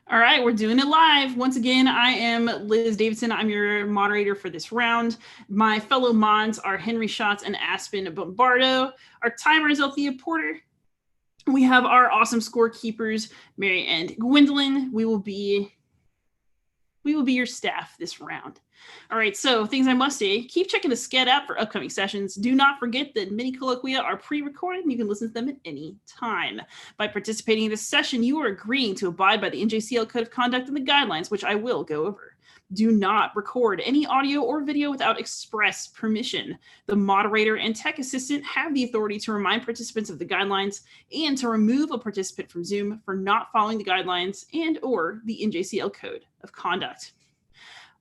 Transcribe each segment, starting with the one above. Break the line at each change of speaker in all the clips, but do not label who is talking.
All right, we're doing it live. Once again, I am Liz Davidson. I'm your moderator for this round. My fellow mods are Henry Schatz and Aspen Bombardo. Our timer is Althea Porter. We have our awesome scorekeepers, Mary and Gwendolyn. We will be your staff this round. All right, so things I must say, keep checking the SCED app for upcoming sessions. Do not forget that mini colloquia are pre-recorded and you can listen to them at any time. By participating in this session, you are agreeing to abide by the NJCL Code of Conduct and the guidelines, which I will go over. Do not record any audio or video without express permission. The moderator and tech assistant have the authority to remind participants of the guidelines and to remove a participant from Zoom for not following the guidelines and or the NJCL Code of Conduct.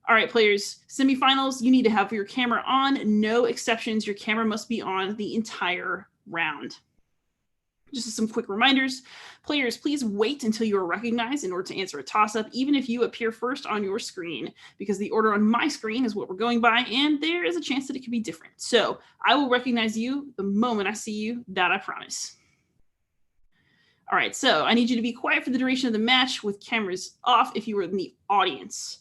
All right, players, semifinals, you need to have your camera on. No exceptions. Your camera must be on the entire round. Just some quick reminders. Players, please wait until you are recognized in order to answer a toss-up, even if you appear first on your screen, because the order on my screen is what we're going by, and there is a chance that it could be different. So I will recognize you the moment I see you, that I promise. All right, so I need you to be quiet for the duration of the match with cameras off if you were in the audience.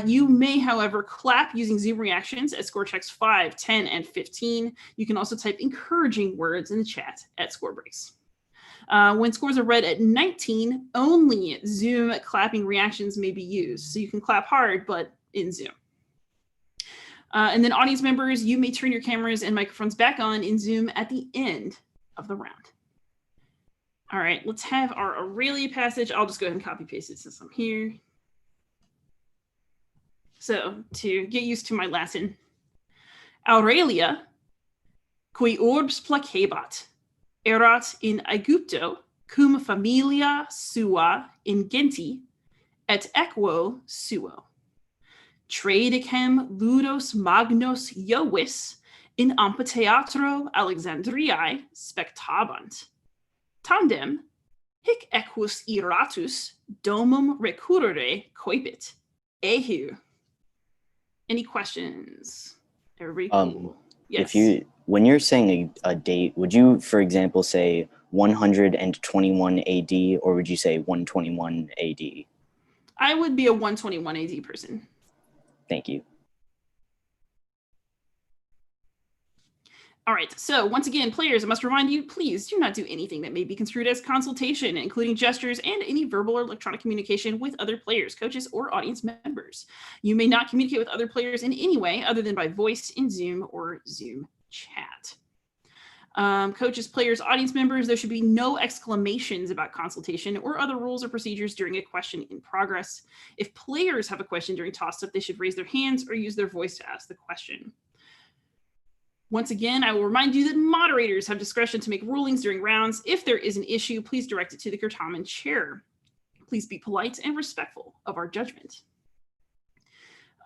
You may, however, clap using Zoom reactions at score checks 5, 10, and 15. You can also type encouraging words in the chat at score breaks. When scores are read at 19, only Zoom clapping reactions may be used. So you can clap hard, but in Zoom. And then audience members, you may turn your cameras and microphones back on in Zoom at the end of the round. All right, let's have our Aurelia passage. I'll just go ahead and copy paste it since I'm here. So to get used to my Latin, Aurelia, qui orbs placebat, erat in Aegypto, cum familia sua ingenti, et equo suo. Tradecem ludos magnos Iovis in amphitheatro Alexandriae spectabant. Tandem, hic equus iratus domum recurrere coipit. Ehu. Any questions? Everybody cool? Yes.
When you're saying a date, would you, for example, say 121 AD, or would you say 121 AD?
I would be a 121 AD person.
Thank you.
All right, so once again, players, I must remind you, please do not do anything that may be construed as consultation, including gestures and any verbal or electronic communication with other players, coaches, or audience members. You may not communicate with other players in any way other than by voice in Zoom or Zoom chat. Coaches, players, audience members, there should be no exclamations about consultation or other rules or procedures during a question in progress. If players have a question during toss-up, they should raise their hands or use their voice to ask the question. Once again, I will remind you that moderators have discretion to make rulings during rounds. If there is an issue, please direct it to the Certamen chair. Please be polite and respectful of our judgment.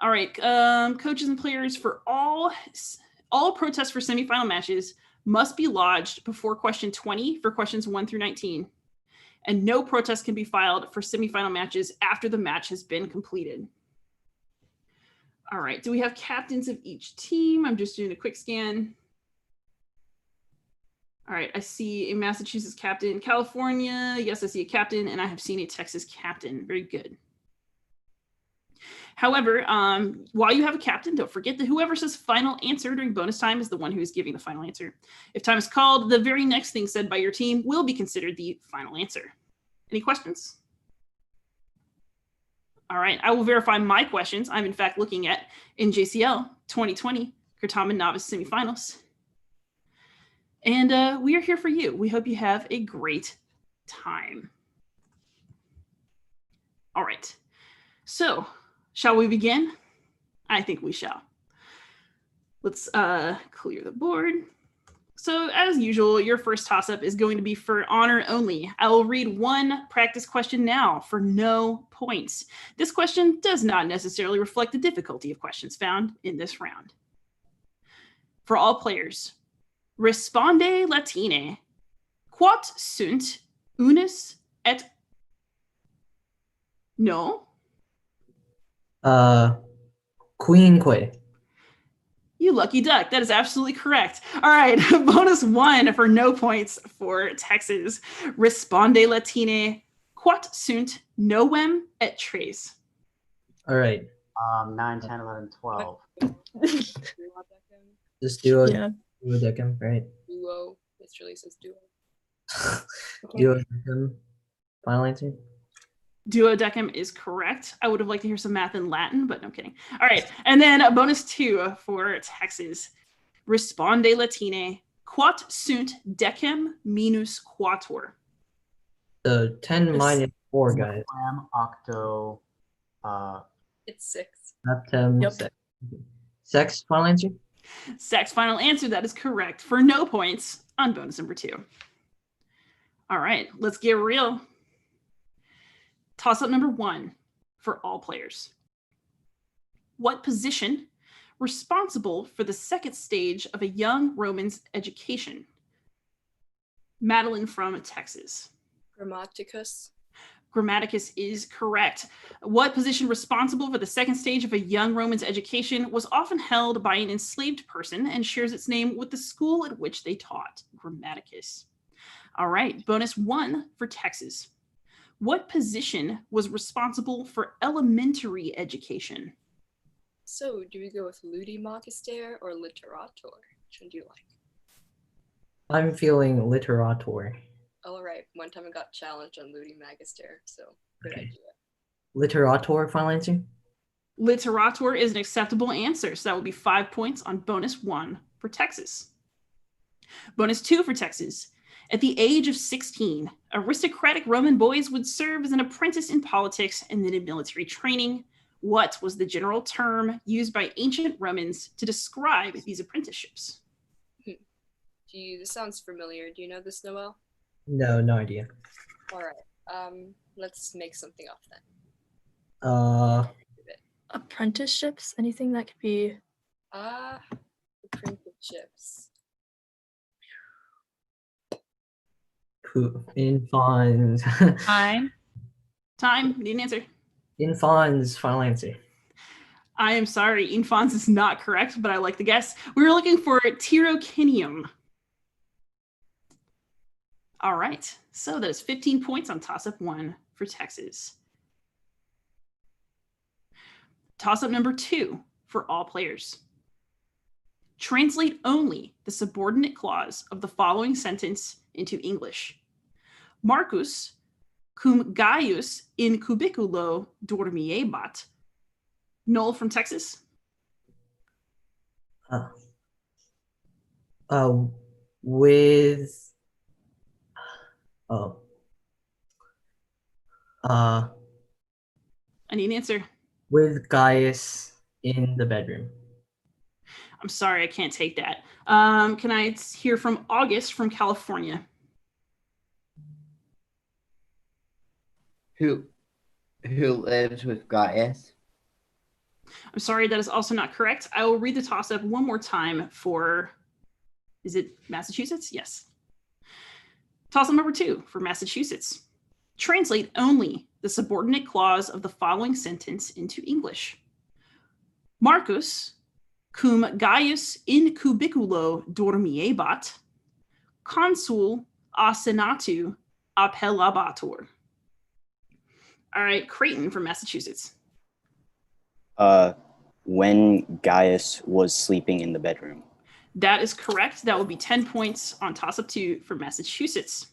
All right, coaches and players, for all protests for semifinal matches must be lodged before question 20 for questions 1 through 19. And no protest can be filed for semifinal matches after the match has been completed. All right, do we have captains of each team? I'm just doing a quick scan. All right, I see a Massachusetts captain. California, yes, I see a captain, and I have seen a Texas captain. Very good. However, while you have a captain, don't forget that whoever says final answer during bonus time is the one who is giving the final answer. If time is called, the very next thing said by your team will be considered the final answer. Any questions? All right, I will verify my questions. I'm in fact looking at NJCL 2020 Certamen Novice Semifinals. And we are here for you. We hope you have a great time. All right, so shall we begin? I think we shall. Let's clear the board. So as usual, your first toss-up is going to be for honor only. I will read one practice question now for no points. This question does not necessarily reflect the difficulty of questions found in this round. For all players, responde latine. Quot sunt unus et... No?
Quinque.
You lucky duck. That is absolutely correct. All right. Bonus 1 for no points for Texas. Responde latine Quot sunt novem et tres.
All right.
9, 10, 11, 12.
Just do a
Yeah.
duodecim, right?
Duo. It really says duo.
Duodecim. Final answer?
Duodecim is correct. I would have liked to hear some math in Latin, but no kidding. All right. And then bonus 2 for Texas. Responde Latine. Quot sunt decim minus quator.
So 10 minus 4, guys.
Septem, octo,
It's 6.
Septem.
Yep.
Sex, final answer?
Sex final answer. That is correct for no points on bonus number 2. All right. Let's get real. Toss up number 1 for all players. What position responsible for the second stage of a young Roman's education? Madeline from Texas.
Grammaticus.
Grammaticus is correct. What position responsible for the second stage of a young Roman's education was often held by an enslaved person and shares its name with the school at which they taught? Grammaticus. All right, bonus 1 for Texas. What position was responsible for elementary education?
So, do we go with Ludi Magister or Literator? Which one do you like?
I'm feeling literator.
All right. One time I got challenged on Ludi Magister, so good
Okay.
idea.
Literator, final answer?
Literator is an acceptable answer, so that would be 5 points on bonus 1 for Texas. Bonus 2 for Texas. At the age of 16, aristocratic Roman boys would serve as an apprentice in politics and then in military training. What was the general term used by ancient Romans to describe these apprenticeships?
This sounds familiar. Do you know this, Noel?
No, no idea.
All right. Let's make something up then.
Apprenticeships? Anything that could be
Apprenticeships.
Infons.
Time, need an answer.
Infons, final answer.
I am sorry, infans is not correct, but I like the guess. We were looking for tirocinium. All right, so that is 15 points on toss-up 1 for Texas. Toss-up number 2 for all players. Translate only the subordinate clause of the following sentence into English. Marcus cum Gaius in cubiculo dormiebat. Noel from Texas.
With
I need an answer.
with Gaius in the bedroom.
I'm sorry, I can't take that. Can I hear from August from California?
Who lives with Gaius?
I'm sorry, that is also not correct. I will read the toss-up one more time for, is it Massachusetts? Yes. Toss-up number 2 for Massachusetts. Translate only the subordinate clause of the following sentence into English. Marcus cum Gaius in cubiculo dormiebat, consul a senatu appellabatur. All right, Creighton from Massachusetts.
When Gaius was sleeping in the bedroom.
That is correct. That will be 10 points on toss-up 2 for Massachusetts.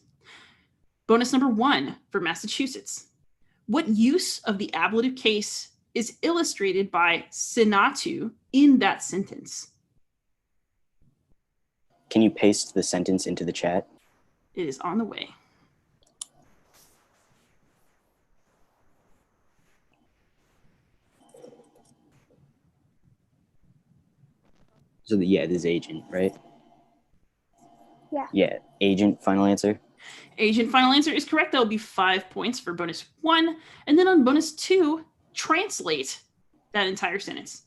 Bonus number 1 for Massachusetts. What use of the ablative case is illustrated by senatu in that sentence?
Can you paste the sentence into the chat?
It is on the way.
So yeah, this is agent, right?
Yeah.
Yeah, agent, final answer.
Agent final answer is correct. That will be 5 points for bonus 1. And then on bonus 2, translate that entire sentence.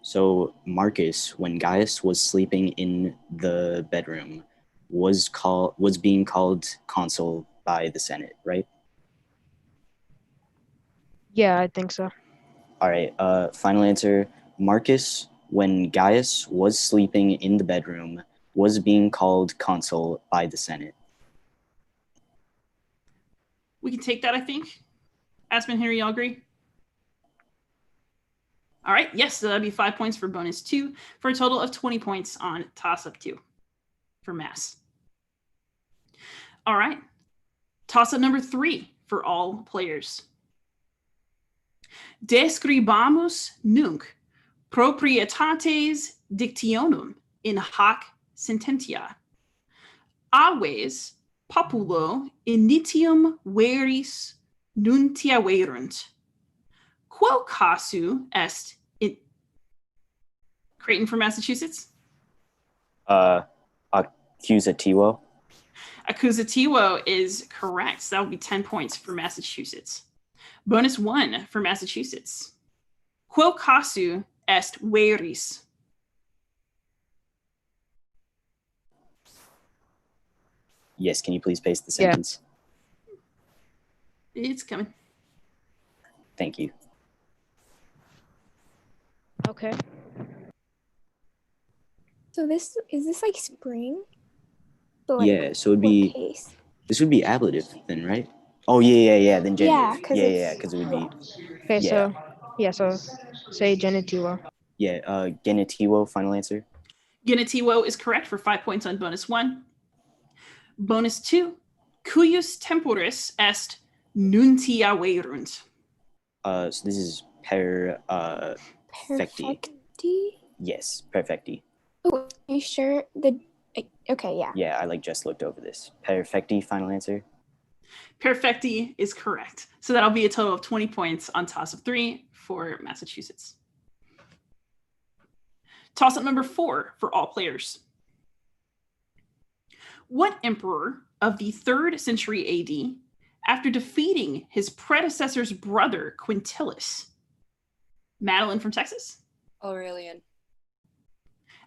So Marcus, when Gaius was sleeping in the bedroom, was being called consul by the Senate, right?
Yeah, I think so.
All right, final answer. Marcus, when Gaius was sleeping in the bedroom, was being called consul by the Senate.
We can take that, I think. Aspen, Henry, y'all agree? All right, yes, so that'd be 5 points for bonus 2 for a total of 20 points on toss-up 2 for Mass. All right, toss-up number 3 for all players. Describamus nunc proprietates dictionum in hac sententia. Aves populo initium veris nuntiaverunt. Quo casu est in Creighton from Massachusetts?
Accusativo.
Accusativo is correct. So that would be 10 points for Massachusetts. Bonus 1 for Massachusetts. Quo casu est veris?
Yes, can you please paste the
Yeah.
sentence?
It's coming.
Thank you.
Okay.
So this like spring? But,
Yeah, so it'd
what
be
case?
this would be ablative then, right? Oh yeah. Then
Yeah,
genitive.
'cause
Yeah,
it's-
because it would be
Okay,
Yeah.
so say genitivo.
genitivo. Final answer.
Genitivo is correct for 5 points on bonus 1. Bonus 2. Cujus temporis est nuntiaverunt.
So this is perfecti.
Perfecti?
Yes, perfecti.
Oh, are you sure? Okay, yeah.
Yeah, I just looked over this. Perfecti. Final answer.
Perfecti is correct. So that'll be a total of 20 points on toss-up 3 for Massachusetts. Toss-up number 4 for all players. What emperor of the 3rd century AD, after defeating his predecessor's brother Quintillus? Madeline from Texas?
Aurelian.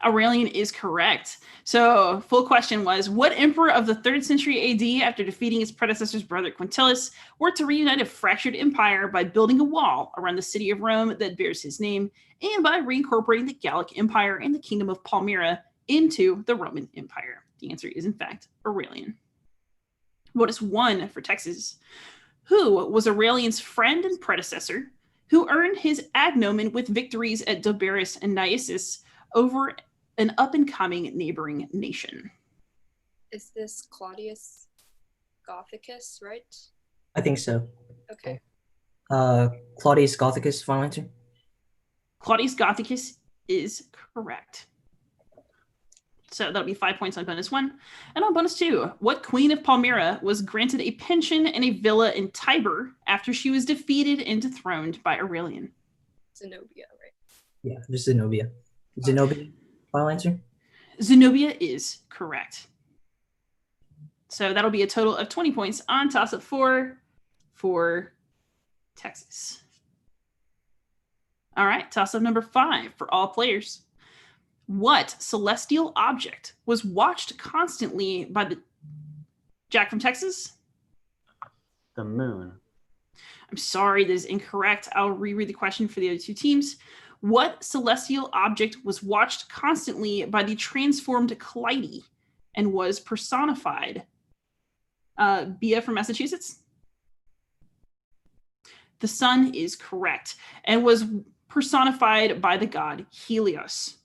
Aurelian is correct. So full question was, what emperor of the 3rd century AD, after defeating his predecessor's brother Quintillus, worked to reunite a fractured empire by building a wall around the city of Rome that bears his name, and by reincorporating the Gallic Empire and the kingdom of Palmyra into the Roman Empire? The answer is, in fact, Aurelian. Bonus 1 for Texas. Who was Aurelian's friend and predecessor, who earned his agnomen with victories at Doberus and Naissus over an up-and-coming neighboring nation?
Is this Claudius Gothicus, right?
I think so.
Okay.
Claudius Gothicus, final answer.
Claudius Gothicus is correct. So that'll be 5 points on bonus 1. And on bonus 2, what queen of Palmyra was granted a pension and a villa in Tiber after she was defeated and dethroned by Aurelian?
Zenobia, right?
Yeah, just Zenobia. Zenobia, final answer.
Zenobia is correct. So that'll be a total of 20 points on toss-up 4 for Texas. All right, toss-up number 5 for all players. What celestial object was watched constantly by the Jack from Texas?
The moon.
I'm sorry, that is incorrect. I'll reread the question for the other two teams. What celestial object was watched constantly by the transformed Clyde and was personified? Bia from Massachusetts? The sun is correct and was personified by the god Helios.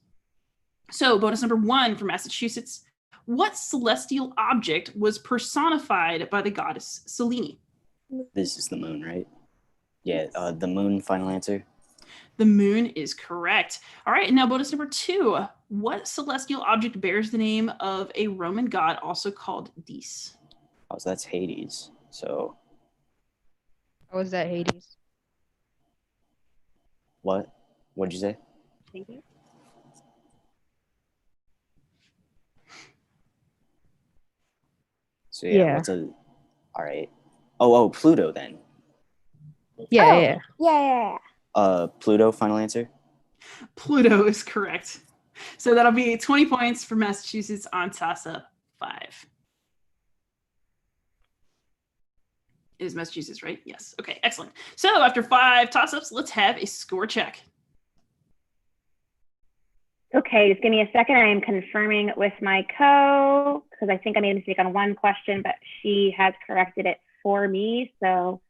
So bonus number 1 for Massachusetts. What celestial object was personified by the goddess Selene?
This is the moon, right? Yeah, the moon. Final answer.
The moon is correct. All right, and now bonus number 2. What celestial object bears the name of a Roman god also called Dis?
Oh, so that's Hades. So
How was that Hades?
what? What'd you say?
Hades?
So yeah. What's a? All right. Oh, Pluto then.
Yeah.
Yeah.
Pluto. Final answer.
Pluto is correct. So that'll be 20 points for Massachusetts on toss-up 5. It is Massachusetts, right? Yes. Okay, excellent. So after 5 toss-ups, let's have a score check.
Okay, just give me a second. I am confirming with my co, because I think I made a mistake on one question, but she has corrected it for me. So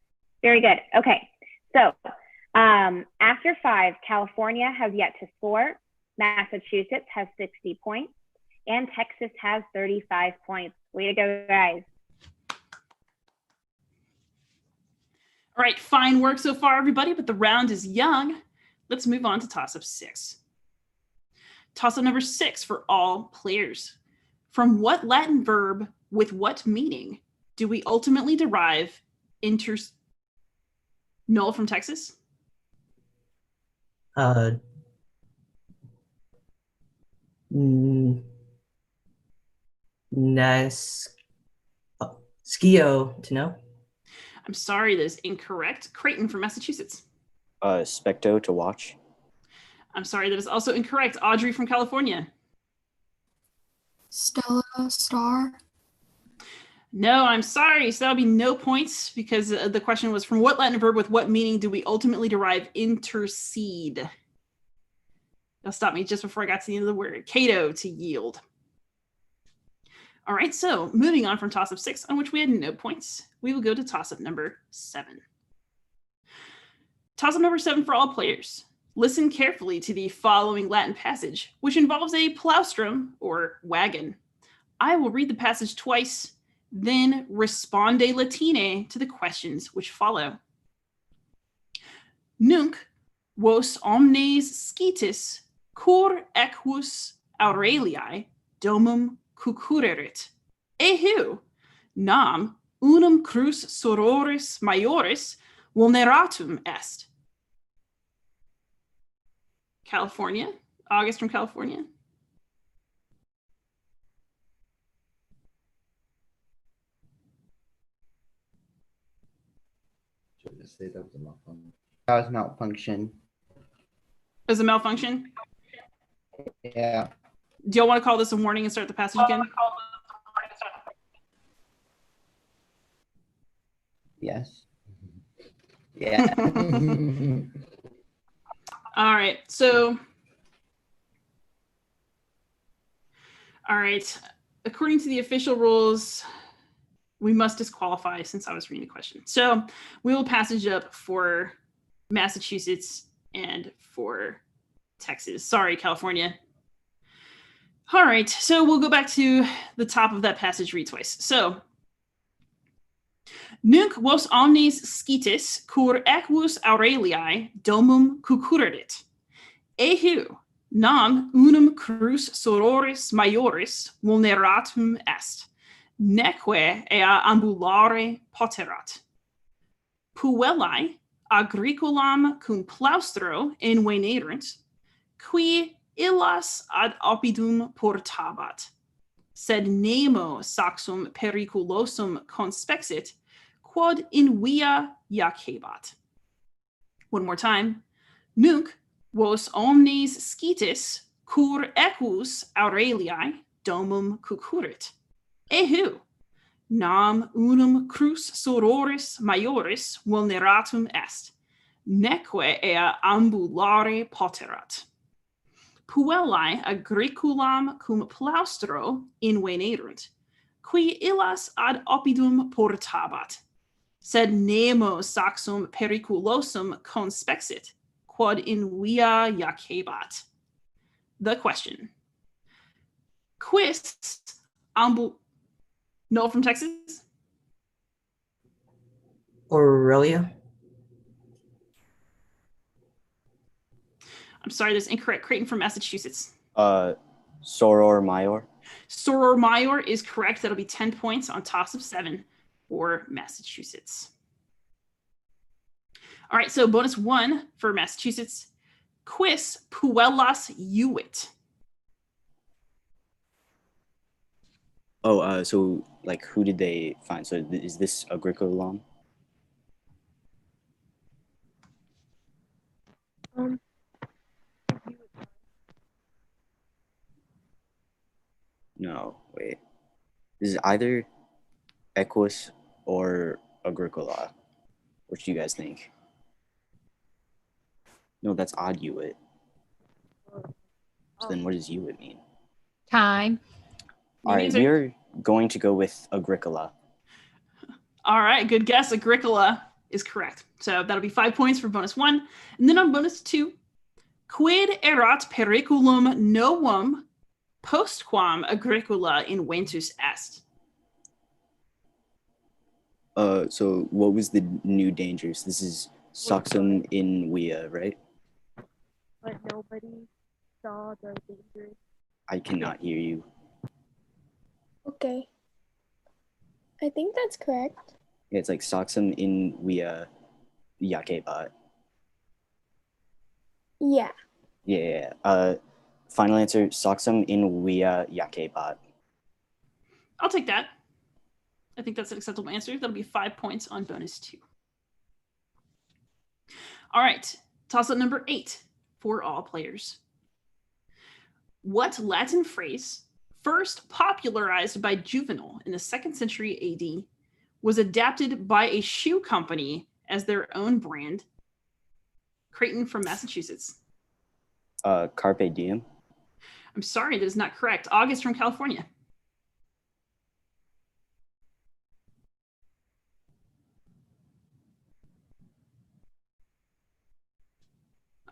very good. Okay. So after 5, California has yet to score. Massachusetts has 60 points. And Texas has 35 points. Way to go, guys.
All right, fine work so far, everybody, but the round is young. Let's move on to toss-up 6. Toss-up number 6 for all players. From what Latin verb with what meaning do we ultimately derive Noel from Texas?
Skio to know.
I'm sorry, that is incorrect. Creighton from Massachusetts.
Specto to watch.
I'm sorry, that is also incorrect. Audrey from California.
Stella Star.
No, I'm sorry. So that'll be no points because the question was from what Latin verb with what meaning do we ultimately derive intercede? They'll stop me just before I got to the end of the word. Cato, to yield. All right, so moving on from toss-up 6, on which we had no points, we will go to toss-up number 7. Toss-up number 7 for all players. Listen carefully to the following Latin passage, which involves a plaustrum or wagon. I will read the passage twice, then responde latine to the questions which follow. Nunc vos omnes scitis cur equus Aureliae domum cucurerit, eheu nam unum crus sororis maioris vulneratum est. California, August from California.
Should I just say that was a malfunction? That was malfunction.
Is a malfunction?
Yeah.
Do y'all want to call this a warning and start the passage again?
Yes. Yeah.
All right. So, all right. According to the official rules, we must disqualify since I was reading the question. So we will passage up for Massachusetts and for Texas. Sorry, California. All right. So we'll go back to the top of that passage, read twice. So, Nunc vos omnes scitis cur equus Aureliae domum cucurerit. Eheu nam unum crus sororis maioris vulneratum est, neque ea ambulare poterat. Puellae agricolam cum plaustro invenerunt, qui illas ad oppidum portabat, sed nemo saxum periculosum conspexit, quod in via jacebat. One more time. Nunc vos omnes scitis cur equus Aureliae domum cucurit. Eheu nam unum crus sororis maioris vulneratum est, neque ea ambulare poterat. Puellae agricolam cum plaustro invenerunt, qui illas ad oppidum portabat, sed nemo saxum periculosum conspexit, quod in via jacebat. The question. Quis Noel from Texas?
Aurelia.
I'm sorry, that's incorrect. Creighton from Massachusetts.
Soror Major.
Soror Major is correct. That'll be 10 points on toss-up 7 for Massachusetts. All right, so bonus 1 for Massachusetts. Quis puellas uit?
Oh, so like who did they find? So is this Agricolam? No, wait. This is either Equus or Agricola. What do you guys think? No, that's odd Uit. So then what does Uit mean?
Time.
All right, we're going to go with Agricola.
All right, good guess. Agricola is correct. So that'll be 5 points for bonus 1. And then on bonus 2, quid erat periculum novum postquam Agricola inventus est?
So what was the new dangers? This is Soxum in Via, right?
But nobody saw the danger.
I cannot hear you.
Okay. I think that's correct.
Yeah, it's like Soxum in Via Yakebat.
Yeah.
Yeah. Final answer, Soxum in Via Yakebat.
I'll take that. I think that's an acceptable answer. That'll be 5 points on bonus 2. All right, toss-up number 8 for all players. What Latin phrase, first popularized by Juvenal in the 2nd century AD, was adapted by a shoe company as their own brand? Creighton from Massachusetts.
Carpe diem.
I'm sorry, that is not correct. August from California.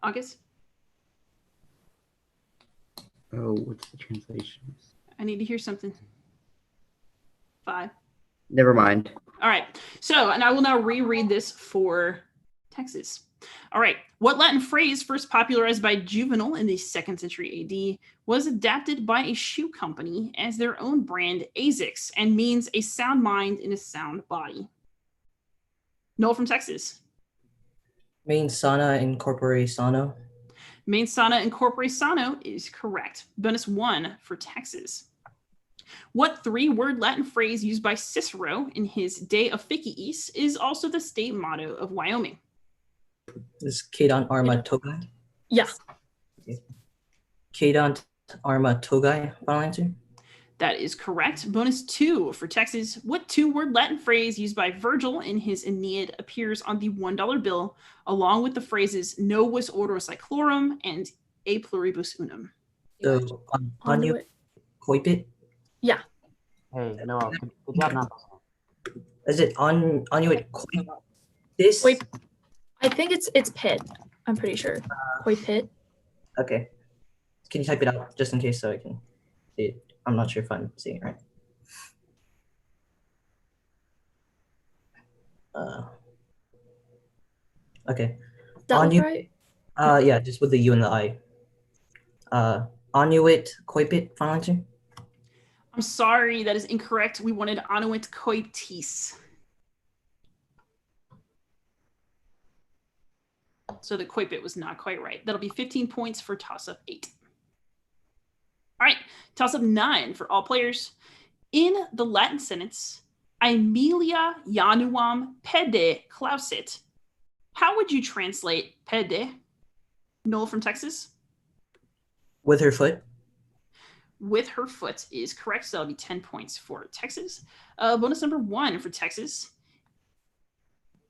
August?
Oh, what's the translation?
I need to hear something. 5.
Never mind.
All right. So, and I will now reread this for Texas. All right. What Latin phrase, first popularized by Juvenal in the 2nd century AD, was adapted by a shoe company as their own brand, ASICS, and means a sound mind in a sound body? Noel from Texas.
Main sana in corpore sano.
Main sana in corpore sano is correct. Bonus 1 for Texas. What 3-word Latin phrase used by Cicero in his De Officiis is also the state motto of Wyoming?
This is Cadant Arma Togai.
Yeah.
Cadant Arma Togai. Final answer.
That is correct. Bonus 2 for Texas. What 2-word Latin phrase used by Virgil in his Aeneid appears on the $1 bill, along with the phrases Novus Ordo Cyclorum and A Pluribus Unum?
So, Anu Coipit.
Yeah.
Hey, Noel, good job not listening.
Is it Anuit Coip? This?
Wait. I think it's pit. I'm pretty sure. Koi pit.
Okay. Can you type it out just in case so I can see it? I'm not sure if I'm seeing it right. Okay.
That look
Anu-
right?
Yeah, just with the U and the I. Anuit Coipit. Final answer.
I'm sorry, that is incorrect. We wanted Anuit Coitis. So the Coipit was not quite right. That'll be 15 points for toss-up 8. All right, toss-up 9 for all players. In the Latin sentence, Aemilia Januam pede clausit, how would you translate pede? Noel from Texas?
With her foot.
With her foot is correct. So that'll be 10 points for Texas. Bonus number 1 for Texas.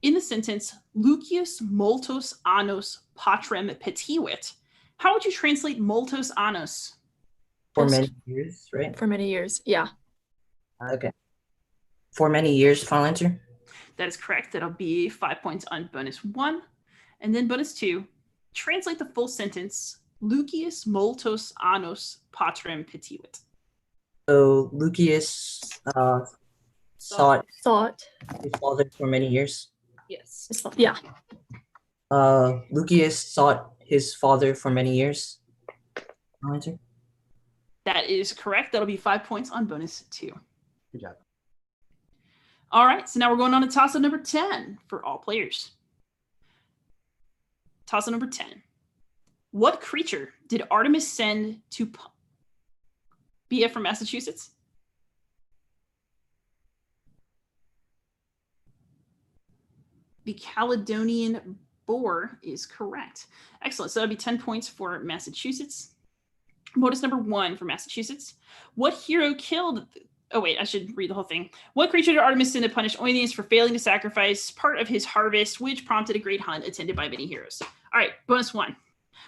In the sentence, Lucius multos annos patrem petivit, how would you translate multos annos?
For many years, right?
For many years. Yeah.
Okay. For many years, final answer.
That is correct. That'll be 5 points on bonus 1. And then bonus 2, translate the full sentence, Lucius multos annos patrem petivit.
So Lucius sought his father for many years.
Yes.
Yeah.
Lucius sought his father for many years. Final answer.
That is correct. That'll be 5 points on bonus 2.
Good job.
All right, so now we're going on to toss-up number 10 for all players. Toss-up number 10. What creature did Artemis send to BF from Massachusetts? The Caledonian boar is correct. Excellent. So that'll be 10 points for Massachusetts. Bonus number 1 for Massachusetts. What hero killed... Oh, wait, I should read the whole thing. What creature did Artemis send to punish Oeneus for failing to sacrifice part of his harvest, which prompted a great hunt attended by many heroes? All right, bonus 1.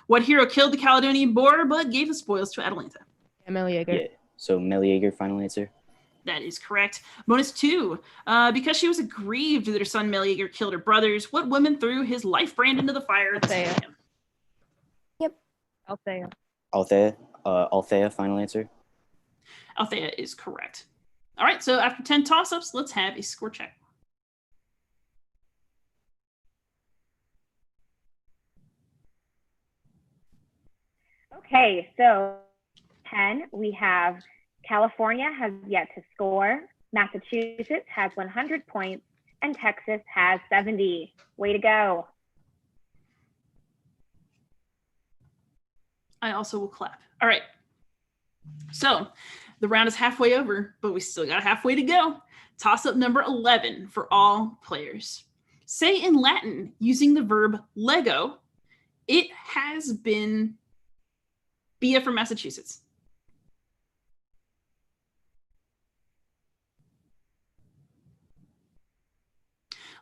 What hero killed the Caledonian boar but gave the spoils to Atalanta?
Meleager.
Yeah. So Meleager, final answer.
That is correct. Bonus 2. Because she was aggrieved that her son Meleager killed her brothers, what woman threw his life brand into the fire?
Althea.
Yep.
Althea.
Althea, final answer.
Althea is correct. All right, so after 10 toss-ups, let's have a score check.
Okay, so 10, we have California has yet to score, Massachusetts has 100 points, and Texas has 70. Way to go.
I also will clap. All right. So the round is halfway over, but we still got halfway to go. Toss-up number 11 for all players. Say in Latin, using the verb lego, it has been Bia from Massachusetts.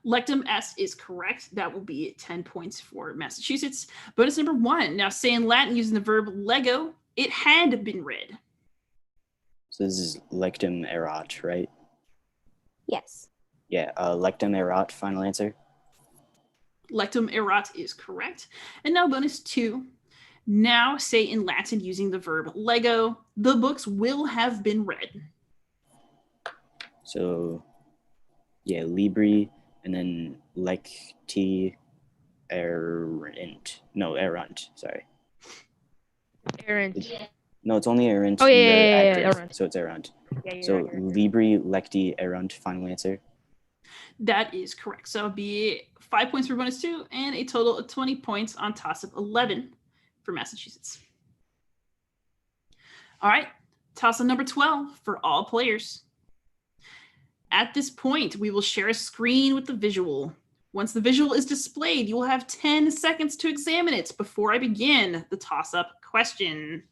Lectum S is correct. That will be 10 points for Massachusetts. Bonus number 1. Now say in Latin using the verb lego, it had been read.
So this is lectum erat, right?
Yes.
Yeah, lectum erat, final answer.
Lectum erat is correct. And now bonus 2. Now say in Latin using the verb lego, the books will have been read.
So yeah, libri, and then lecti errant. No, errant, sorry.
Errant.
No, it's only errant.
Oh,
in the
yeah,
active,
errant.
so it's errant.
Yeah, you're
So
right, you're right.
libri, lecti, errant, final answer.
That is correct. So it'll be 5 points for bonus 2 and a total of 20 points on toss-up 11 for Massachusetts. All right, toss-up number 12 for all players. At this point, we will share a screen with the visual. Once the visual is displayed, you will have 10 seconds to examine it before I begin the toss-up question.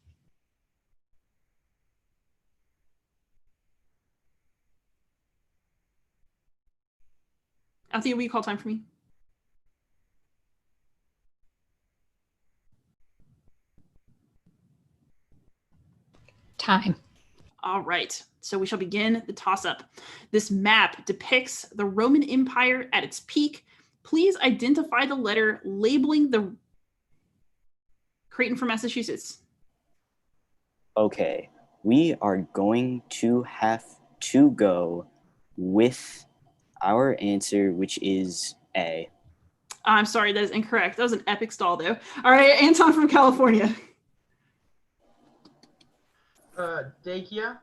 Althea, will you call time for me?
Time.
All right, so we shall begin the toss-up. This map depicts the Roman Empire at its peak. Please identify the letter labeling the Creighton from Massachusetts.
Okay, we are going to have to go with our answer, which is A.
I'm sorry, that is incorrect. That was an epic stall, though. All right, Anton from California.
Dakia.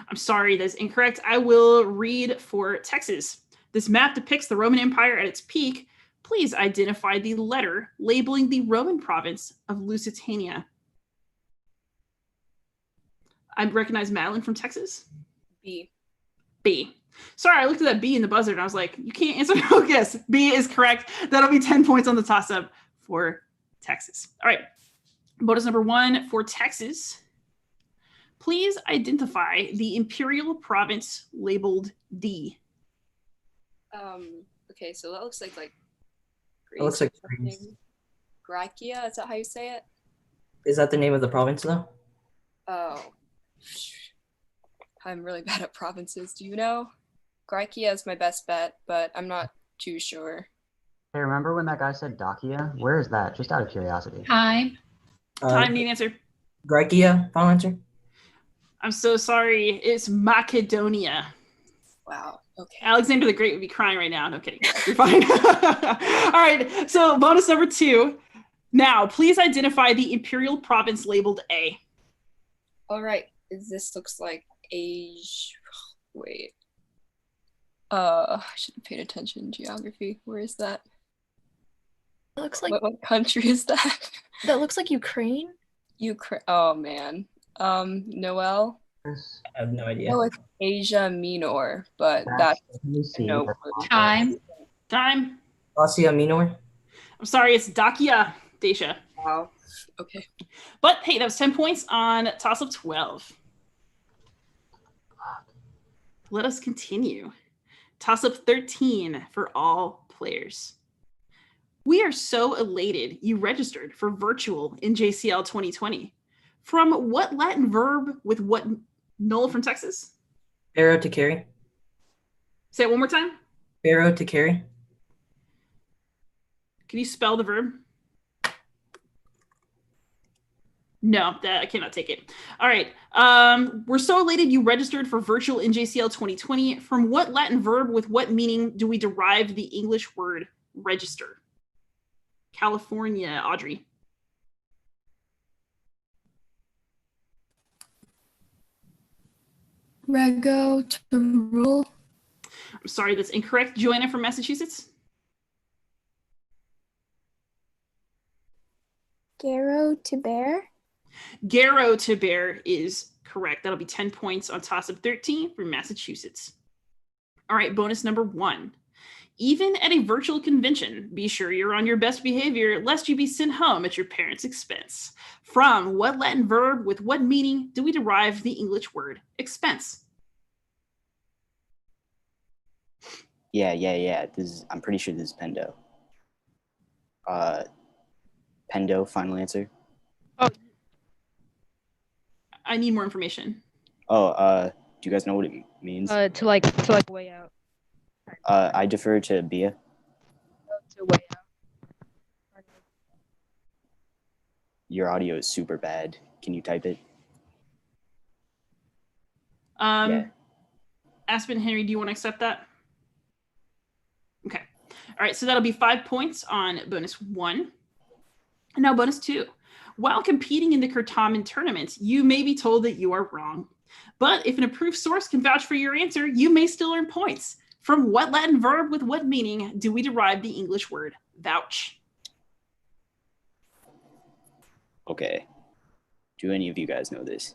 I'm sorry, that's incorrect. I will read for Texas. This map depicts the Roman Empire at its peak. Please identify the letter labeling the Roman province of Lusitania. I recognize Madeline from Texas.
B.
B. Sorry, I looked at that B in the buzzer and I was like, you can't answer. Oh, yes, B is correct. That'll be 10 points on the toss-up for Texas. All right. Bonus number 1 for Texas. Please identify the imperial province labeled D.
Okay, so that looks like
It looks like
something. Graecia, is that how you say it?
Is that the name of the province though?
Oh. I'm really bad at provinces. Do you know? Graecia is my best bet, but I'm not too sure.
Hey, remember when that guy said Dakia? Where is that? Just out of curiosity.
Time.
Time, need an answer.
Graecia, final answer.
I'm so sorry. It's Macedonia.
Wow. Okay.
Alexander the Great would be crying right now. No kidding. You're fine. All right. So bonus number 2. Now, please identify the imperial province labeled A.
All right. This looks like wait. I should have paid attention. Geography. Where is that?
It looks like
What country is that?
that looks like Ukraine.
Ukraine. Oh man. Noel.
I have no idea.
Oh, it's Asia Minor, but that's no clue.
Time.
Time.
Asia Minor.
I'm sorry, it's Dacia, Dacia.
Wow. Okay.
But hey, that was 10 points on toss-up 12. Let us continue. Toss-up 13 for all players. We are so elated you registered for virtual NJCL 2020. From what Latin verb with what Noel from Texas.
Pharaoh to carry.
Say it one more time.
Pharaoh to carry.
Can you spell the verb? No, that I cannot take it. All right. We're so elated you registered for virtual NJCL 2020. From what Latin verb with what meaning do we derive the English word register? California, Audrey.
Rego to rule.
I'm sorry, that's incorrect. Joanna from Massachusetts.
Garrow to bear.
Garrow to bear is correct. That'll be 10 points on toss of 13 for Massachusetts. All right, bonus number 1. Even at a virtual convention, be sure you're on your best behavior lest you be sent home at your parents' expense. From what Latin verb with what meaning do we derive the English word expense?
Yeah. I'm pretty sure this is Pendo. Pendo, final answer.
I need more information.
Oh, do you guys know what it means?
To like way out.
I defer to Bia.
To way out.
Your audio is super bad. Can you type it?
Yeah. Aspen, Henry, do you want to accept that? Okay. All right, so that'll be 5 points on bonus 1. And now bonus 2. While competing in the Certamen tournament, you may be told that you are wrong. But if an approved source can vouch for your answer, you may still earn points. From what Latin verb with what meaning do we derive the English word vouch?
Okay. Do any of you guys know this?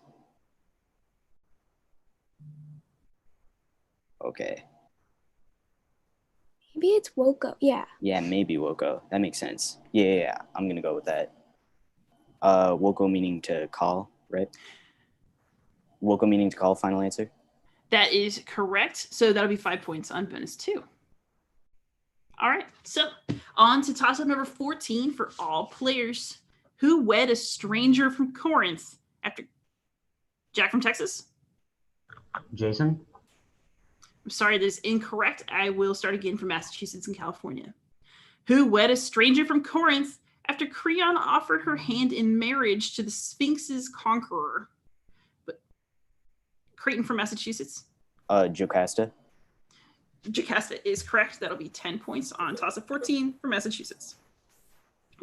Okay.
Maybe it's Woko. Yeah.
Yeah, maybe Woko. That makes sense. Yeah. I'm gonna go with that. Woko meaning to call, right? Woko meaning to call, final answer?
That is correct. So that'll be 5 points on bonus 2. All right, so on to toss-up number 14 for all players. Who wed a stranger from Corinth after... Jack from Texas?
Jason?
I'm sorry, that is incorrect. I will start again from Massachusetts and California. Who wed a stranger from Corinth after Creon offered her hand in marriage to the Sphinx's conqueror? But Creighton from Massachusetts?
Jocasta.
Jocasta is correct. That'll be 10 points on toss of 14 for Massachusetts.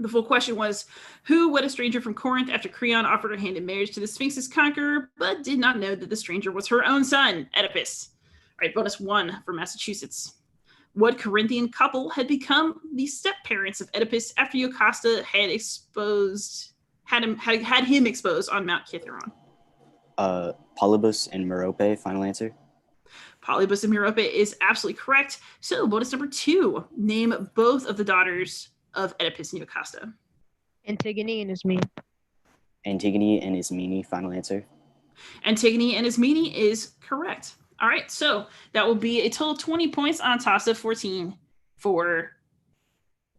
The full question was, who wed a stranger from Corinth after Creon offered her hand in marriage to the Sphinx's conqueror, but did not know that the stranger was her own son, Oedipus? All right, bonus 1 for Massachusetts. What Corinthian couple had become the step-parents of Oedipus after Jocasta had him exposed on Mount Kithaeron?
Polybus and Merope, final answer?
Polybus and Merope is absolutely correct. So bonus number 2, name both of the daughters of Oedipus and Jocasta.
Antigone and Ismene.
Antigone and Ismene, final answer?
Antigone and Ismene is correct. All right, so that will be a total of 20 points on toss of 14 for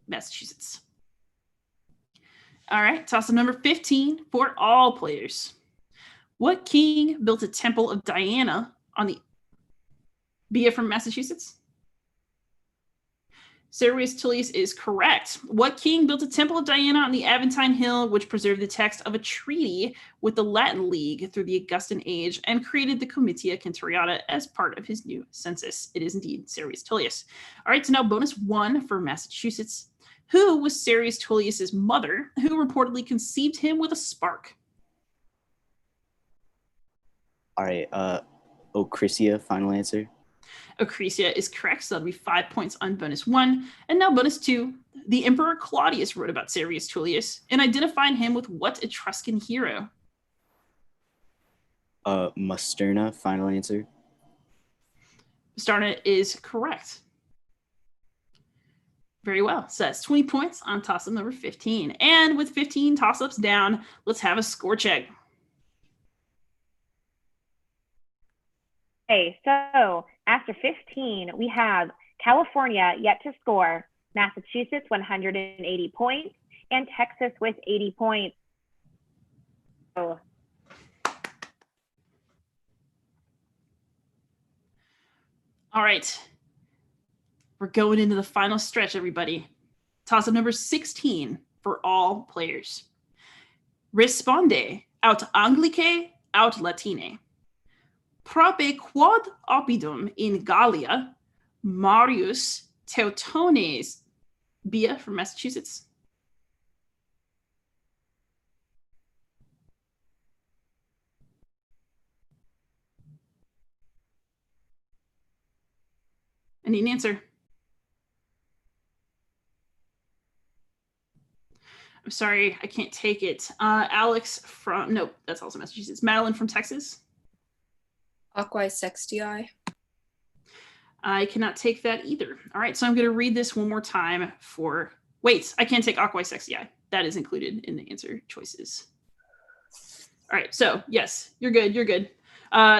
Massachusetts. All right, toss of number 15 for all players. What king built a temple of Diana on the... Bia from Massachusetts? Servius Tullius is correct. What king built a temple of Diana on the Aventine Hill, which preserved the text of a treaty with the Latin League through the Augustan age and created the Comitia Centuriata as part of his new census? It is indeed Servius Tullius. All right, so now bonus 1 for Massachusetts. Who was Servius Tullius's mother, who reportedly conceived him with a spark?
All right, Ocrisia, final answer?
Ocrisia is correct, so that'll be 5 points on bonus 1. And now bonus 2. The Emperor Claudius wrote about Servius Tullius and identified him with what Etruscan hero?
Musterna, final answer?
Musterna is correct. Very well. So that's 20 points on toss-up number 15. And with 15 toss-ups down, let's have a score check.
Okay, so after 15, we have California yet to score, Massachusetts 180 points, and Texas with 80 points. So
All right. We're going into the final stretch, everybody. Toss-up number 16 for all players. Responde aut Anglicae aut Latine. Prope quod oppidum in Gallia, Marius Teutones. Bia from Massachusetts. I need an answer. I'm sorry, I can't take it. Alex from, no, that's also Massachusetts. Madeline from Texas.
Aquae sextii.
I cannot take that either. All right, so I'm going to read this one more time for, wait, I can't take Aquae sextii. That is included in the answer choices. All right, so yes, you're good, you're good.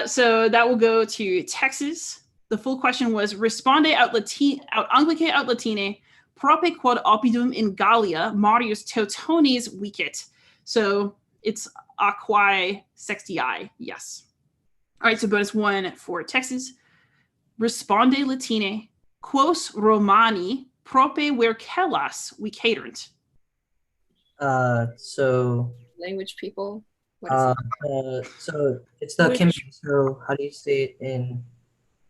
So that will go to Texas. The full question was, Responde aut Anglicae aut Latine, prope quod oppidum in Gallia, Marius Teutones vicit. So it's Aquae sextii, yes. All right, so bonus 1 for Texas. Responde Latine, quos Romani prope vercellas vicaterant.
So
Language people. What is
so it's the
Which-
Cimbri. So how do you say it in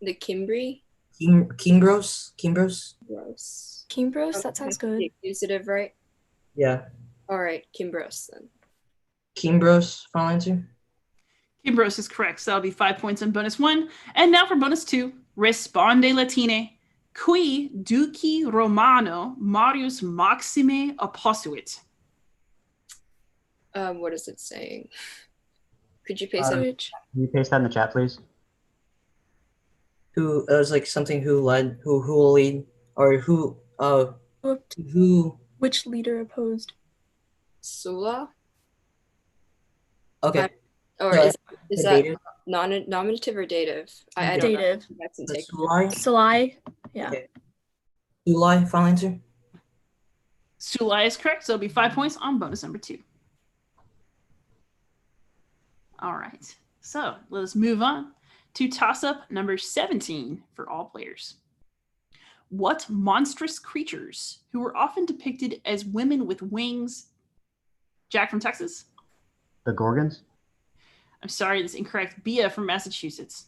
it? The Cimbri?
Kimbros?
Gross.
Kimbros, that sounds good.
The accusative, right?
Yeah,
All right, Kimbros then.
Kimbros. Final answer.
Kimbros is correct, so that'll be 5 points on bonus 1. And now for bonus 2. Responde Latine, qui duci Romano Marius Maxime opposuit.
What is it saying? Could you paste it?
Which
Can you paste that in the chat, please?
Who it was like something who led who will lead or who
which leader opposed?
Sula?
okay.
Or
So,
is
the
that
dative?
nominative or dative? I don't know.
Dative.
That's in
The
take.
Sulai?
Salai. Yeah.
Okay. Sulai, final answer.
Sulai is correct, so it'll be 5 points on bonus number 2. All right, so let us move on to toss-up number 17 for all players. What monstrous creatures, who were often depicted as women with wings? Jack from Texas.
The Gorgons?
I'm sorry, that's incorrect. Bia from Massachusetts.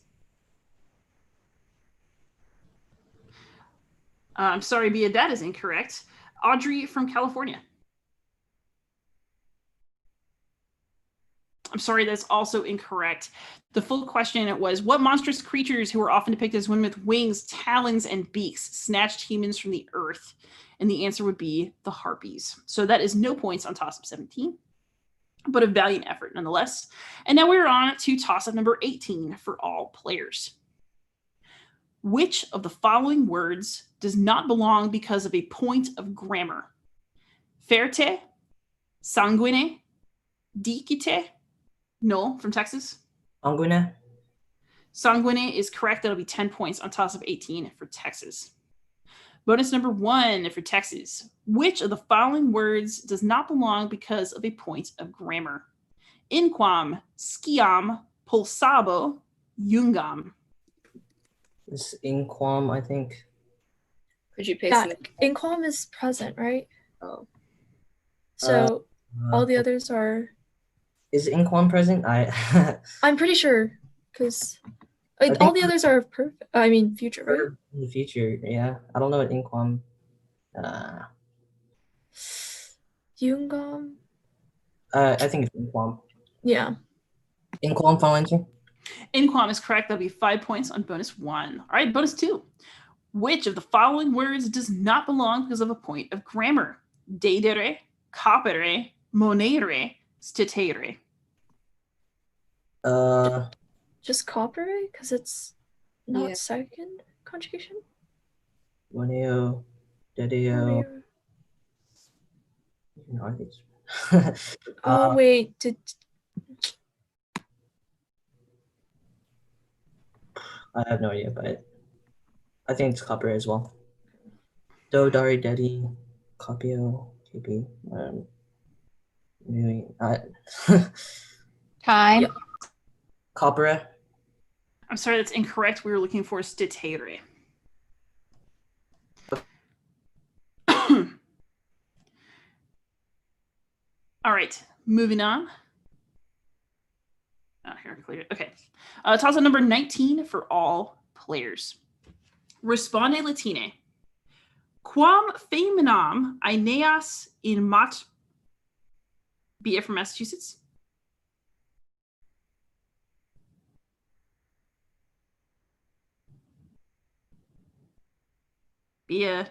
I'm sorry, Bia, that is incorrect. Audrey from California. I'm sorry, that's also incorrect. The full question was, what monstrous creatures who were often depicted as women with wings, talons, and beaks snatched humans from the earth? And the answer would be the harpies. So that is no points on toss-up 17, but a valiant effort nonetheless. And now we're on to toss-up number 18 for all players. Which of the following words does not belong because of a point of grammar? Ferte, sanguine, dicite. Noel from Texas.
Sanguine.
Sanguine is correct. That'll be 10 points on toss of 18 for Texas. Bonus number 1 for Texas. Which of the following words does not belong because of a point of grammar? Inquam, skiam, pulsabo, jungam.
It's inquam, I think.
Could you paste
Yeah,
it?
inquam is present, right?
Oh.
So all the others are.
Is inquam present?
I'm pretty sure, because
think
all the others are perfect. I mean, future, right?
in the future, yeah. I don't know what inquam.
Yungam.
I think it's inquam.
Yeah.
Inquam, final answer.
Inquam is correct. That'll be 5 points on bonus 1. All right, bonus 2. Which of the following words does not belong because of a point of grammar? Dedere, capere, monere, stitere.
Just copper, because it's not
Yeah.
second conjugation.
Moneo, dedeo.
Monero.
No, I think it's.
Oh wait,
I have no idea, but I think it's copper as well. Do, dari, dedi, copio, TP.
Time.
Copper.
I'm sorry, that's incorrect. We were looking for stitere. All right, moving on. Oh, here, clear. Okay. Toss up number 19 for all players. Responde Latine. Quam feminam Aeneas in mat. Be it from Massachusetts. Bia.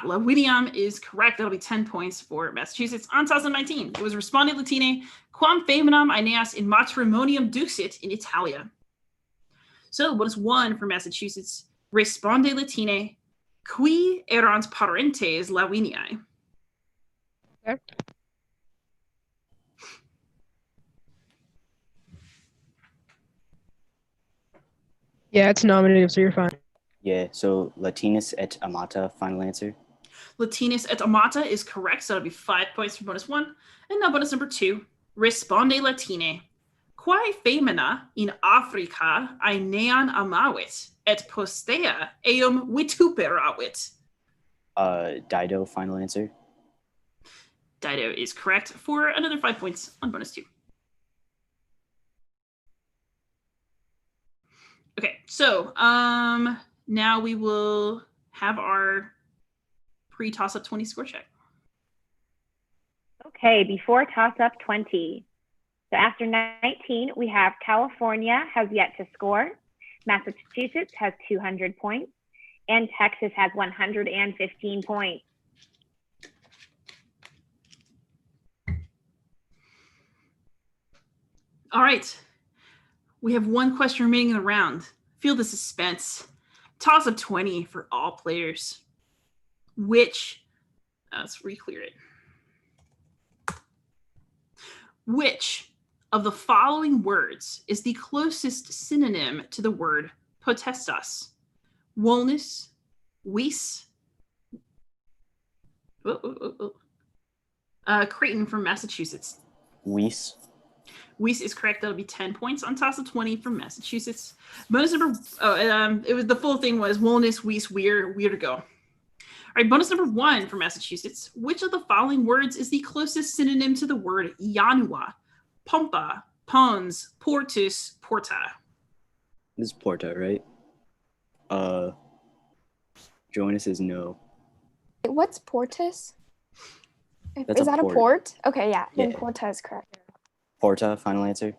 Lawinium is correct. That'll be 10 points for Massachusetts on 2019. It was Responde Latine, quam feminam Aeneas in matrimonium duxit in Italia. So bonus 1 for Massachusetts. Responde Latine, qui erant parentes Lawiniae.
Okay. Yeah, it's nominative, so you're fine.
Yeah, so Latinus et amata, final answer.
Latinus et amata is correct, so that'll be 5 points for bonus 1. And now bonus number 2. Responde Latine. Quae femina in Africa Aenean amavit, et postea eum vituperavit.
Dido, final answer.
Dido is correct for another 5 points on bonus 2. Okay, so now we will have our pre-toss-up 20 score check.
Okay, before toss-up 20. So after 19, we have California has yet to score. Massachusetts has 200 points. And Texas has 115 points.
All right. We have one question remaining in the round. Feel the suspense. Toss up 20 for all players. Let's re-clear it. Which of the following words is the closest synonym to the word potestas? Wellness, Weiss. Creighton from Massachusetts.
Weiss.
Weiss is correct. That'll be 10 points on toss of 20 from Massachusetts. Bonus number, it was the full thing was wellness, Weiss, weird to go. All right, bonus number 1 for Massachusetts. Which of the following words is the closest synonym to the word Janua? Pompa, pons, portus, porta.
This is Porta, right? Joanna says no.
What's portus?
That's
Is that
port.
a port? Okay, yeah. Then
Yeah.
porta is correct.
Porta, final answer.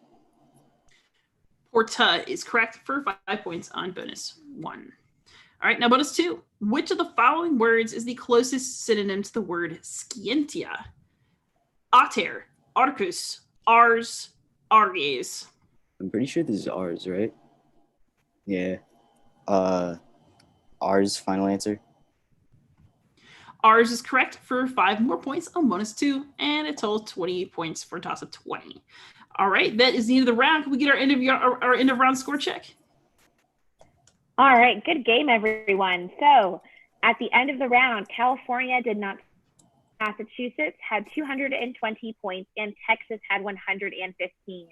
Porta is correct for 5 points on bonus 1. All right, now bonus 2. Which of the following words is the closest synonym to the word scientia? Ater, arcus, ars, arges.
I'm pretty sure this is ours, right? Yeah. Ours, final answer.
Ours is correct for 5 more points on bonus 2, and a total 20 points for a toss of 20. All right, that is the end of the round. Can we get our end of round score check?
All right, good game, everyone. So at the end of the round, California did not. Massachusetts had 220 points, and Texas had 115.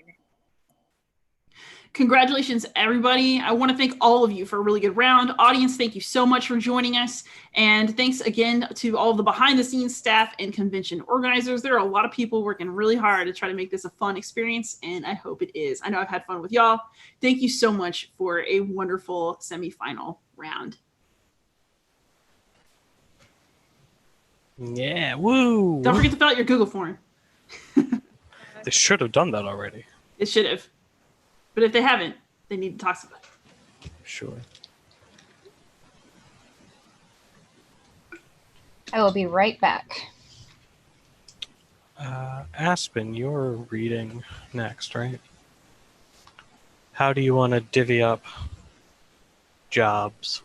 Congratulations, everybody. I want to thank all of you for a really good round. Audience, thank you so much for joining us. And thanks again to all of the behind-the-scenes staff and convention organizers. There are a lot of people working really hard to try to make this a fun experience, and I hope it is. I know I've had fun with y'all. Thank you so much for a wonderful semifinal round.
Yeah, woo!
Don't forget to fill out your Google form.
They should have done that already.
It should have. But if they haven't, they need to talk about it.
Sure.
I will be right back.
Aspen, you're reading next, right? How do you want to divvy up jobs?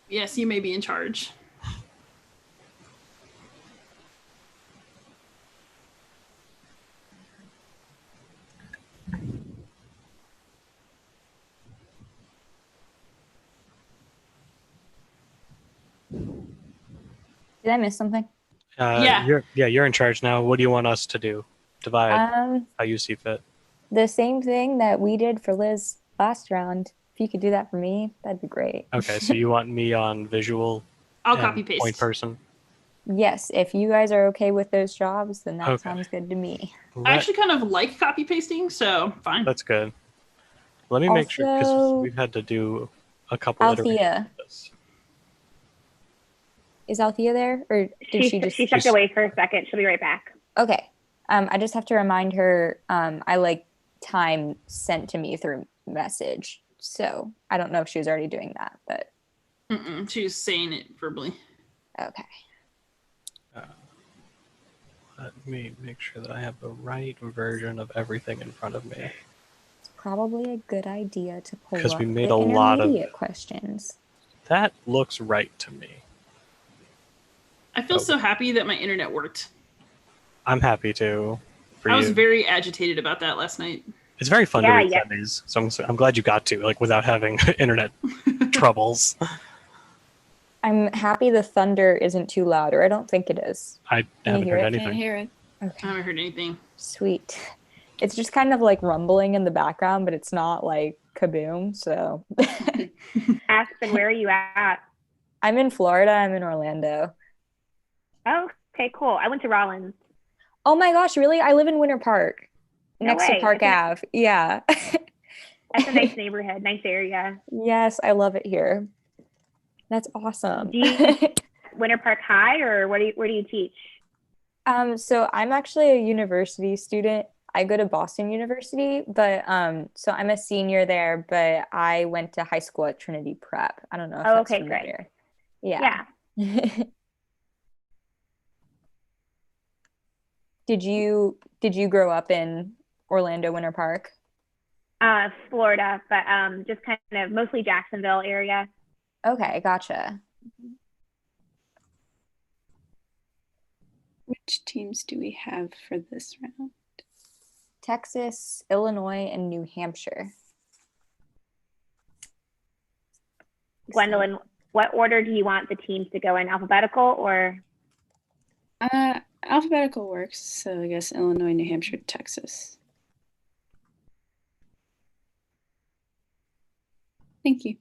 Yes, you may be in charge.
Did I miss something?
Yeah.
You're in charge now. What do you want us to do? Divide how you see fit.
the same thing that we did for Liz last round. If you could do that for me, that'd be great.
Okay, so you want me on visual
I'll
and
copy paste.
point person?
Yes, if you guys are okay with those jobs, then that
Okay.
sounds good to me.
I actually kind of like copy pasting, so fine.
That's good. Let me make sure, because
Also-
we've had to do a couple iterations
Althea.
of this.
Is Althea there, or did she just?
She stepped away for a second. She'll be right back.
Okay. I just have to remind her. I like time sent to me through message, so I don't know if she was already doing that, but
She was saying it verbally.
okay.
Let me make sure that I have the right version of everything in front of me.
It's probably a good idea to pull
Because
up
we made
the
a lot of
intermediate questions.
That looks right to me.
I feel so happy that my internet worked.
I'm happy to.
I was very agitated about that last night.
It's very fun to read these, so I'm glad you got to, like, without having internet troubles.
I'm happy the thunder isn't too loud, or I don't think it is.
I haven't heard anything.
Can't hear it.
Okay.
I haven't heard anything.
Sweet. It's just kind of like rumbling in the background, but it's not like kaboom. So,
Aspen, where are you at?
I'm in Florida. I'm in Orlando.
Oh, okay, cool. I went to Rollins.
Oh my gosh, really? I live in Winter Park,
No
next
way.
to Park Ave. Yeah.
That's a nice neighborhood, nice area.
Yes, I love it here. That's awesome.
Do you Winter Park High, or where do you teach?
So I'm actually a university student. I go to Boston University, but so I'm a senior there, but I went to high school at Trinity Prep. I don't know if that's
okay,
familiar.
great.
Yeah. Did you grow up in Orlando, Winter Park?
Florida, but just kind of mostly Jacksonville area.
Okay, gotcha.
Which teams do we have for this round?
Texas, Illinois, and New Hampshire.
Gwendolyn, what order do you want the teams to go in? Alphabetical or?
Alphabetical works, so I guess Illinois, New Hampshire, Texas. Thank you.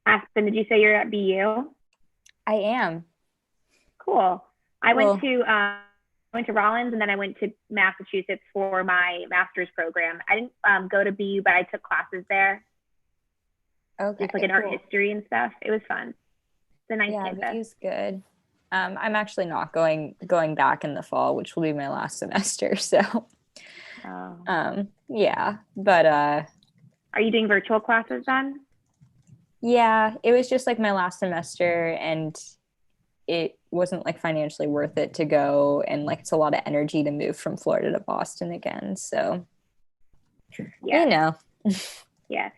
Aspen, did you say you're at BU?
I am.
Cool. I went to Rollins, and then I went to Massachusetts for my master's program. I didn't go to BU, but I took classes there.
Okay.
Just like in art history and stuff. It was fun. It's a nice campus.
Yeah, BU's good. I'm actually not going back in the fall, which will be my last semester. So, yeah, but
are you doing virtual classes then?
Yeah, it was just like my last semester, and it wasn't like financially worth it to go, and like it's a lot of energy to move from Florida to Boston again. So,
yeah.
You know.
Yes.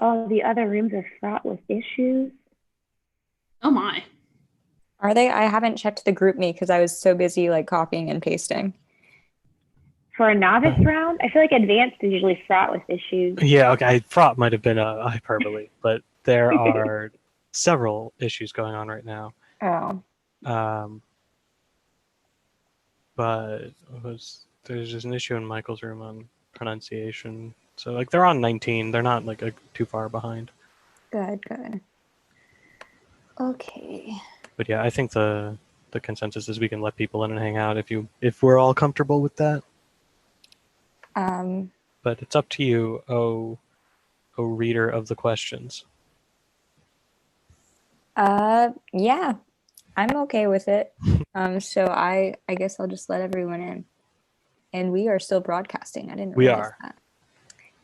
Oh, the other rooms are fraught with issues.
Oh my.
Are they? I haven't checked the group me because I was so busy like copying and pasting.
For a novice round, I feel like advanced is usually fraught with issues.
Yeah, okay. Fraught might have been a hyperbole, but there are several issues going on right now.
Oh.
But there's just an issue in Michael's room on pronunciation. So like they're on 19. They're not like too far behind.
Good. Okay.
But yeah, I think the consensus is we can let people in and hang out if we're all comfortable with that. But it's up to you, oh reader of the questions.
Yeah, I'm okay with it. So I guess I'll just let everyone in. And we are still broadcasting. I didn't realize that.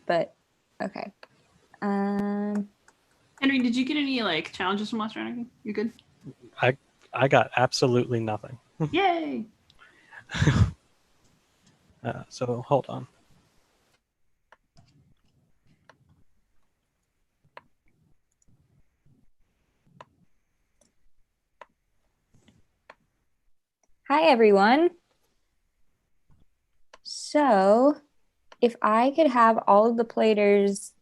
But okay.
Henry, did you get any like challenges from last round? You good?
I got absolutely nothing.
Yay!
So hold on.
Hi, everyone. So, if I could have all of the players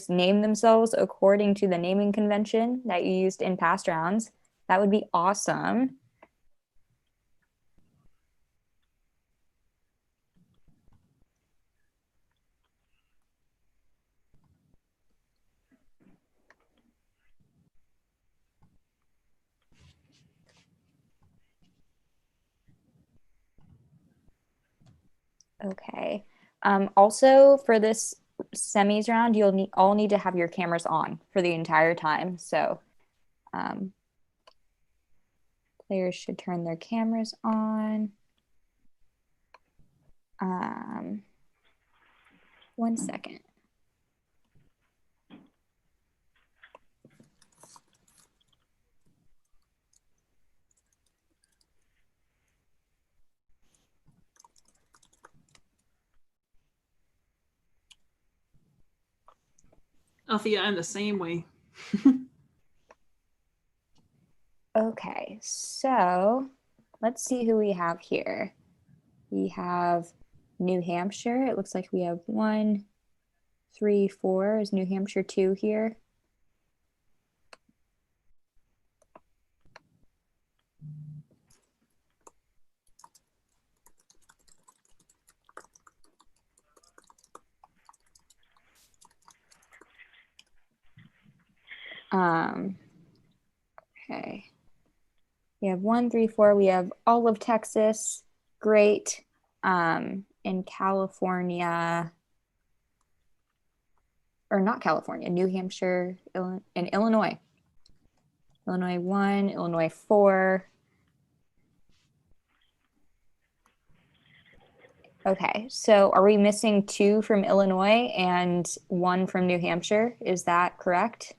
name themselves according to the naming convention that you used in past rounds, that would be awesome. Okay. Also, for this semis round, you'll all need to have your cameras on for the entire time. So, players should turn their cameras on. 1 second.
Althea, I'm the same way.
Okay, so let's see who we have here. We have New Hampshire. It looks like we have 1, 3, 4. Is New Hampshire 2 here? Okay. We have 1, 3, 4. We have all of Texas. Great. In California, or not California, New Hampshire, and Illinois. Illinois 1, Illinois 4. Okay, so are we missing 2 from Illinois and 1 from New Hampshire? Is that correct?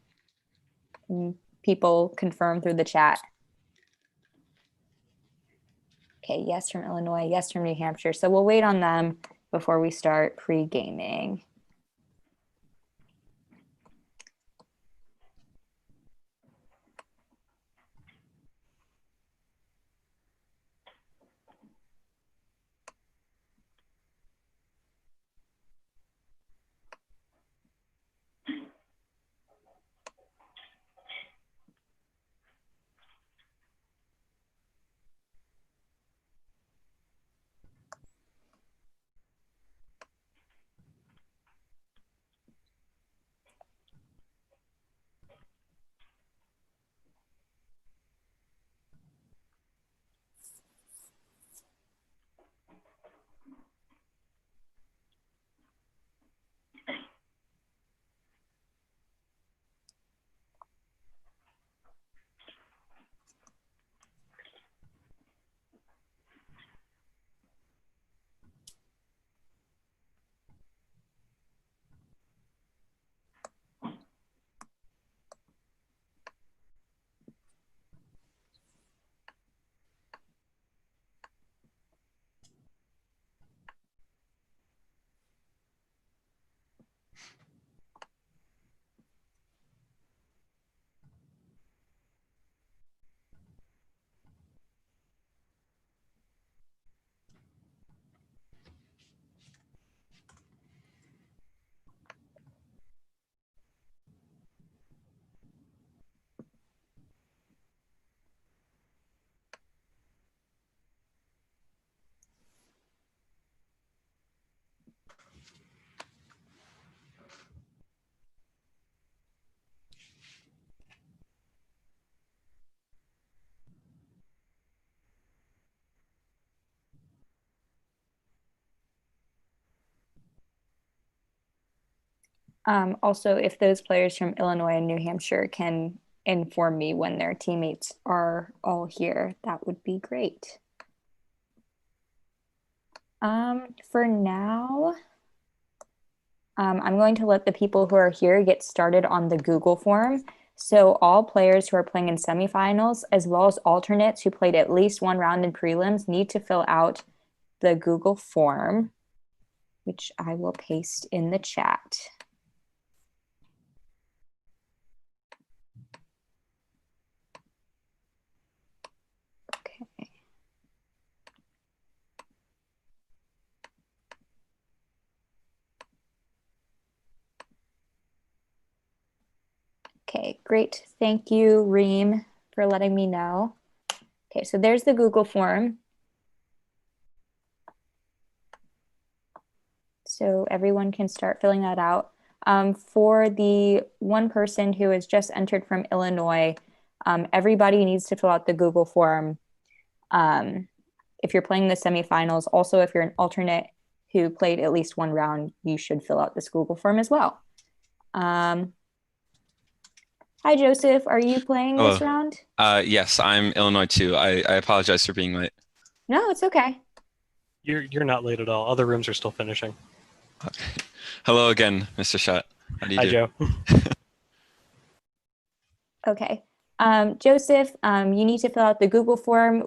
People confirm through the chat. Okay, yes from Illinois, yes from New Hampshire. So we'll wait on them before we start pre-gaming. Also, if those players from Illinois and New Hampshire can inform me when their teammates are all here, that would be great. For now, I'm going to let the people who are here get started on the Google form. So all players who are playing in semifinals, as well as alternates who played at least one round in prelims, need to fill out the Google form, which I will paste in the chat. Okay. Okay, great. Thank you, Reem, for letting me know. Okay, so there's the Google form. So everyone can start filling that out. For the one person who has just entered from Illinois, everybody needs to fill out the Google form. If you're playing the semifinals, also if you're an alternate who played at least one round, you should fill out this Google form as well. Hi, Joseph. Are you playing this round?
Yes, I'm Illinois too. I apologize for being late.
No, it's okay.
You're not late at all. Other rooms are still finishing.
Hello again, Mr. Shutt. How do you
Hi,
do?
Joe.
Okay. Joseph, you need to fill out the Google form,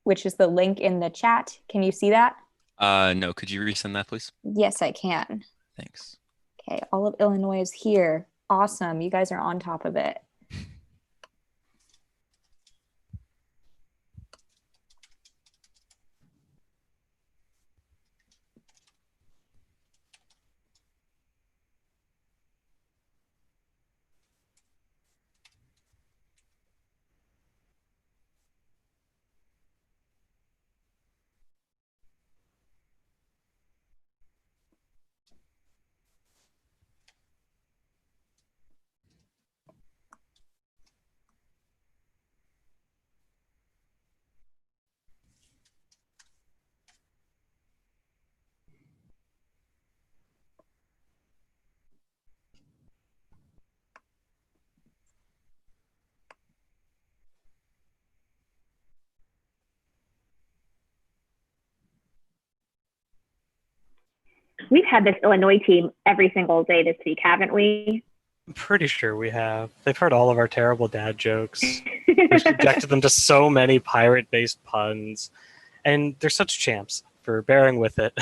which is the link in the chat. Can you see that?
No, could you resend that, please?
Yes, I can.
Thanks.
Okay, all of Illinois is here. Awesome. You guys are on top of it.
We've had this Illinois team every single day this week, haven't we?
I'm pretty sure we have. They've heard all of our terrible dad jokes. We've subjected them to so many pirate-based puns. And they're such champs for bearing with it.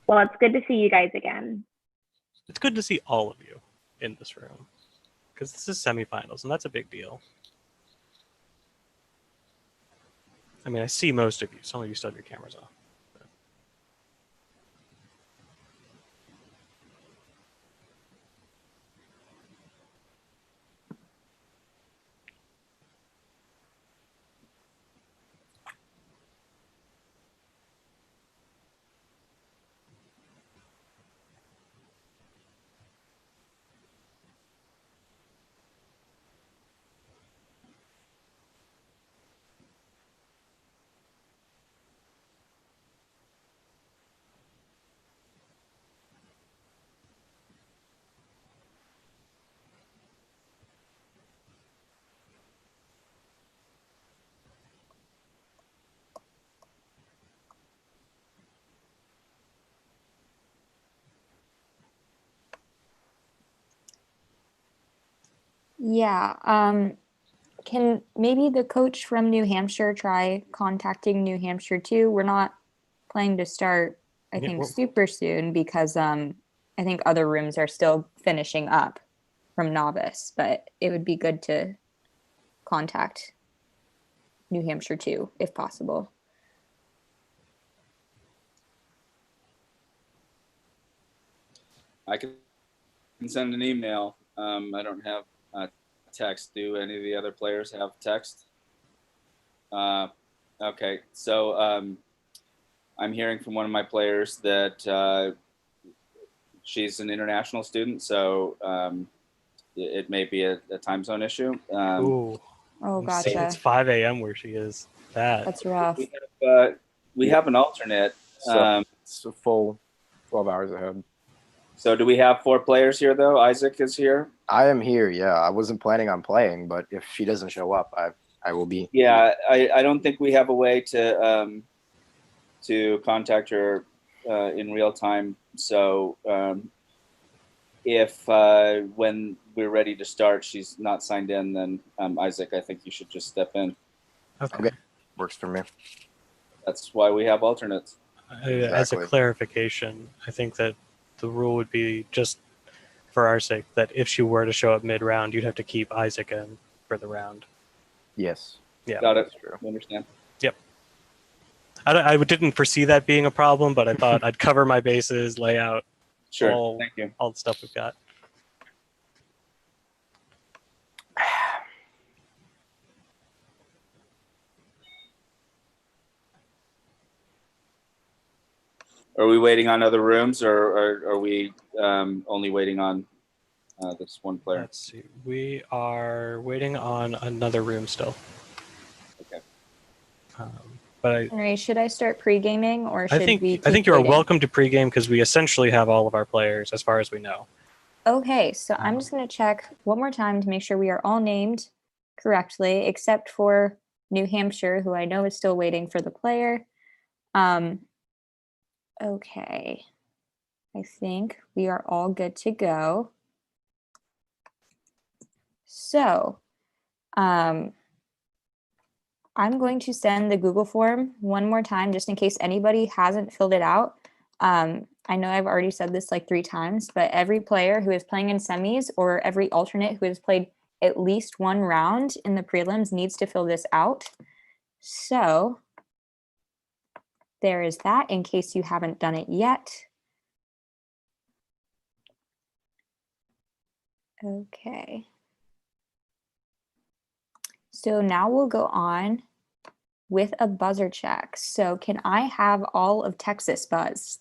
Well, it's good to see you guys again.
It's good to see all of you in this room. Because this is semifinals, and that's a big deal. I mean, I see most of you. Some of you still have your cameras off.
Yeah. Can maybe the coach from New Hampshire try contacting New Hampshire too? We're not planning to start, I think, super soon because I think other rooms are still finishing up from Novice, but it would be good to contact New Hampshire too, if possible.
I can send an email. I don't have text. Do any of the other players have text? Okay, so I'm hearing from one of my players that she's an international student, so it may be a time zone issue.
Ooh.
Oh, gotcha.
It's 5 a.m. where she is.
That's rough.
We have an alternate.
it's a full 12 hours ahead.
So do we have 4 players here though? Isaac is here.
I am here. Yeah, I wasn't planning on playing, but if she doesn't show up, I will be.
Yeah, I don't think we have a way to contact her in real time. So if when we're ready to start, she's not signed in, then Isaac, I think you should just step in.
Okay. Works for me.
That's why we have alternates.
As a clarification, I think that the rule would be, just for our sake, that if she were to show up mid-round, you'd have to keep Isaac in for the round.
Yes.
Yeah.
Got it. I understand.
Yep. I didn't foresee that being a problem, but I thought I'd cover my bases, lay out
Thank you.
all the stuff we've got.
Are we waiting on other rooms, or are we only waiting on this one player?
Let's see. We are waiting on another room still.
Okay.
But
Henry, should I start pre-gaming or should
I think
we
I think
keep
you are
waiting?
welcome to pregame because we essentially have all of our players as far as we know.
Okay, so I'm just going to check one more time to make sure we are all named correctly, except for New Hampshire, who I know is still waiting for the player. Okay, I think we are all good to go. So, I'm going to send the Google form one more time just in case anybody hasn't filled it out. I know I've already said this like 3 times, but every player who is playing in semis or every alternate who has played at least 1 round in the prelims needs to fill this out. So there is that in case you haven't done it yet. Okay. So now we'll go on with a buzzer check. So can I have all of Texas buzz?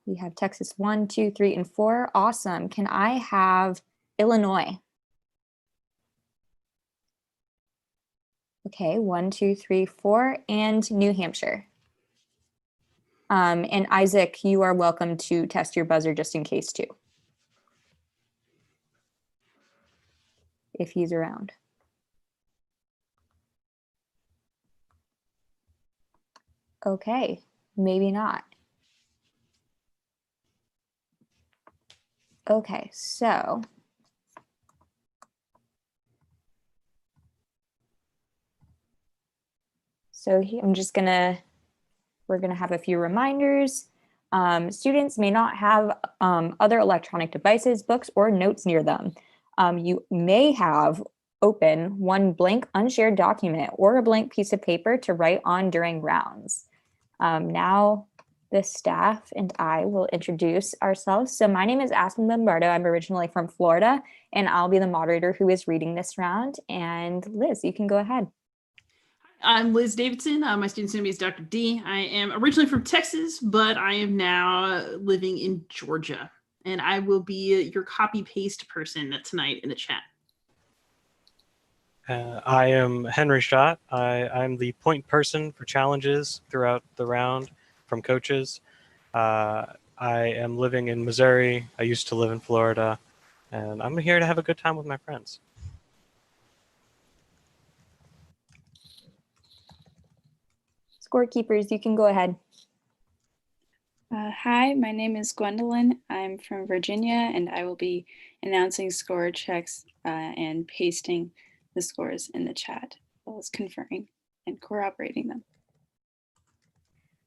We have Texas 1, 2, 3, and 4. Awesome. Can I have Illinois? Okay, 1, 2, 3, 4, and New Hampshire. And Isaac, you are welcome to test your buzzer just in case too, if he's around. Okay, maybe not. Okay, so here, we're gonna have a few reminders. Students may not have other electronic devices, books, or notes near them. You may have open one blank unshared document or a blank piece of paper to write on during rounds. Now the staff and I will introduce ourselves. So my name is Aspen Bombardo. I'm originally from Florida, and I'll be the moderator who is reading this round. And Liz, you can go ahead.
I'm Liz Davidson. My student's name is Dr. D. I am originally from Texas, but I am now living in Georgia. And I will be your copy-paste person tonight in the chat.
I am Henry Schott. I'm the point person for challenges throughout the round from coaches. I am living in Missouri. I used to live in Florida. And I'm here to have a good time with my friends.
Scorekeepers, you can go ahead.
Hi, my name is Gwendolyn. I'm from Virginia, and I will be announcing score checks and pasting the scores in the chat, as well as conferring and corroborating them.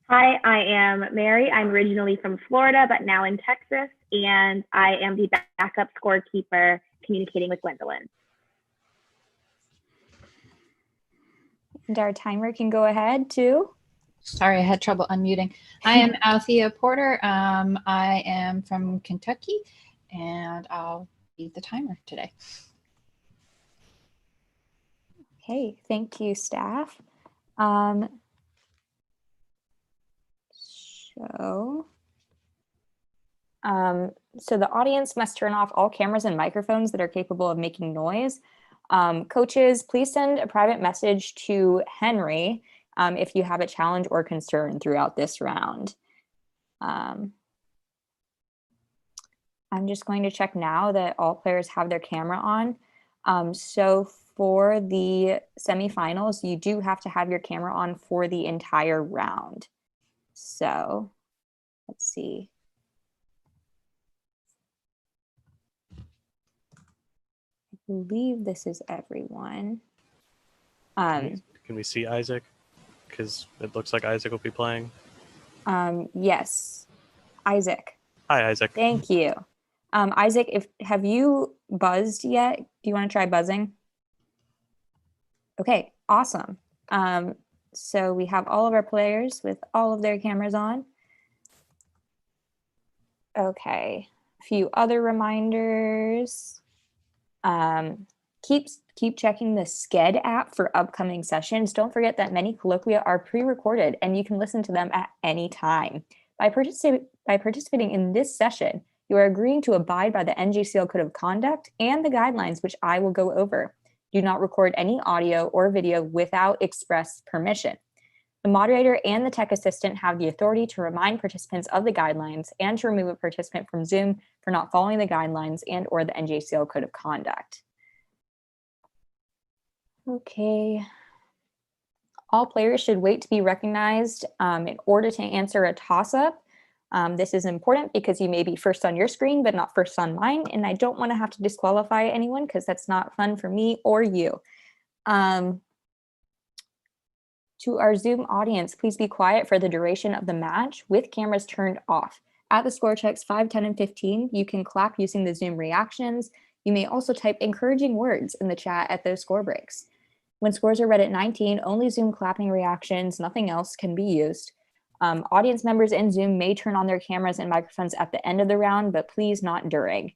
Hi, I am Mary. I'm originally from Florida, but now in Texas, and I am the backup scorekeeper communicating with Gwendolyn.
And our timer can go ahead too.
Sorry, I had trouble unmuting. I am Althea Porter. I am from Kentucky, and I'll be the timer today.
Okay, thank you, staff. So the audience must turn off all cameras and microphones that are capable of making noise. Coaches, please send a private message to Henry if you have a challenge or concern throughout this round. I'm just going to check now that all players have their camera on. So for the semifinals, you do have to have your camera on for the entire round. So let's see. I believe this is everyone.
Can we see Isaac? Because it looks like Isaac will be playing.
Yes, Isaac.
Hi, Isaac.
Thank you. Isaac, have you buzzed yet? Do you want to try buzzing? Okay, awesome. So we have all of our players with all of their cameras on. Okay, a few other reminders. Keep checking the Sked app for upcoming sessions. Don't forget that many colloquia are pre-recorded and you can listen to them at any time. By participating in this session, you are agreeing to abide by the NJCL Code of Conduct and the guidelines, which I will go over. Do not record any audio or video without express permission. The moderator and the tech assistant have the authority to remind participants of the guidelines and to remove a participant from Zoom for not following the guidelines and or the NJCL Code of Conduct. Okay. All players should wait to be recognized in order to answer a toss-up. This is important because you may be first on your screen, but not first on mine. And I don't want to have to disqualify anyone because that's not fun for me or you. To our Zoom audience, please be quiet for the duration of the match with cameras turned off. At the score checks 5, 10, and 15, you can clap using the Zoom reactions. You may also type encouraging words in the chat at those score breaks. When scores are read at 19, only Zoom clapping reactions, nothing else can be used. Audience members in Zoom may turn on their cameras and microphones at the end of the round, but please not during.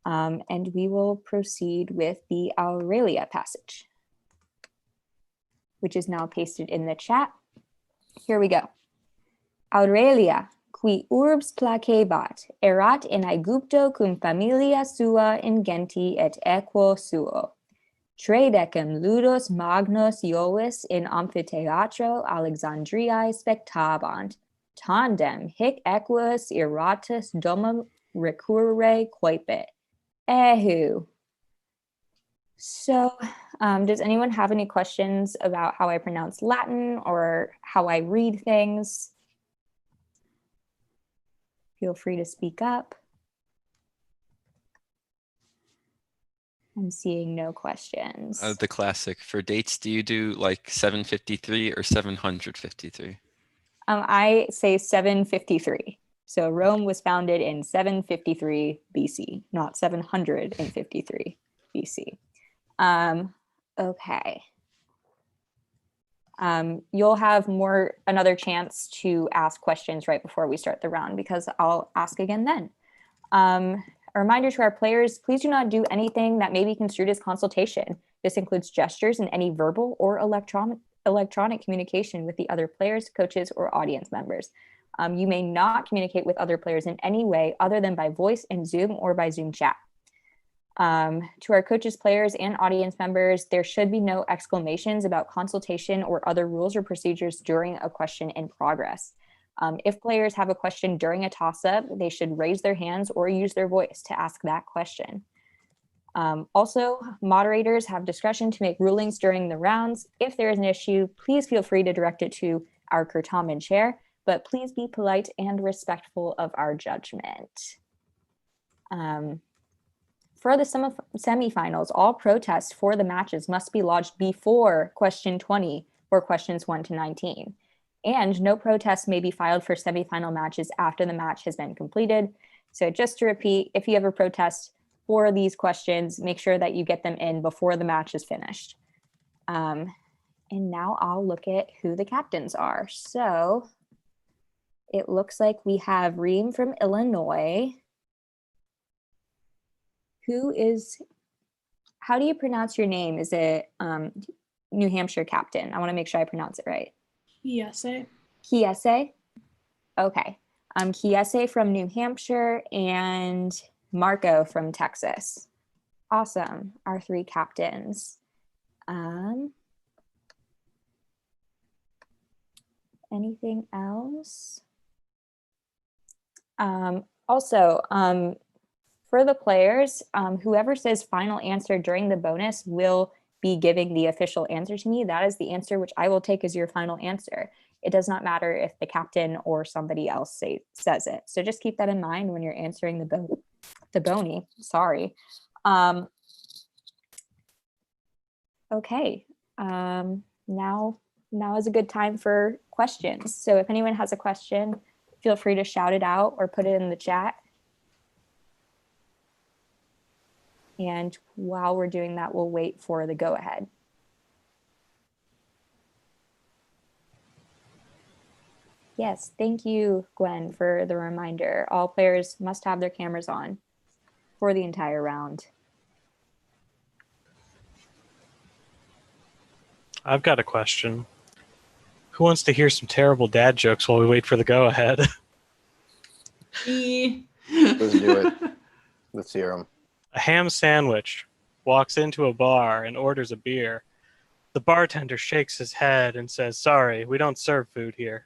And we will proceed with the Aurelia passage, which is now pasted in the chat. Here we go. Aurelia, qui urbs placebat, erat in Aegypto cum familia sua ingenti et equo suo. Tredecem ludos magnos Iovis in amphitheatro Alexandriae spectabant, tandem hic equus iratus domum recurre coipet. Ehu. So, does anyone have any questions about how I pronounce Latin or how I read things? Feel free to speak up. I'm seeing no questions.
The classic. For dates, do you do like 753 or 753?
I say 753. So Rome was founded in 753 BC, not 753 BC. Okay. You'll have another chance to ask questions right before we start the round because I'll ask again then. A reminder to our players, please do not do anything that may be construed as consultation. This includes gestures and any verbal or electronic communication with the other players, coaches, or audience members. You may not communicate with other players in any way other than by voice in Zoom or by Zoom chat. To our coaches, players, and audience members, there should be no exclamations about consultation or other rules or procedures during a question in progress. If players have a question during a toss-up, they should raise their hands or use their voice to ask that question. Also, moderators have discretion to make rulings during the rounds. If there is an issue, please feel free to direct it to our Certamen chair, but please be polite and respectful of our judgment. For the semifinals, all protests for the matches must be lodged before question 20 for questions 1 to 19. And no protests may be filed for semifinal matches after the match has been completed. So just to repeat, if you have a protest for these questions, make sure that you get them in before the match is finished. And now I'll look at who the captains are. So it looks like we have Reem from Illinois. How do you pronounce your name? Is it New Hampshire captain? I want to make sure I pronounce it right.
Kiese.
Kiese? Okay. Kiese from New Hampshire and Marco from Texas. Awesome. Our 3 captains. Anything else? Also, for the players, whoever says final answer during the bonus will be giving the official answer to me. That is the answer which I will take as your final answer. It does not matter if the captain or somebody else says it. So just keep that in mind when you're answering the bony. Sorry. Okay. Now is a good time for questions. So if anyone has a question, feel free to shout it out or put it in the chat. And while we're doing that, we'll wait for the go ahead. Yes, thank you, Gwen, for the reminder. All players must have their cameras on for the entire round.
I've got a question. Who wants to hear some terrible dad jokes while we wait for the go ahead?
Let's do it. Let's hear them.
A ham sandwich walks into a bar and orders a beer. The bartender shakes his head and says, "Sorry, we don't serve food here."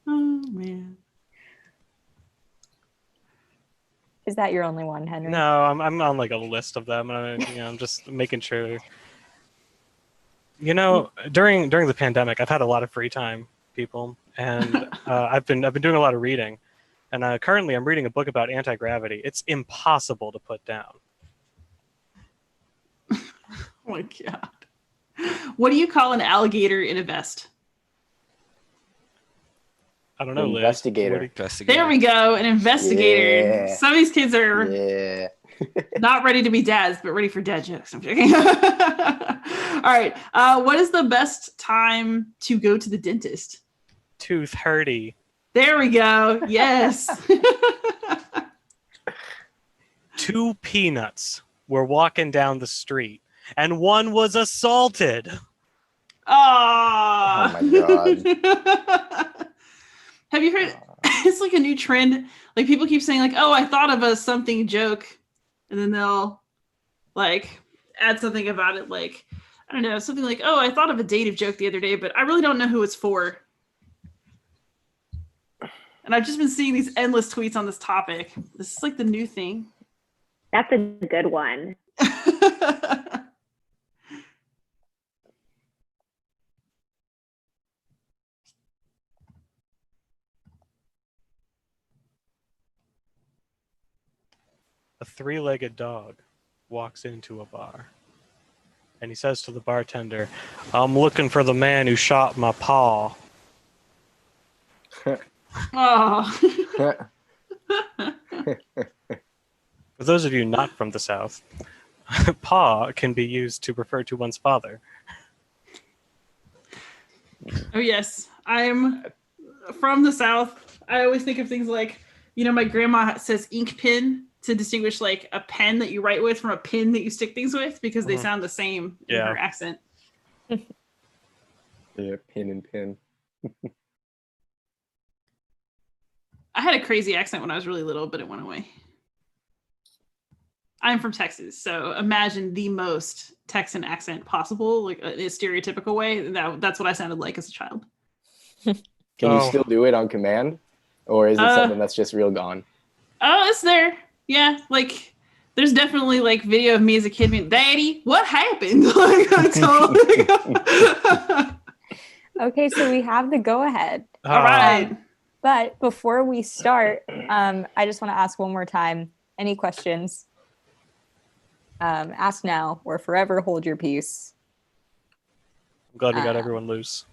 Oh, man.
Is that your only one, Henry?
No, I'm on like a list of them, and I'm just making sure. During the pandemic, I've had a lot of free time, people, and I've been doing a lot of reading, and currently I'm reading a book about anti-gravity. It's impossible to put down.
Oh my God. What do you call an alligator in a vest?
I don't know, Liz.
Investigator.
There we go, an investigator.
Yeah.
Some of these kids are not ready to be dads, but ready for dad jokes. I'm joking. All right. What is the best time to go to the dentist?
2:30.
There we go. Yes.
2 peanuts were walking down the street, and one was assaulted.
Oh
my God.
Have you heard? It's like a new trend. Like people keep saying, like, "Oh, I thought of a something joke," and then they'll like add something about it. Like, I don't know, something like, "Oh, I thought of a dative joke the other day, but I really don't know who it's for." And I've just been seeing these endless tweets on this topic. This is like the new thing.
That's a good one.
A 3-legged dog walks into a bar, and he says to the bartender, "I'm looking for the man who shot my paw."
Oh.
For those of you not from the South, paw can be used to refer to one's father.
Oh yes, I'm from the South. I always think of things like, my grandma says ink pen to distinguish like a pen that you write with from a pin that you stick things with because they sound the same in her accent.
Yeah, pin and pin.
I had a crazy accent when I was really little, but it went away. I'm from Texas, so imagine the most Texan accent possible, like in a stereotypical way. That's what I sounded like as a child.
Can you still do it on command? Or is it something that's just real gone?
Oh, it's there. Yeah, like there's definitely like video of me as a kid being, "Daddy, what happened?"
Okay, so we have the go ahead.
All right.
But before we start, I just want to ask one more time, any questions? Ask now or forever hold your peace.
I'm glad we got everyone loose.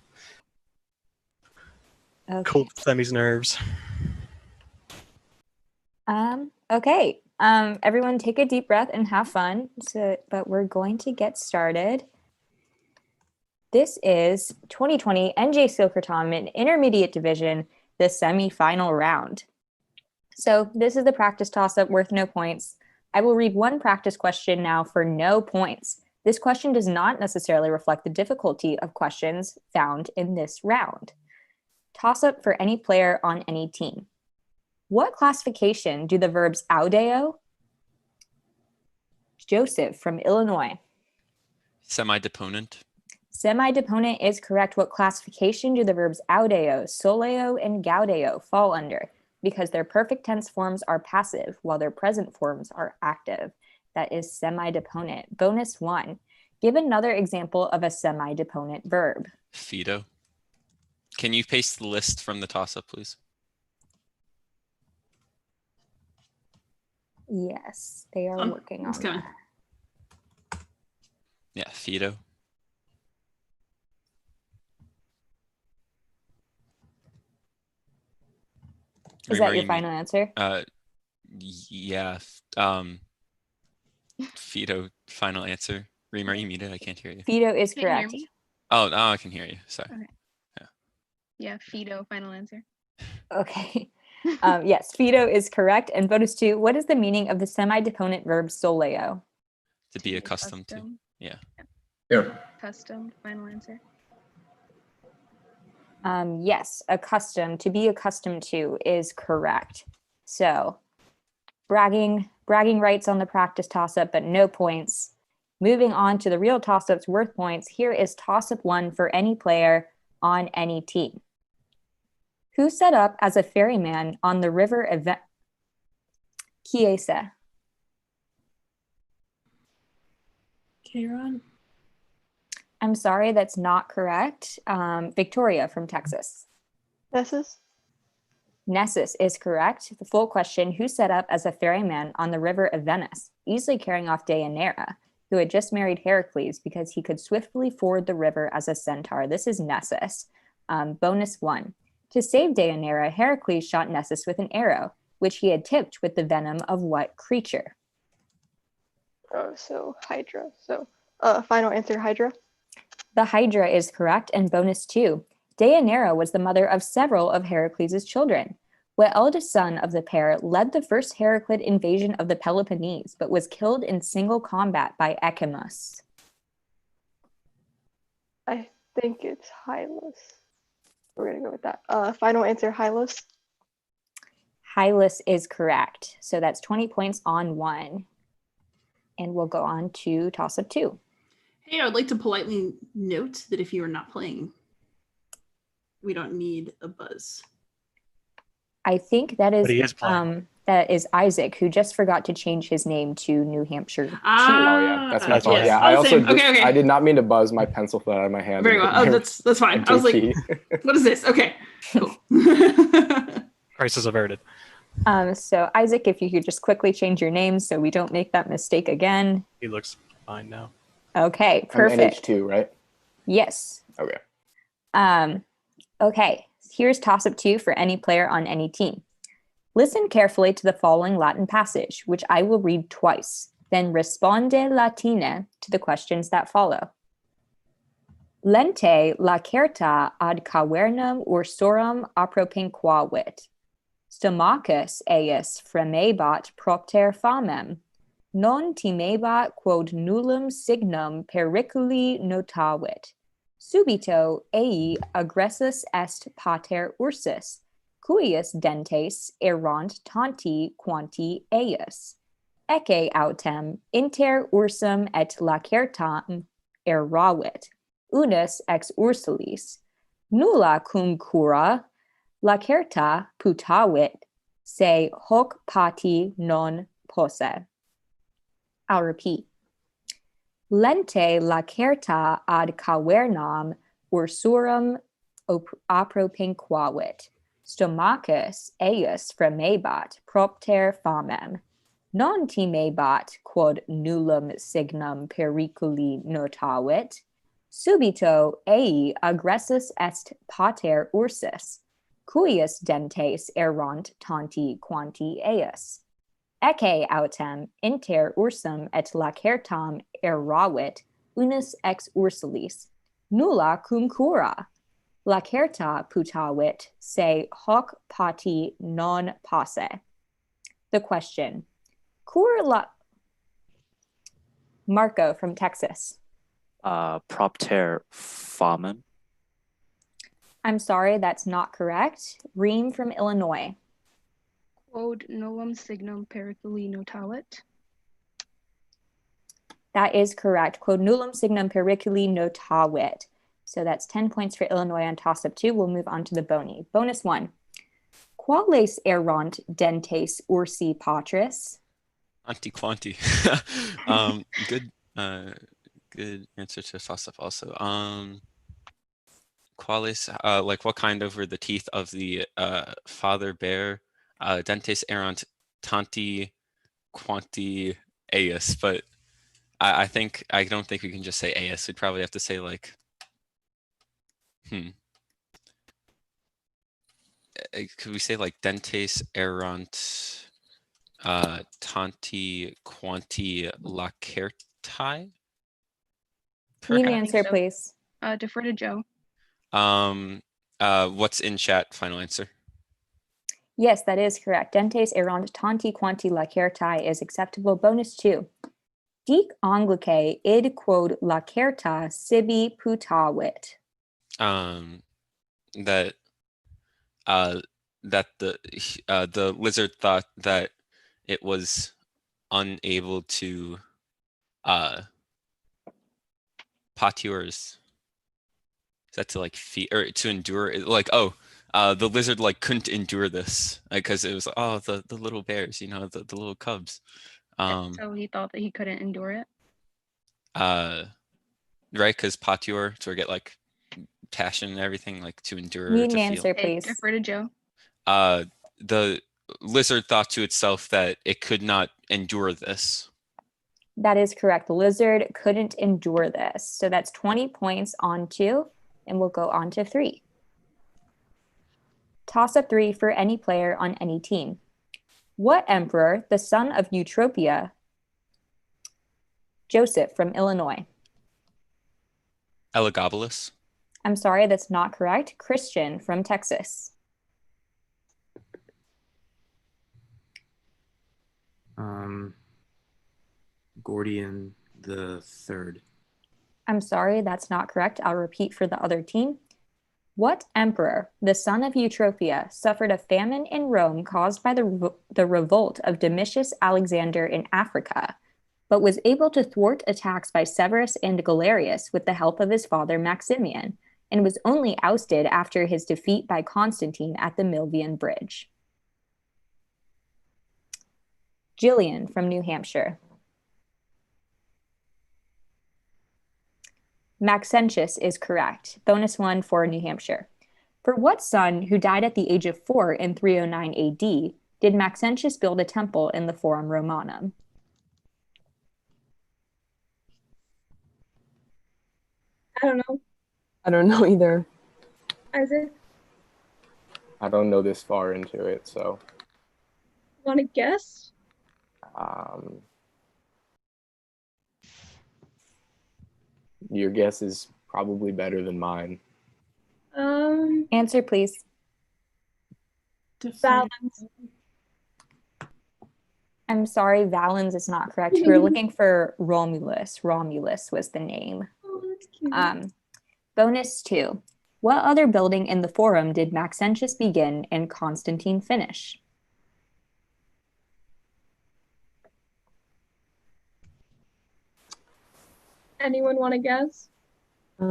Okay.
Cool Semi's nerves.
Okay. Everyone take a deep breath and have fun. But we're going to get started. This is 2020 NJCL Certamen Intermediate Division, the semi-final round. So this is the practice toss-up worth no points. I will read one practice question now for no points. This question does not necessarily reflect the difficulty of questions found in this round. Toss-up for any player on any team. What classification do the verbs audeo? Joseph from Illinois.
Semi-deponent.
Semi-deponent is correct. What classification do the verbs audeo, soleo, and gaudeo fall under? Because their perfect tense forms are passive, while their present forms are active. That is semi-deponent. Bonus 1. Give another example of a semi-deponent verb.
Fido. Can you paste the list from the toss-up, please?
Yes, they are working on that.
Yeah, Fido.
Is that your final answer?
Yeah. Fido, final answer. Reem, are you muted? I can't hear you.
Fido is
Can you hear
correct.
me?
Oh, I can hear you. Sorry.
Okay. Yeah, Fido, final answer.
Okay. Yes, Fido is correct. And bonus 2, what is the meaning of the semi-deponent verb soleo?
To be accustomed to.
Accustomed.
Yeah.
Accustomed, final answer.
Yes, accustomed, to be accustomed to is correct. So bragging rights on the practice toss-up, but no points. Moving on to the real toss-ups worth points, here is toss-up 1 for any player on any team. Who set up as a ferryman on the river event? Chiesa.
Kieran?
I'm sorry, that's not correct. Victoria from Texas. Nessus is correct. The full question, who set up as a ferryman on the river of Venice, easily carrying off Deianira, who had just married Heracles because he could swiftly ford the river as a centaur? This is Nessus. Bonus 1. To save Deianira, Heracles shot Nessus with an arrow, which he had tipped with the venom of what creature?
Oh, so Hydra. So final answer, Hydra.
The Hydra is correct. And bonus 2. Deianira was the mother of several of Heracles' children. What eldest son of the pair led the first Heraclid invasion of the Peloponnese, but was killed in single combat by Echimus?
I think it's Hylas. We're going to go with that. Final answer, Hylas.
Hylas is correct. So that's 20 points on 1. And we'll go on to toss-up 2.
Hey, I would like to politely note that if you are not playing, we don't need a buzz.
I think that is,
But he is playing.
that is Isaac, who just forgot to change his name to New Hampshire 2.
Oh yeah, that's my fault.
yes.
Yeah,
Oh,
I also
same. Okay.
I did not mean to buzz. My pencil fell out of my hand.
Very well. Oh, that's fine. I was like, what is this? Okay, cool.
Crisis averted.
So Isaac, if you could just quickly change your name so we don't make that mistake again.
He looks fine now.
Okay, perfect.
I'm NH2, right?
Yes.
Okay.
Okay, here's toss-up 2 for any player on any team. Listen carefully to the following Latin passage, which I will read twice. Then responde latine to the questions that follow. Lente lacerta ad cavernam ursorum apropinquavit. Stomachus eius fremebat propter famem. Non timebat quod nullum signum periculi notavit. Subito ei aggressus est pater ursus, cuius dentes errant tanti quanti eius. Ecce autem inter ursum et lacertam erravit, unus ex ursulis. Nulla cum cura lacerta putavit, se hoc pati non posse. I'll repeat. Lente lacerta ad cavernam ursurum apropinquavit. Stomachus eius fremebat propter famem. Non timebat quod nullum signum periculi notavit. Subito ei aggressus est pater ursus, cuius dentes errant tanti quanti eius. Ecce autem inter ursum et lacertam erravit, unus ex ursulis. Nulla cum cura. Lacerta putavit, se hoc pati non posse. The question. Marco from Texas.
Propter famem.
I'm sorry, that's not correct. Reem from Illinois.
Quod nullum signum periculi notavit.
That is correct. Quod nullum signum periculi notavit. So that's 10 points for Illinois on toss-up 2. We'll move on to the bony. Bonus 1. Quales erant dentes ursi patris?
Anti-quanti. Good good answer to toss-up also. Qualis, like what kind over the teeth of the father bear? Dentes erant tanti quanti eius, but I don't think we can just say eius. We'd probably have to say like could we say like dentes erant tanti quanti lacerti?
Need an answer, please.
Defer to Joe.
What's in chat? Final answer.
Yes, that is correct. Dentes erant tanti quanti lacerti is acceptable. Bonus 2. Dic anglicae id quod lacerta sibi putavit.
That the lizard thought that it was unable to patures. Is that to like feed or to endure? Like the lizard like couldn't endure this because it was the little bears, the little cubs.
So he thought that he couldn't endure it.
Right, because patur to get like passion and everything, like to endure.
Need
to
an
feel.
answer, please.
Defer to Joe.
The lizard thought to itself that it could not endure this.
That is correct. The lizard couldn't endure this. So that's 20 points on 2, and we'll go on to 3. Toss-up 3 for any player on any team. What emperor, the son of Eutropia, Joseph from Illinois?
Elagabalus.
I'm sorry, that's not correct. Christian from Texas.
Gordian the Third.
I'm sorry, that's not correct. I'll repeat for the other team. What emperor, the son of Eutropia, suffered a famine in Rome caused by the revolt of Domitius Alexander in Africa, but was able to thwart attacks by Severus and Galerius with the help of his father Maximian, and was only ousted after his defeat by Constantine at the Milvian Bridge? Jillian from New Hampshire. Maxentius is correct. Bonus 1 for New Hampshire. For what son, who died at the age of 4 in 309 AD, did Maxentius build a temple in the Forum Romanum?
I don't know.
I don't know either.
Isaac,
I don't know this far into it, so.
want to guess?
Your guess is probably better than mine.
Answer, please.
Valens.
I'm sorry, Valens is not correct. We're looking for Romulus. Romulus was the name.
Oh, that's cute.
Bonus 2. What other building in the Forum did Maxentius begin and Constantine finish?
Anyone want to guess?
I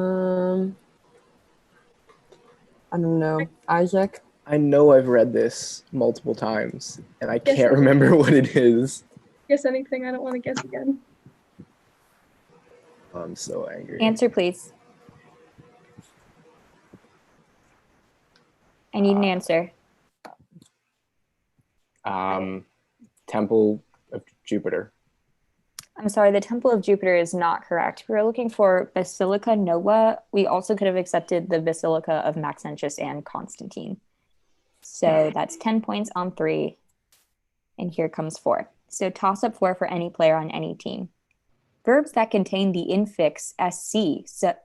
don't know. Isaac?
I know I've read this multiple times, and I
Guess
can't remember what it is.
Guess anything. I don't want to guess again.
I'm so angry.
Answer, please. I need an answer.
Temple of Jupiter.
I'm sorry, the Temple of Jupiter is not correct. We're looking for Basilica Nova. We also could have accepted the Basilica of Maxentius and Constantine. So that's 10 points on 3. And here comes 4. So toss up 4 for any player on any team. Verbs that contain the infix SC. So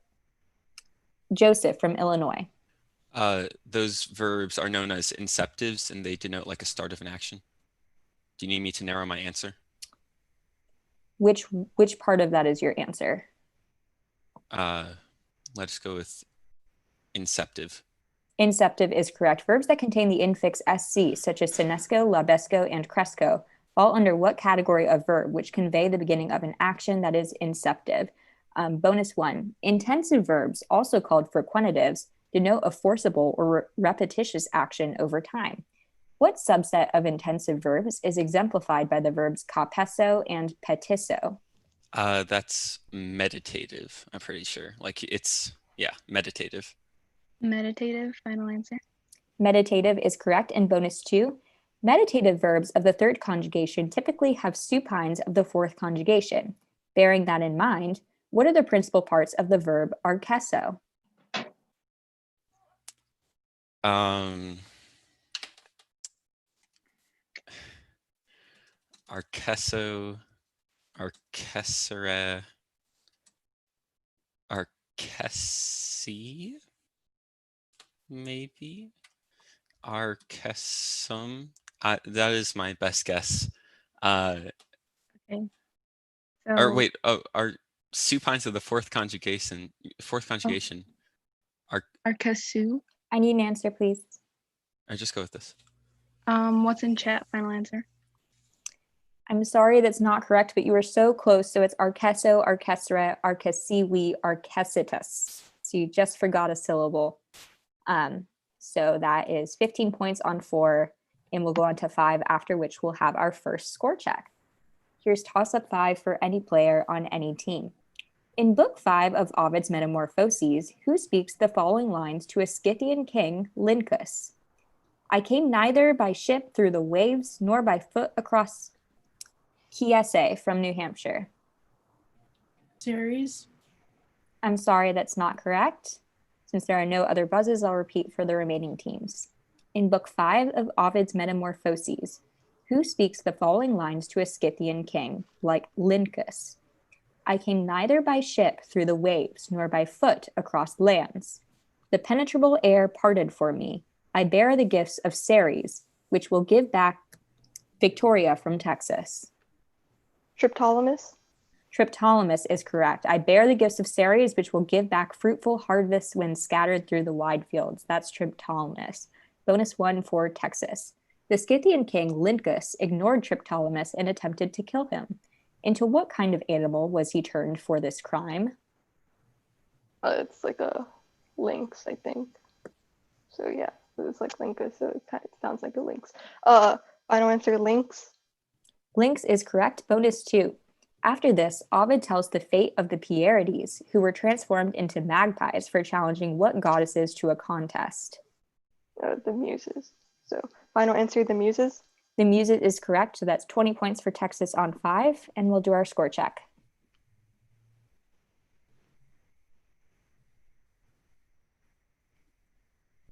Joseph from Illinois.
Those verbs are known as inceptives, and they denote like a start of an action. Do you need me to narrow my answer?
Which part of that is your answer?
Let's go with inceptive.
Inceptive is correct. Verbs that contain the infix SC, such as senesco, labesco, and cresco, fall under what category of verb which convey the beginning of an action that is inceptive? Bonus 1. Intensive verbs, also called frequentatives, denote a forcible or repetitious action over time. What subset of intensive verbs is exemplified by the verbs capesso and petisso?
That's meditative, I'm pretty sure. Like it's, yeah, meditative.
Meditative, final answer.
Meditative is correct. And bonus 2. Meditative verbs of the third conjugation typically have supines of the fourth conjugation. Bearing that in mind, what are the principal parts of the verb arcesso?
Arcesso, arcessere, arcessi, maybe? Arcessum. That is my best guess.
Okay.
Or wait, are supines of the fourth conjugation.
Arcessu.
I need an answer, please.
I just go with this.
What's in chat? Final answer.
I'm sorry, that's not correct, but you were so close. So it's arcesso, arcessere, arcesiwi, arcesitus. So you just forgot a syllable. So that is 15 points on 4, and we'll go on to 5, after which we'll have our first score check. Here's toss-up 5 for any player on any team. In Book 5 of Ovid's Metamorphoses, who speaks the following lines to a Scythian king, Lyncus? I came neither by ship through the waves nor by foot across Chiese from New Hampshire.
Ceres.
I'm sorry, that's not correct. Since there are no other buzzes, I'll repeat for the remaining teams. In Book 5 of Ovid's Metamorphoses, who speaks the following lines to a Scythian king, like Lyncus? I came neither by ship through the waves nor by foot across lands. The penetrable air parted for me. I bear the gifts of Ceres, which will give back Victoria from Texas.
Triptolemus?
Triptolemus is correct. I bear the gifts of Ceres, which will give back fruitful harvests when scattered through the wide fields. That's Triptolemus. Bonus 1 for Texas. The Scythian king Lyncus ignored Triptolemus and attempted to kill him. Into what kind of animal was he turned for this crime?
It's like a lynx, I think. So yeah, it's like Lyncus, so it sounds like a lynx. Final answer, lynx.
Lynx is correct. Bonus 2. After this, Ovid tells the fate of the Pierides, who were transformed into magpies for challenging what goddesses to a contest?
The Muses. So final answer, the Muses.
The Muses is correct, so that's 20 points for Texas on 5, and we'll do our score check.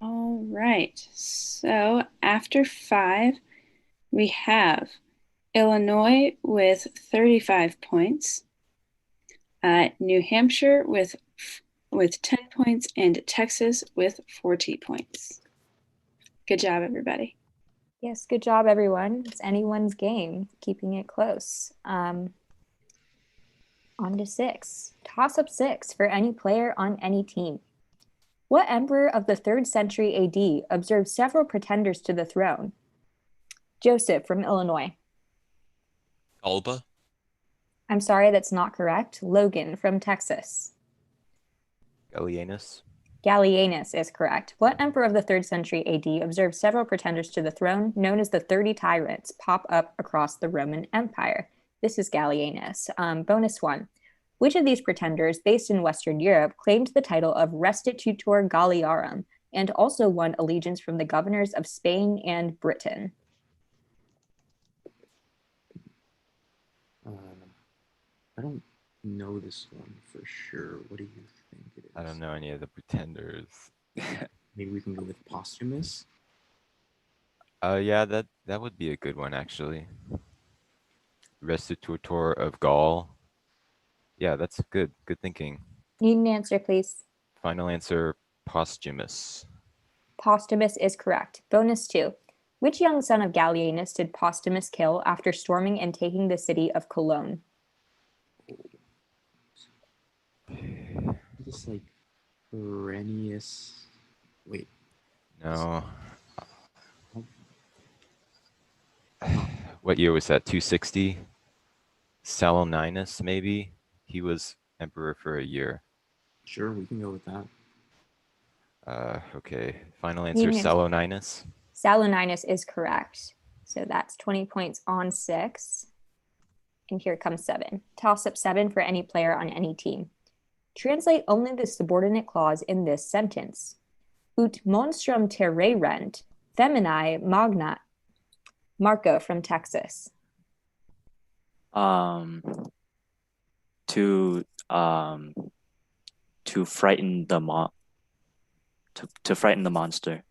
All right, so after 5, we have Illinois with 35 points, New Hampshire with 10 points, and Texas with 40 points. Good job, everybody.
Yes, good job, everyone. It's anyone's game, keeping it close. On to 6. Toss-up 6 for any player on any team. What emperor of the 3rd century AD observed several pretenders to the throne? Joseph from Illinois.
Alba.
I'm sorry, that's not correct. Logan from Texas.
Gallienus.
Gallienus is correct. What emperor of the 3rd century AD observed several pretenders to the throne, known as the 30 tyrants, pop up across the Roman Empire? This is Gallienus. Bonus 1. Which of these pretenders, based in Western Europe, claimed the title of Restitutor Galliarum and also won allegiance from the governors of Spain and Britain?
I don't know this one for sure. What do you think it is?
I don't know any of the pretenders.
Maybe we can go with Posthumous.
Yeah, that would be a good one actually. Restitutor of Gaul. Yeah, that's good. Good thinking.
Need an answer, please.
Final answer, Posthumus.
Posthumus is correct. Bonus 2. Which young son of Gallienus did Posthumus kill after storming and taking the city of Cologne?
Just like Perennius. Wait.
No. What year was that? 260? Saturninus, maybe? He was emperor for a year.
Sure, we can go with that.
Okay. Final answer,
Meaning-
Saloninus.
Saloninus is correct. So that's 20 points on 6. And here comes 7. Toss up 7 for any player on any team. Translate only the subordinate clause in this sentence. Ut monstrum terrerent, feminae magna. Marco from Texas.
To frighten the to frighten the monster.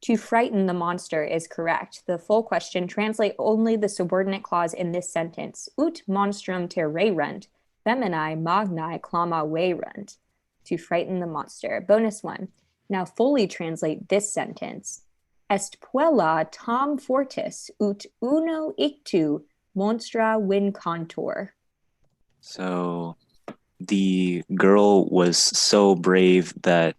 To frighten the monster is correct. The full question, translate only the subordinate clause in this sentence. Ut monstrum terrerent, feminae magnae clama verunt. To frighten the monster. Bonus 1. Now fully translate this sentence. Est puella tam fortis ut uno ictu monstra vincantur.
So the girl was so brave that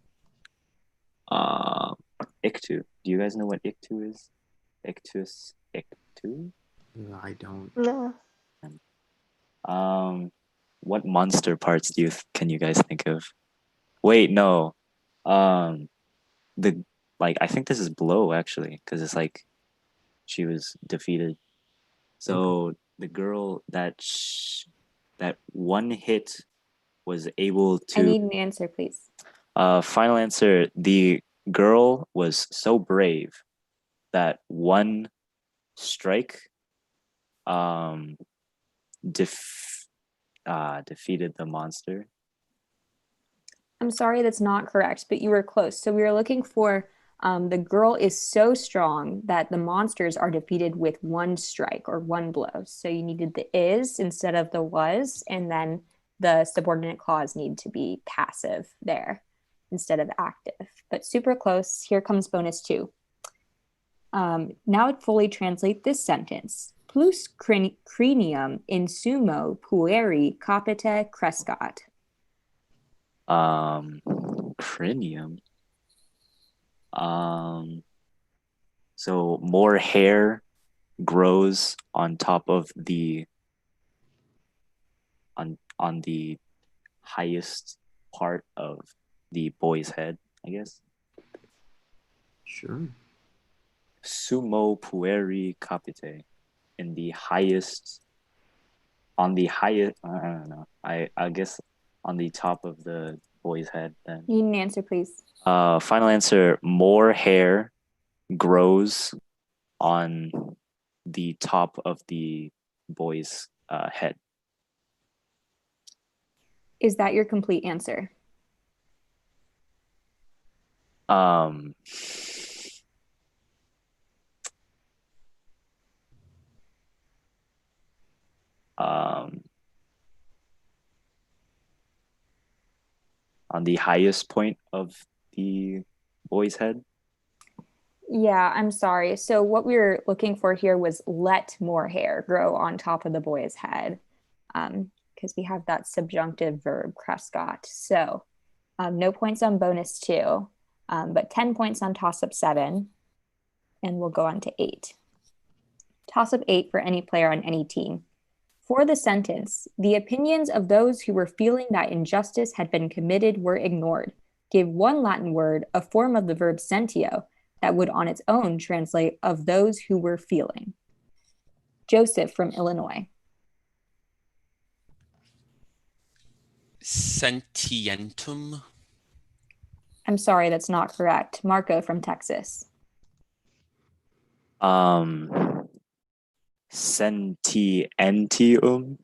Ictu. Do you guys know what Ictu is? Ictu?
I don't.
No.
What monster parts can you guys think of? Wait, no. I think this is blow actually, because it's like she was defeated. So the girl that one hit was able to.
I need an answer, please.
Final answer: the girl was so brave that one strike defeated the monster.
I'm sorry, that's not correct, but you were close. So we were looking for the girl is so strong that the monsters are defeated with one strike or one blow. So you needed the is instead of the was, and then the subordinate clause need to be passive there instead of active. But super close. Here comes bonus 2. Now fully translate this sentence. Plus cranium in sumo pueri capite crescat.
Cranium. So more hair grows on top of the on the highest part of the boy's head, I guess.
Sure.
Sumo pueri capite. In the highest, on the highest, I don't know. I guess on the top of the boy's head then.
Need an answer, please.
Final answer, more hair grows on the top of the boy's head.
Is that your complete answer?
On the highest point of the boy's head.
Yeah, I'm sorry. So what we were looking for here was let more hair grow on top of the boy's head, because we have that subjunctive verb, crescat. So no points on bonus 2, but 10 points on toss-up 7, and we'll go on to 8. Toss-up 8 for any player on any team. For the sentence, the opinions of those who were feeling that injustice had been committed were ignored. Give one Latin word, a form of the verb sentio, that would on its own translate of those who were feeling. Joseph from Illinois.
Sentientum.
I'm sorry, that's not correct. Marco from Texas.
Sentientium.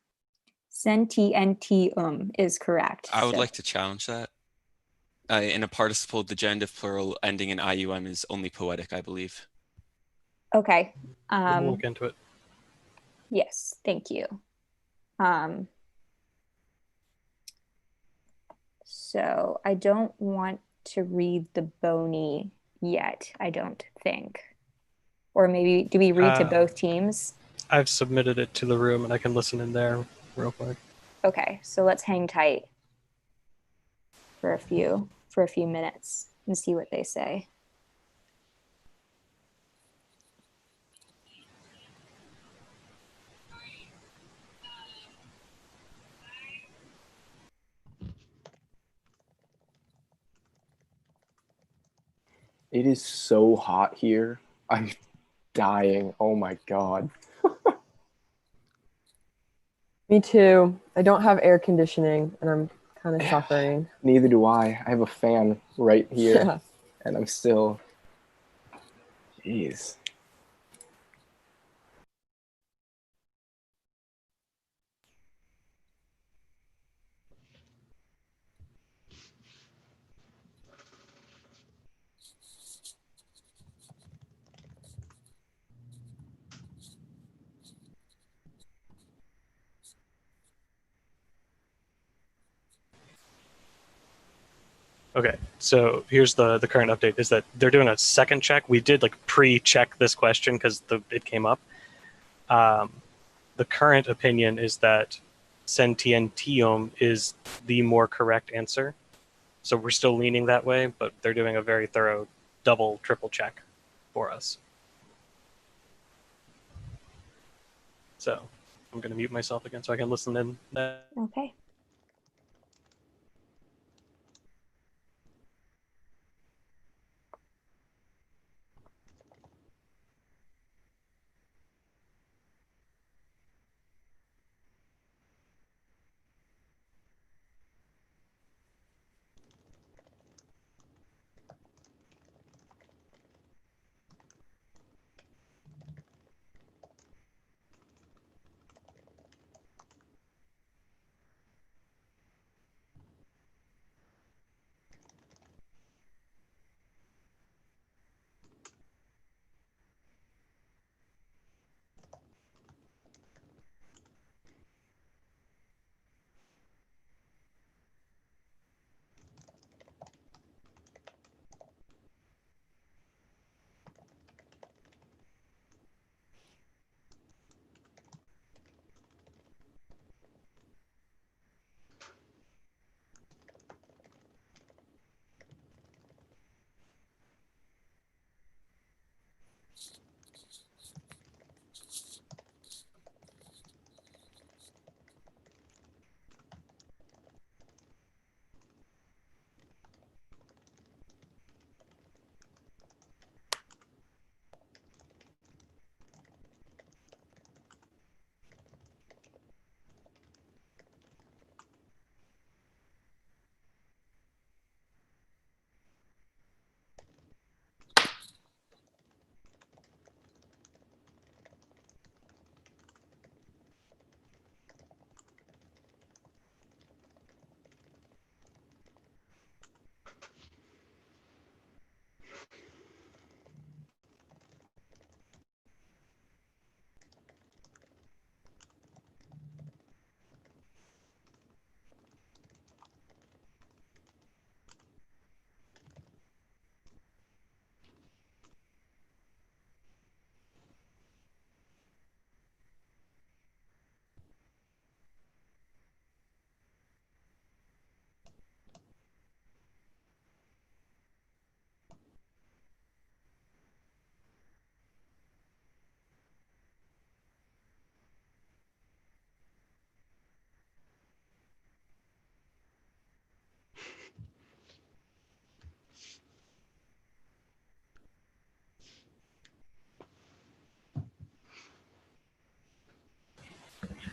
Sentientium is correct.
I would like to challenge that. In a participle, the genitive plural ending in IUM is only poetic, I believe.
Okay.
We'll look into it.
Yes, thank you. So I don't want to read the bony yet, I don't think. Or maybe, do we read to both teams?
I've submitted it to the room and I can listen in there real quick.
Okay, so let's hang tight for a few minutes and see what they say.
It is so hot here. I'm dying. Oh my god.
Me too. I don't have air conditioning and I'm kind of suffering.
Neither do I. I have a fan right here.
Yeah.
And I'm still. Jeez.
Okay, so here's the current update is that they're doing a second check. We did like pre-check this question because it came up. The current opinion is that sentientium is the more correct answer. So we're still leaning that way, but they're doing a very thorough double, triple check for us. So I'm going to mute myself again so I can listen in.
Okay.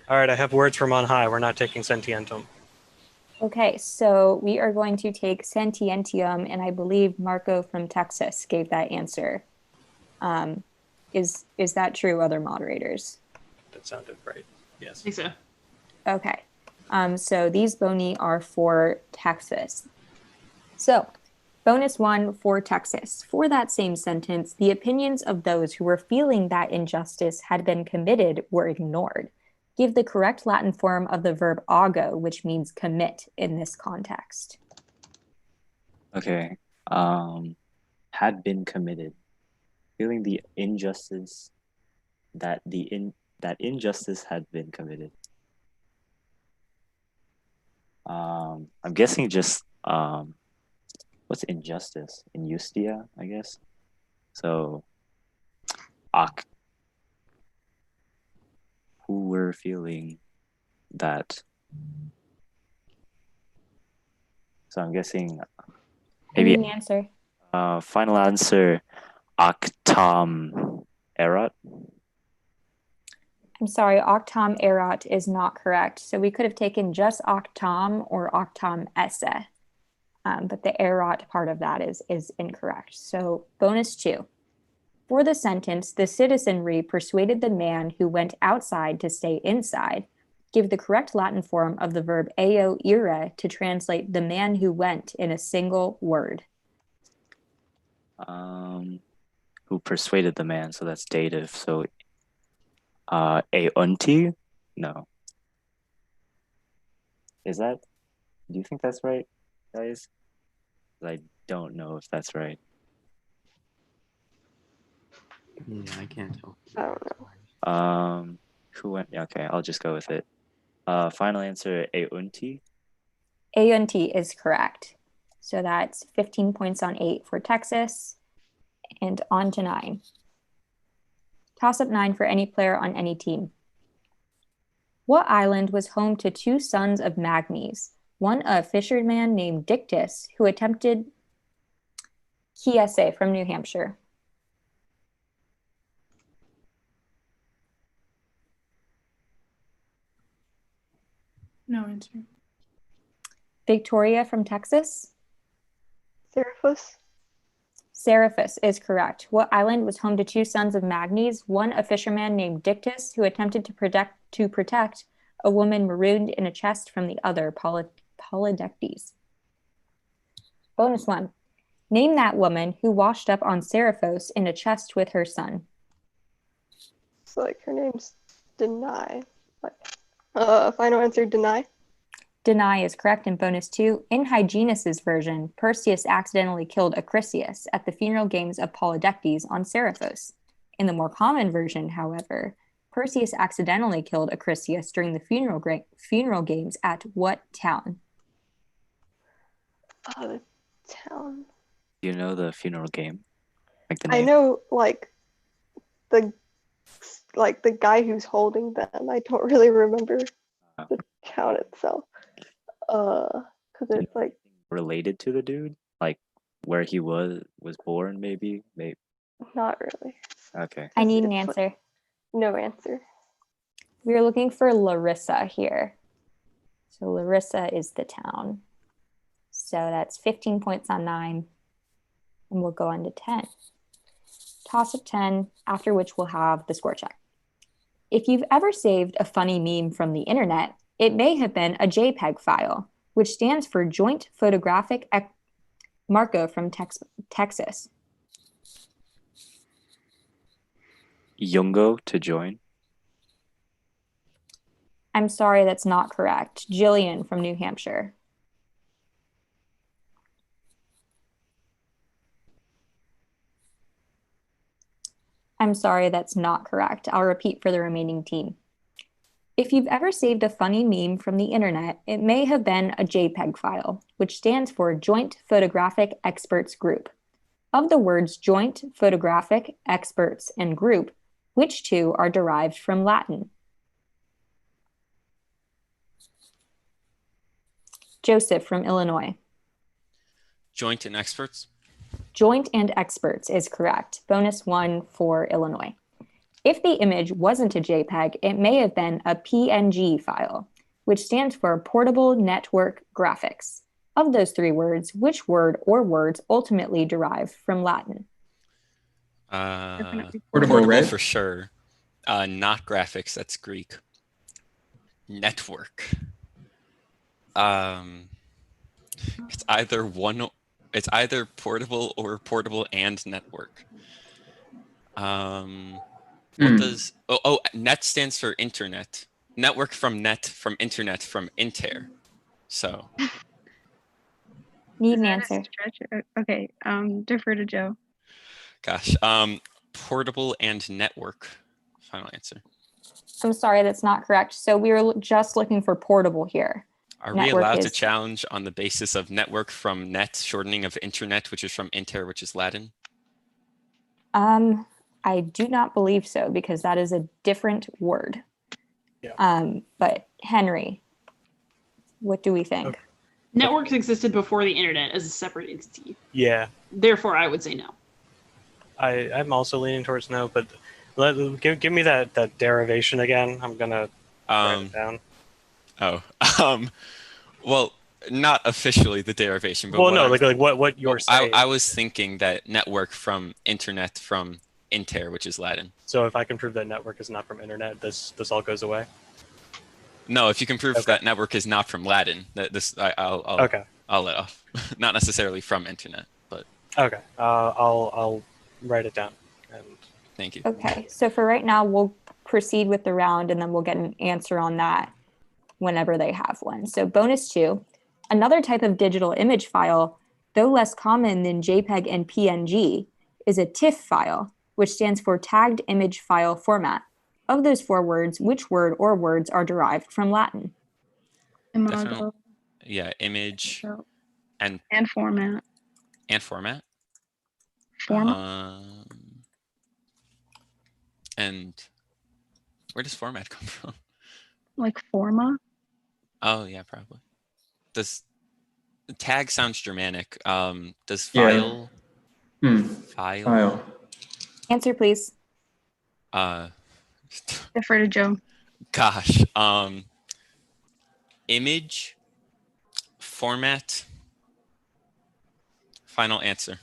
All right, I have words from on high. We're not taking sentientum.
Okay, so we are going to take sentientium, and I believe Marco from Texas gave that answer. Is that true, other moderators?
That sounded right. Yes.
I think so.
Okay. So these boni are for Texas. So bonus one for Texas. For that same sentence, the opinions of those who were feeling that injustice had been committed were ignored. Give the correct Latin form of the verb ago, which means commit in this context.
Okay. Had been committed. Feeling the injustice that injustice had been committed. I'm guessing just what's injustice? Injustia, I guess. So who were feeling that. So I'm guessing
I need
maybe
an answer.
Final answer, Octom Erot.
I'm sorry, Octom Erot is not correct. So we could have taken just Octom or Octom Esse. But the Erot part of that is incorrect. So bonus 2. For the sentence, the citizenry persuaded the man who went outside to stay inside, give the correct Latin form of the verb eo ire to translate the man who went in a single word.
Who persuaded the man, so that's dative. So Auntie? No. Is that? Do you think that's right, guys? I don't know if that's right.
Yeah, I can't tell.
I don't know.
Who went? Okay, I'll just go with it. Final answer, Auntie.
Auntie is correct. So that's 15 points on 8 for Texas, and on to 9. Toss up 9 for any player on any team. What island was home to 2 sons of Magnes? One a fisherman named Dictys, who attempted Kiese from New Hampshire.
No answer.
Victoria from Texas.
Seraphus.
Seraphus is correct. What island was home to 2 sons of Magnes? One a fisherman named Dictys, who attempted to protect a woman marooned in a chest from the other, Polydectes. Bonus 1. Name that woman who washed up on Seraphos in a chest with her son.
So like her name's Deny. Final answer, Deny.
Deny is correct in bonus 2. In Hyginus's version, Perseus accidentally killed Acrisius at the funeral games of Polydectes on Seraphos. In the more common version, however, Perseus accidentally killed Acrisius during the funeral games at what town?
The town.
Do you know the funeral game? Like the
I
name?
know the guy who's holding them. I don't really remember the town itself. Because it's like
Related to the dude? Like where he was born, maybe? Maybe.
not really.
Okay.
I need an
It's
answer.
No answer.
We're looking for Larissa here. So Larissa is the town. So that's 15 points on 9. And we'll go on to 10. Toss up 10, after which we'll have the score check. If you've ever saved a funny meme from the internet, it may have been a JPEG file, which stands for Joint Photographic Marco from Texas.
Yungo to join.
I'm sorry, that's not correct. Jillian from New Hampshire. I'm sorry, that's not correct. I'll repeat for the remaining team. If you've ever saved a funny meme from the internet, it may have been a JPEG file, which stands for Joint Photographic Experts Group. Of the words joint, photographic, experts, and group, which 2 are derived from Latin? Joseph from Illinois.
Joint and experts.
Joint and experts is correct. Bonus 1 for Illinois. If the image wasn't a JPEG, it may have been a PNG file, which stands for Portable Network Graphics. Of those 3 words, which word or words ultimately derive from Latin?
Portable
right?
for sure. Not graphics, that's Greek. Network. It's either portable or portable and network. What does net stands for internet. Network from net, from internet, from inter. So
need an answer.
Okay, defer to Joe.
Gosh, portable and network. Final answer.
I'm sorry, that's not correct. So we were just looking for portable here.
Are we allowed to challenge on the basis of network from net, shortening of internet, which is from inter, which is Latin?
I do not believe so, because that is a different word. Yeah. But Henry, what do we think?
Networks existed before the internet as a separate entity.
Yeah,
Therefore, I would say no.
I'm also leaning towards no, but give me that derivation again. I'm gonna write it down.
Well, not officially the derivation, but
Well, no, like what you're saying.
I was thinking that network from internet from inter, which is Latin.
So if I can prove that network is not from internet, this all goes away.
No, if you can prove that network is not from Latin, I'll let off. Not necessarily from internet, but
okay. I'll write it down. And
thank you.
Okay, so for right now, we'll proceed with the round, and then we'll get an answer on that whenever they have one. So bonus 2, another type of digital image file, though less common than JPEG and PNG, is a TIFF file, which stands for Tagged Image File Format. Of those 4 words, which word or words are derived from Latin?
Definitely. Yeah, image and
format.
And format. And where does format come from?
Like forma?
Oh yeah, probably. Does tag sounds Germanic? Does
Yeah.
file?
File.
Answer, please.
Defer to Joe.
Gosh. Image, format, final answer.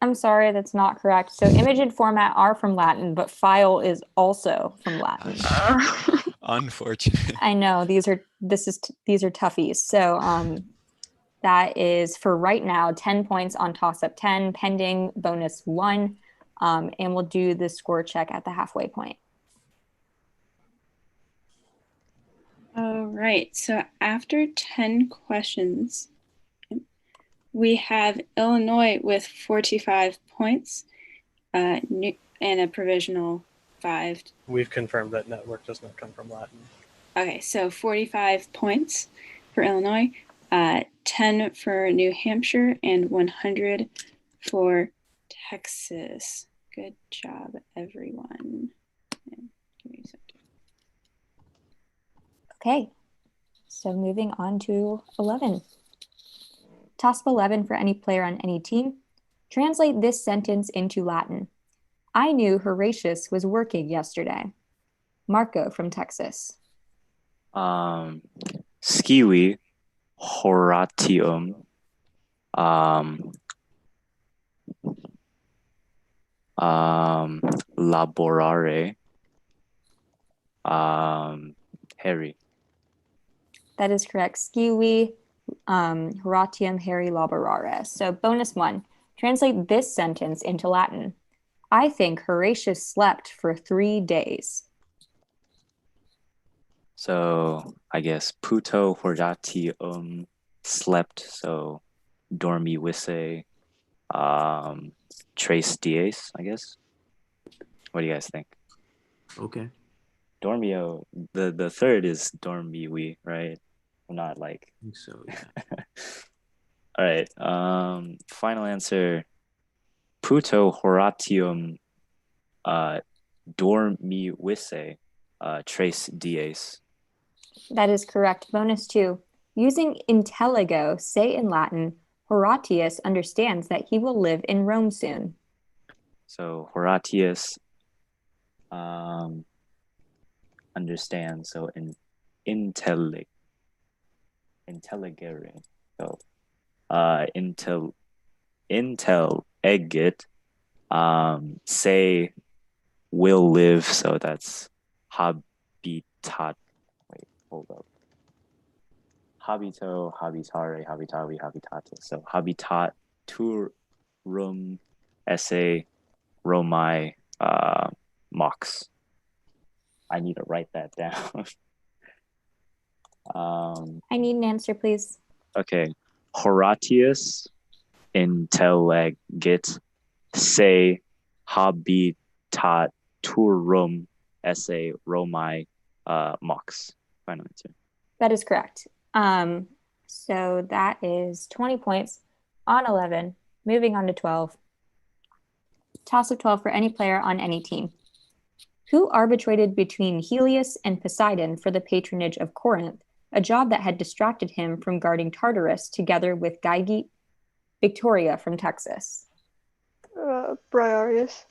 I'm sorry, that's not correct. So image and format are from Latin, but file is also from Latin.
Unfortunate.
I know these are toughies. So that is for right now 10 points on toss up 10, pending bonus 1, and we'll do the score check at the halfway point.
All right. So after 10 questions, we have Illinois with 45 points and a provisional 5.
We've confirmed that network does not come from Latin.
Okay, so 45 points for Illinois, 10 for New Hampshire, and 100 for Texas. Good job, everyone. Give me a second.
Okay, so moving on to 11. Toss up 11 for any player on any team. Translate this sentence into Latin. I knew Horatius was working yesterday. Marco from Texas.
Skiwi Horatium laborare Harry.
That is correct. Skiwi Horatium Harry laborare. So bonus 1. Translate this sentence into Latin. I think Horatius slept for 3 days.
So I guess Puto Horatium slept, so dormi visse tres dies, I guess. What do you guys think?
Okay.
Dormio, the third is dormivi, right? Not like
I think so, yeah.
All right. Final answer. Puto Horatium dormi visse tres dies.
That is correct. Bonus 2. Using intelligo, say in Latin, Horatius understands that he will live in Rome soon.
So Horatius understands. So intelligere. So intellegit say will live. So that's habitat. Wait, hold up. Habito, habitare, habitavi, habitate. So habitaturum esse Romae mox. I need to write that down.
I need an answer, please.
Okay. Horatius intellegit se habitaturum esse Romae mox. Final answer.
That is correct. So that is 20 points on 11. Moving on to 12. Toss of 12 for any player on any team. Who arbitrated between Helios and Poseidon for the patronage of Corinth a job that had distracted him from guarding Tartarus together with Gygi Victoria from Texas.
Briareus.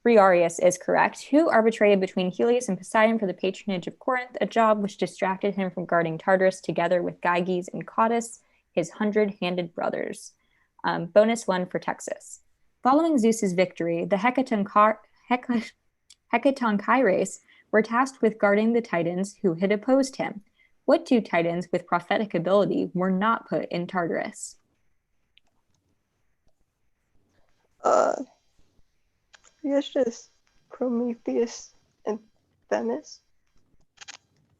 Briareus is correct, who arbitrated between Helios and Poseidon for the patronage of Corinth, a job which distracted him from guarding Tartarus together with Gyges and Cottus, his 100-handed brothers. Bonus 1 for Texas. Following Zeus's victory, the Hecatonchires were tasked with guarding the Titans who had opposed him. What two Titans with prophetic ability were not put in Tartarus?
I guess just Prometheus and Themis.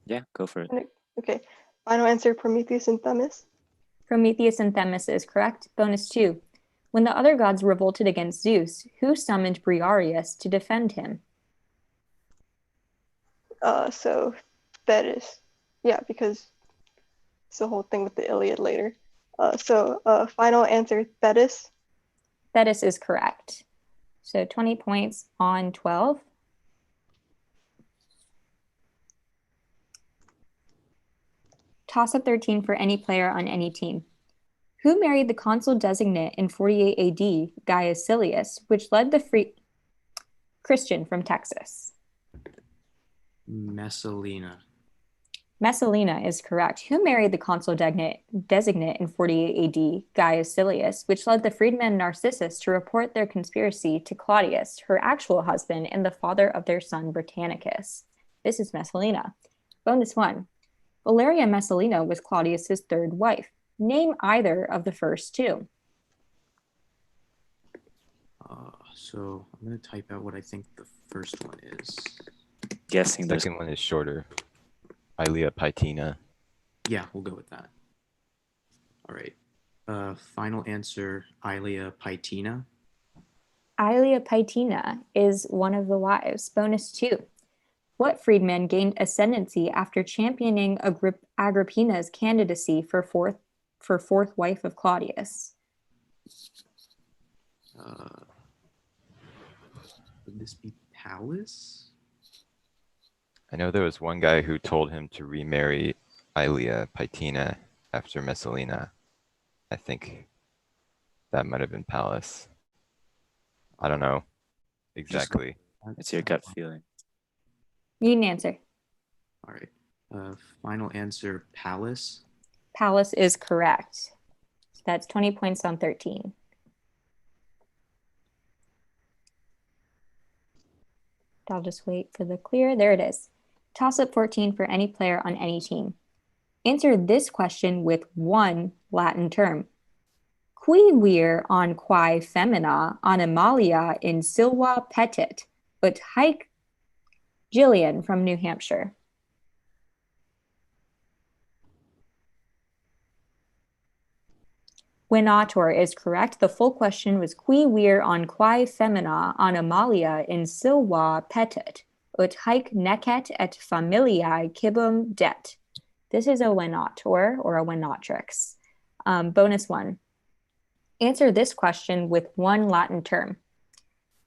Yeah, go for it.
Okay. Final answer, Prometheus and Themis.
Prometheus and Themis is correct. Bonus 2. When the other gods revolted against Zeus, who summoned Briareus to defend him?
So Thetis. Yeah, because it's the whole thing with the Iliad later. Final answer, Thetis.
Thetis is correct. So 20 points on 12. Toss up 13 for any player on any team. Who married the consul designate in 48 AD, Gaius Silius, which led the free Christian from Texas?
Messalina.
Messalina is correct. Who married the consul designate in 48 AD, Gaius Silius, which led the freedman Narcissus to report their conspiracy to Claudius, her actual husband and the father of their son Britannicus? This is Messalina. Bonus 1. Valeria Messalina was Claudius's third wife. Name either of the first two.
So I'm going to type out what I think the first one is.
Guessing
the second one is shorter. Ilia Paetina.
Yeah, we'll go with that. All right. Final answer, Ilia Paetina.
Ilia Paetina is one of the wives. Bonus 2. What freedman gained ascendancy after championing Agrippina's candidacy for fourth wife of Claudius?
Would this be Pallas?
I know there was one guy who told him to remarry Ilia Paetina after Messalina. I think that might have been Pallas. I don't know exactly.
It's your gut feeling.
You need an answer.
All right. Final answer, Pallas.
Pallas is correct. So that's 20 points on 13. I'll just wait for the clear. There it is. Toss up 14 for any player on any team. Answer this question with one Latin term. Qui vir on quae femina animalia in silva petit, ut haec Jillian from New Hampshire. Venator is correct. The full question was qui vir on quae femina animalia in silva petit, ut haec necet et familiae cibum det. This is a venator or a venatrix. Bonus 1. Answer this question with one Latin term.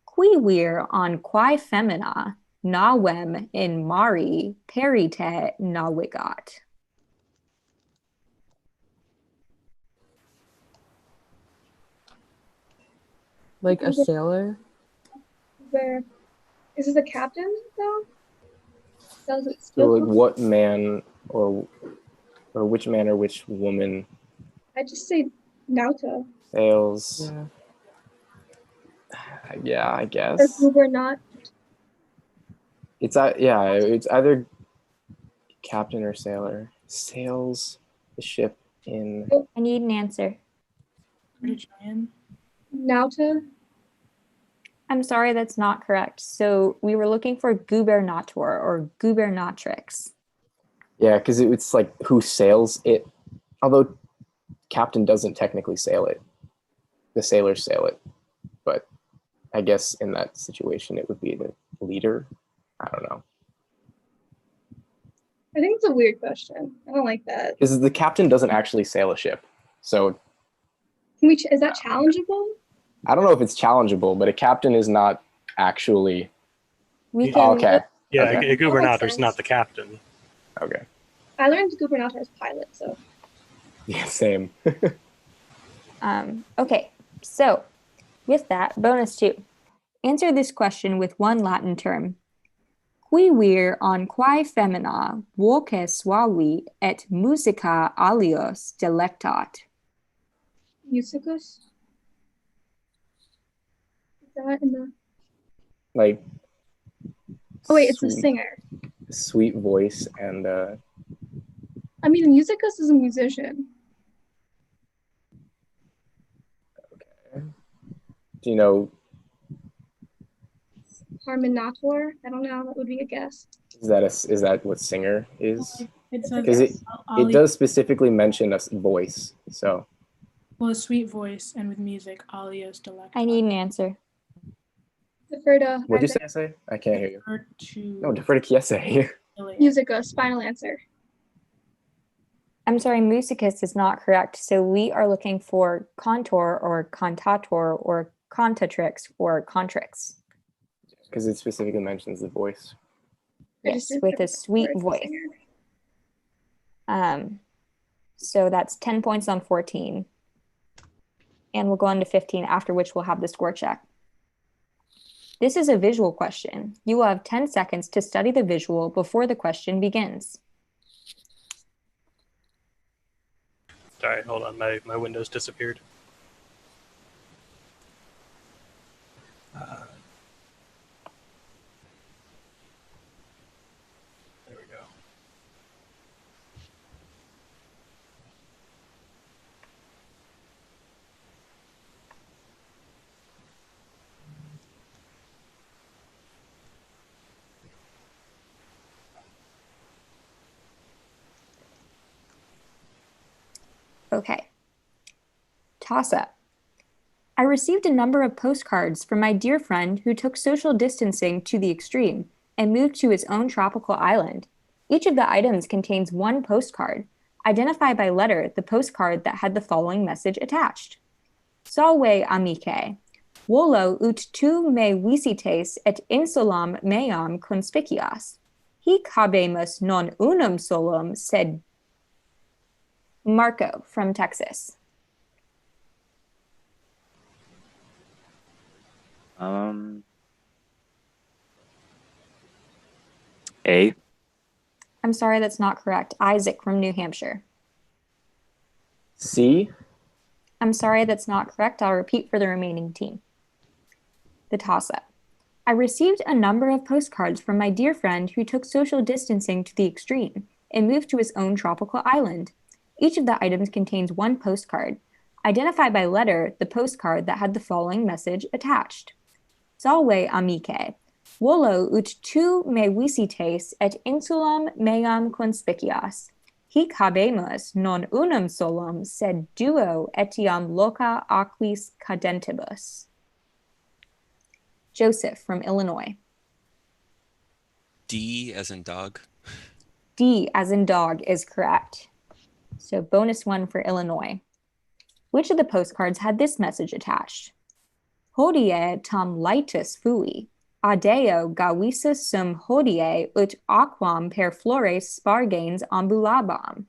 Qui vir on quae femina navem in mari perite navigat.
Like a sailor?
Where is this a captain though? Does it
So
still
like what man or which man or which woman
I just say Nauta.
sails?
Yeah.
Yeah, I
Or
guess.
who we're not.
It's either captain or sailor. Sails the ship in.
I need an answer.
Nauta.
I'm sorry, that's not correct. So we were looking for gubernator or gubernatrix.
Yeah, because it's like who sails it. Although captain doesn't technically sail it. The sailors sail it. But I guess in that situation it would be the leader. I don't know.
I think it's a weird question. I don't like that.
Because the captain doesn't actually sail a ship. So
Is that challengeable?
I don't know if it's challengeable, but a captain is not actually.
We
can. Okay.
Yeah,
Okay.
a gubernator is not the captain.
Okay.
I learned gubernator as pilot, so.
Yeah, same.
Okay, so with that, bonus 2. Answer this question with one Latin term. Qui vir on quae femina voce suavi et musica alios delectat.
Musicus? Is that in the...
Like.
Oh wait, it's a
sweet-
singer.
Sweet voice and
I mean, musicus is a musician.
do you know,
Harmonator? I don't know. That would be a guess.
is that what singer is?
It's
Because it does specifically mention a voice. So
Well, a sweet voice and with music, alios delectat.
I need an answer.
Defer to...
what did you say? I can't hear you.
Defer to
No, defer to Kiese.
Musicus, final answer.
I'm sorry, musicus is not correct. So we are looking for contour or cantator or cantatrix or contrix.
Because it specifically mentions the voice.
Yes, with a sweet voice. So that's 10 points on 14. And we'll go on to 15, after which we'll have the score check. This is a visual question. You will have 10 seconds to study the visual before the question begins.
Sorry, hold on. My window's disappeared. There we go.
Okay. Toss up. I received a number of postcards from my dear friend who took social distancing to the extreme and moved to his own tropical island. Each of the items contains one postcard. Identify by letter the postcard that had the following message attached. Salve amicae. Volo ut tu me visites et insulam meam conspicias. Hic habemus non unum solum sed Marco from Texas.
A.
I'm sorry, that's not correct. Isaac from New Hampshire.
C.
I'm sorry, that's not correct. I'll repeat for the remaining team. The toss-up. I received a number of postcards from my dear friend who took social distancing to the extreme and moved to his own tropical island. Each of the items contains one postcard. Identify by letter the postcard that had the following message attached. Salve amicae. Volo ut tu me visites et insulam meam conspicias. Hic habemus non unum solum sed duo etiam loca aquis cadentibus. Joseph from Illinois.
D as in dog.
D as in dog is correct. So bonus 1 for Illinois. Which of the postcards had this message attached? Hodie tam lightus fui, adeo gavissus sum hodie ut aquam per flores sparganes ambulabam.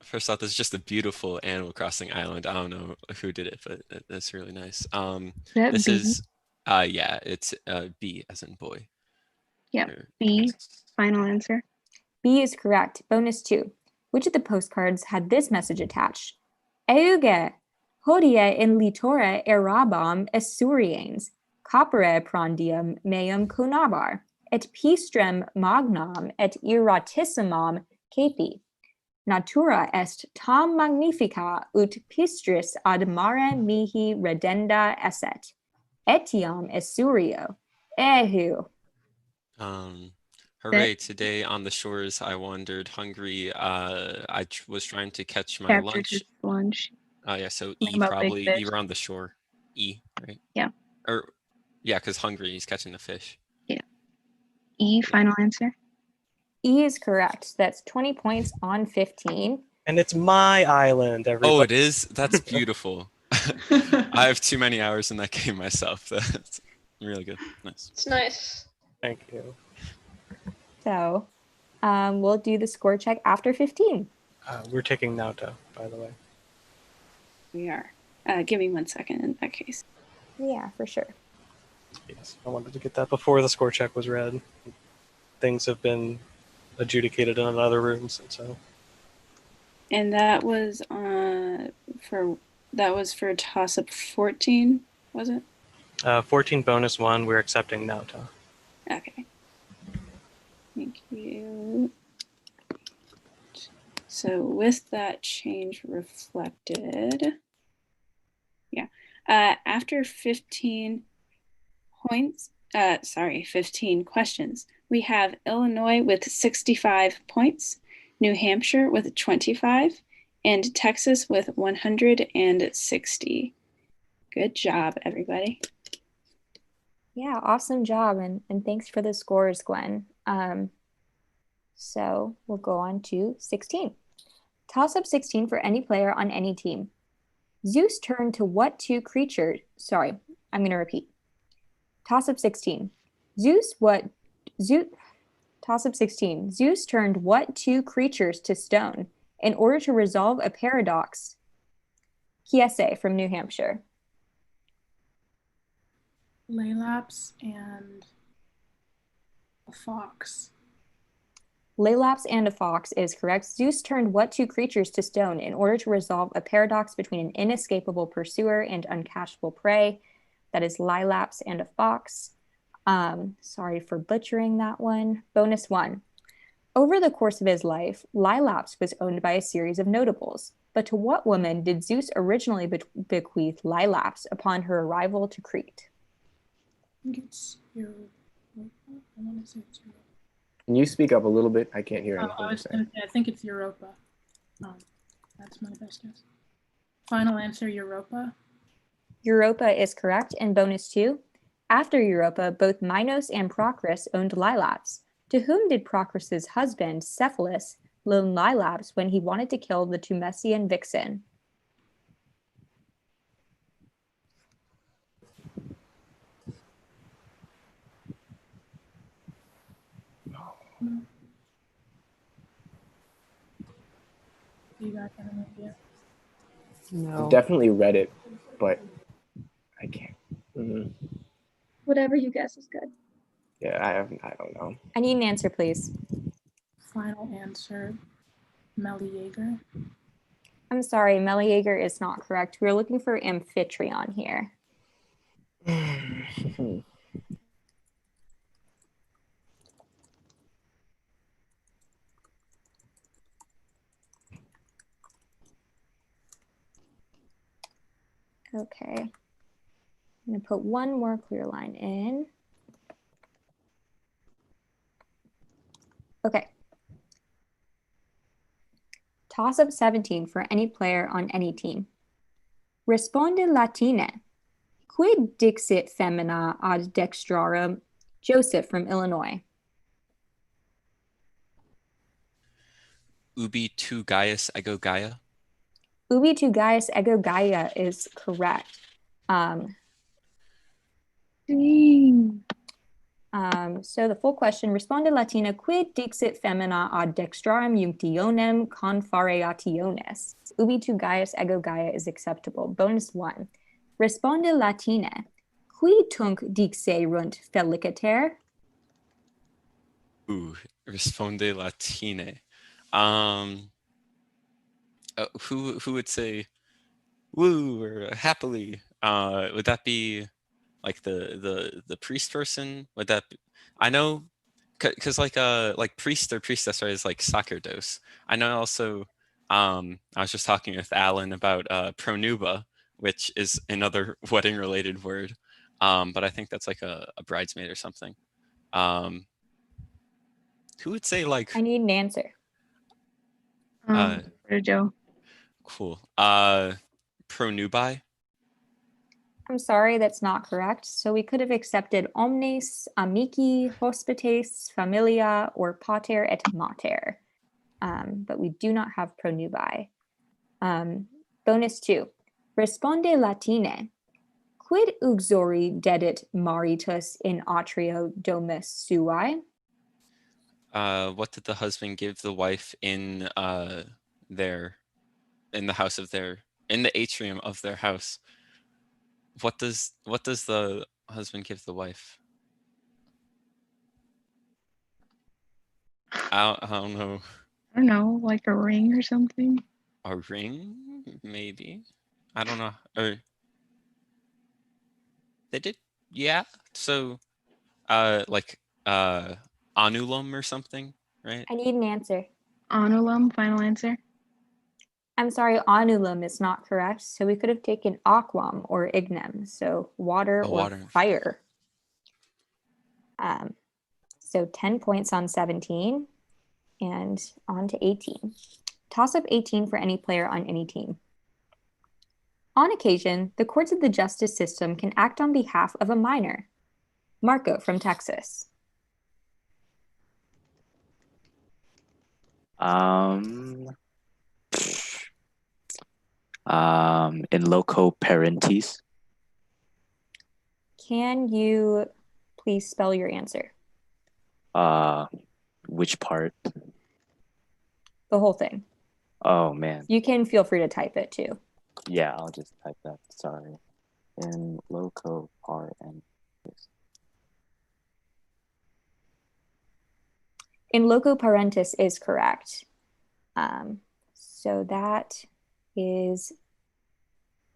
First off, this is just a beautiful Animal Crossing island. I don't know who did it, but that's really nice.
That
This
B?
is yeah, it's B as in boy.
Yep. B. Final answer.
B is correct. Bonus 2. Which of the postcards had this message attached? Euge, hodie in litore erabam essuriens, capere prandium meum conabar, et pistrem magnam et iratissimam capi. Natura est tam magnifica ut pistris ad mare mihi redenda esset. Etiam essurio. Ehu.
Hooray, today on the shores I wandered hungry. I was trying to catch my
Captured
lunch.
his lunch.
Oh yeah, so
Something
E
about big
probably.
fish.
You were on the shore. E, right?
Yeah.
Or yeah, because hungry, he's catching the fish.
Yeah. E. Final answer.
E is correct. That's 20 points on 15.
And it's my island, everybody.
Oh, it is? That's beautiful. I have too many hours in that game myself. That's really good. Nice.
It's nice.
Thank you.
So We'll do the score check after 15.
We're taking Nauta, by the way.
We are. Give me 1 second in that case.
Yeah, for sure.
Yes, I wanted to get that before the score check was read. Things have been adjudicated in another room, so.
And that was for toss-up 14, was it?
14 bonus 1, we're accepting Nauta.
Okay. Thank you. So with that change reflected, yeah, after 15 questions, we have Illinois with 65 points, New Hampshire with 25, and Texas with 160. Good job, everybody.
Yeah, awesome job. And thanks for the scores, Gwen. So we'll go on to 16. Toss up 16 for any player on any team. Zeus turned to what two creatures? Sorry, I'm going to repeat. Toss up 16. Toss up 16. Zeus turned what two creatures to stone in order to resolve a paradox? PSA from New Hampshire.
Laylaps and a fox.
Laylaps and a fox is correct. Zeus turned what two creatures to stone in order to resolve a paradox between an inescapable pursuer and uncatchable prey? That is Laylaps and a fox. Sorry for butchering that one. Bonus 1. Over the course of his life, Laylaps was owned by a series of notables. But to what woman did Zeus originally bequeath Laylaps upon her arrival to Crete?
I think it's Europa. I want to say it's Europa.
Can you speak up a little bit? I can't hear anything
I
you're
was
saying.
gonna say, I think it's Europa. That's my best guess. Final answer, Europa.
Europa is correct. And bonus 2. After Europa, both Minos and Procris owned Laylaps. To whom did Procris's husband, Cephalus, loan Laylaps when he wanted to kill the Tumessian vixen?
You guys have an idea?
I've definitely read it, but I can't.
Whatever you guess is good.
Yeah, I don't know.
I need an answer, please.
Final answer, Meleager.
I'm sorry, Meleager is not correct. We're looking for Amphitryon here. Okay. I'm going to put one more clear line in. Okay. Toss up 17 for any player on any team. Responde latine. Quid dixit femina ad dextrarum? Joseph from Illinois.
Ubi tu Gaius ego Gaia.
Ubi tu Gaius ego Gaia is correct. So the full question, Responde Latina, quid dixit femina ad dextrarum junctionem confareationes? Ubi tu Gaius ego Gaia is acceptable. Bonus 1. Responde Latina, qui tunc dixerunt feliciter?
Responde Latine. Who would say woo or happily? Would that be like the priest person? Would that be, I know, because like priest or priestess, right, is like sacerdos. I know also. I was just talking with Alan about pronuba, which is another wedding related word, but I think that's like a bridesmaid or something. Who would say like?
I need an answer.
Joe.
Cool. Pronubi.
I'm sorry, that's not correct. So we could have accepted omnes, amici, hospites, familia, or pater et mater. But we do not have pronubi. Bonus 2. Responde Latine. Quid uxori dedit maritus in atrio domus sui?
What did the husband give the wife in the house of in the atrium of their house? What does the husband give the wife? I don't know.
I don't know, like a ring or something.
A ring, maybe. I don't know. Or they did, yeah. So, like anulum or something, right?
I need an answer.
Onulum, final answer.
I'm sorry, onulum is not correct. So we could have taken aquam or ignem, so water or
Water.
fire. So 10 points on 17 and on to 18. Toss up 18 for any player on any team. On occasion, the courts of the justice system can act on behalf of a minor. Marco from Texas.
In loco parentis.
Can you please spell your answer?
Which part?
The whole thing.
Oh man.
You can feel free to type it too.
Yeah, I'll just type that. Sorry. In loco parentis.
In loco parentis is correct. So that is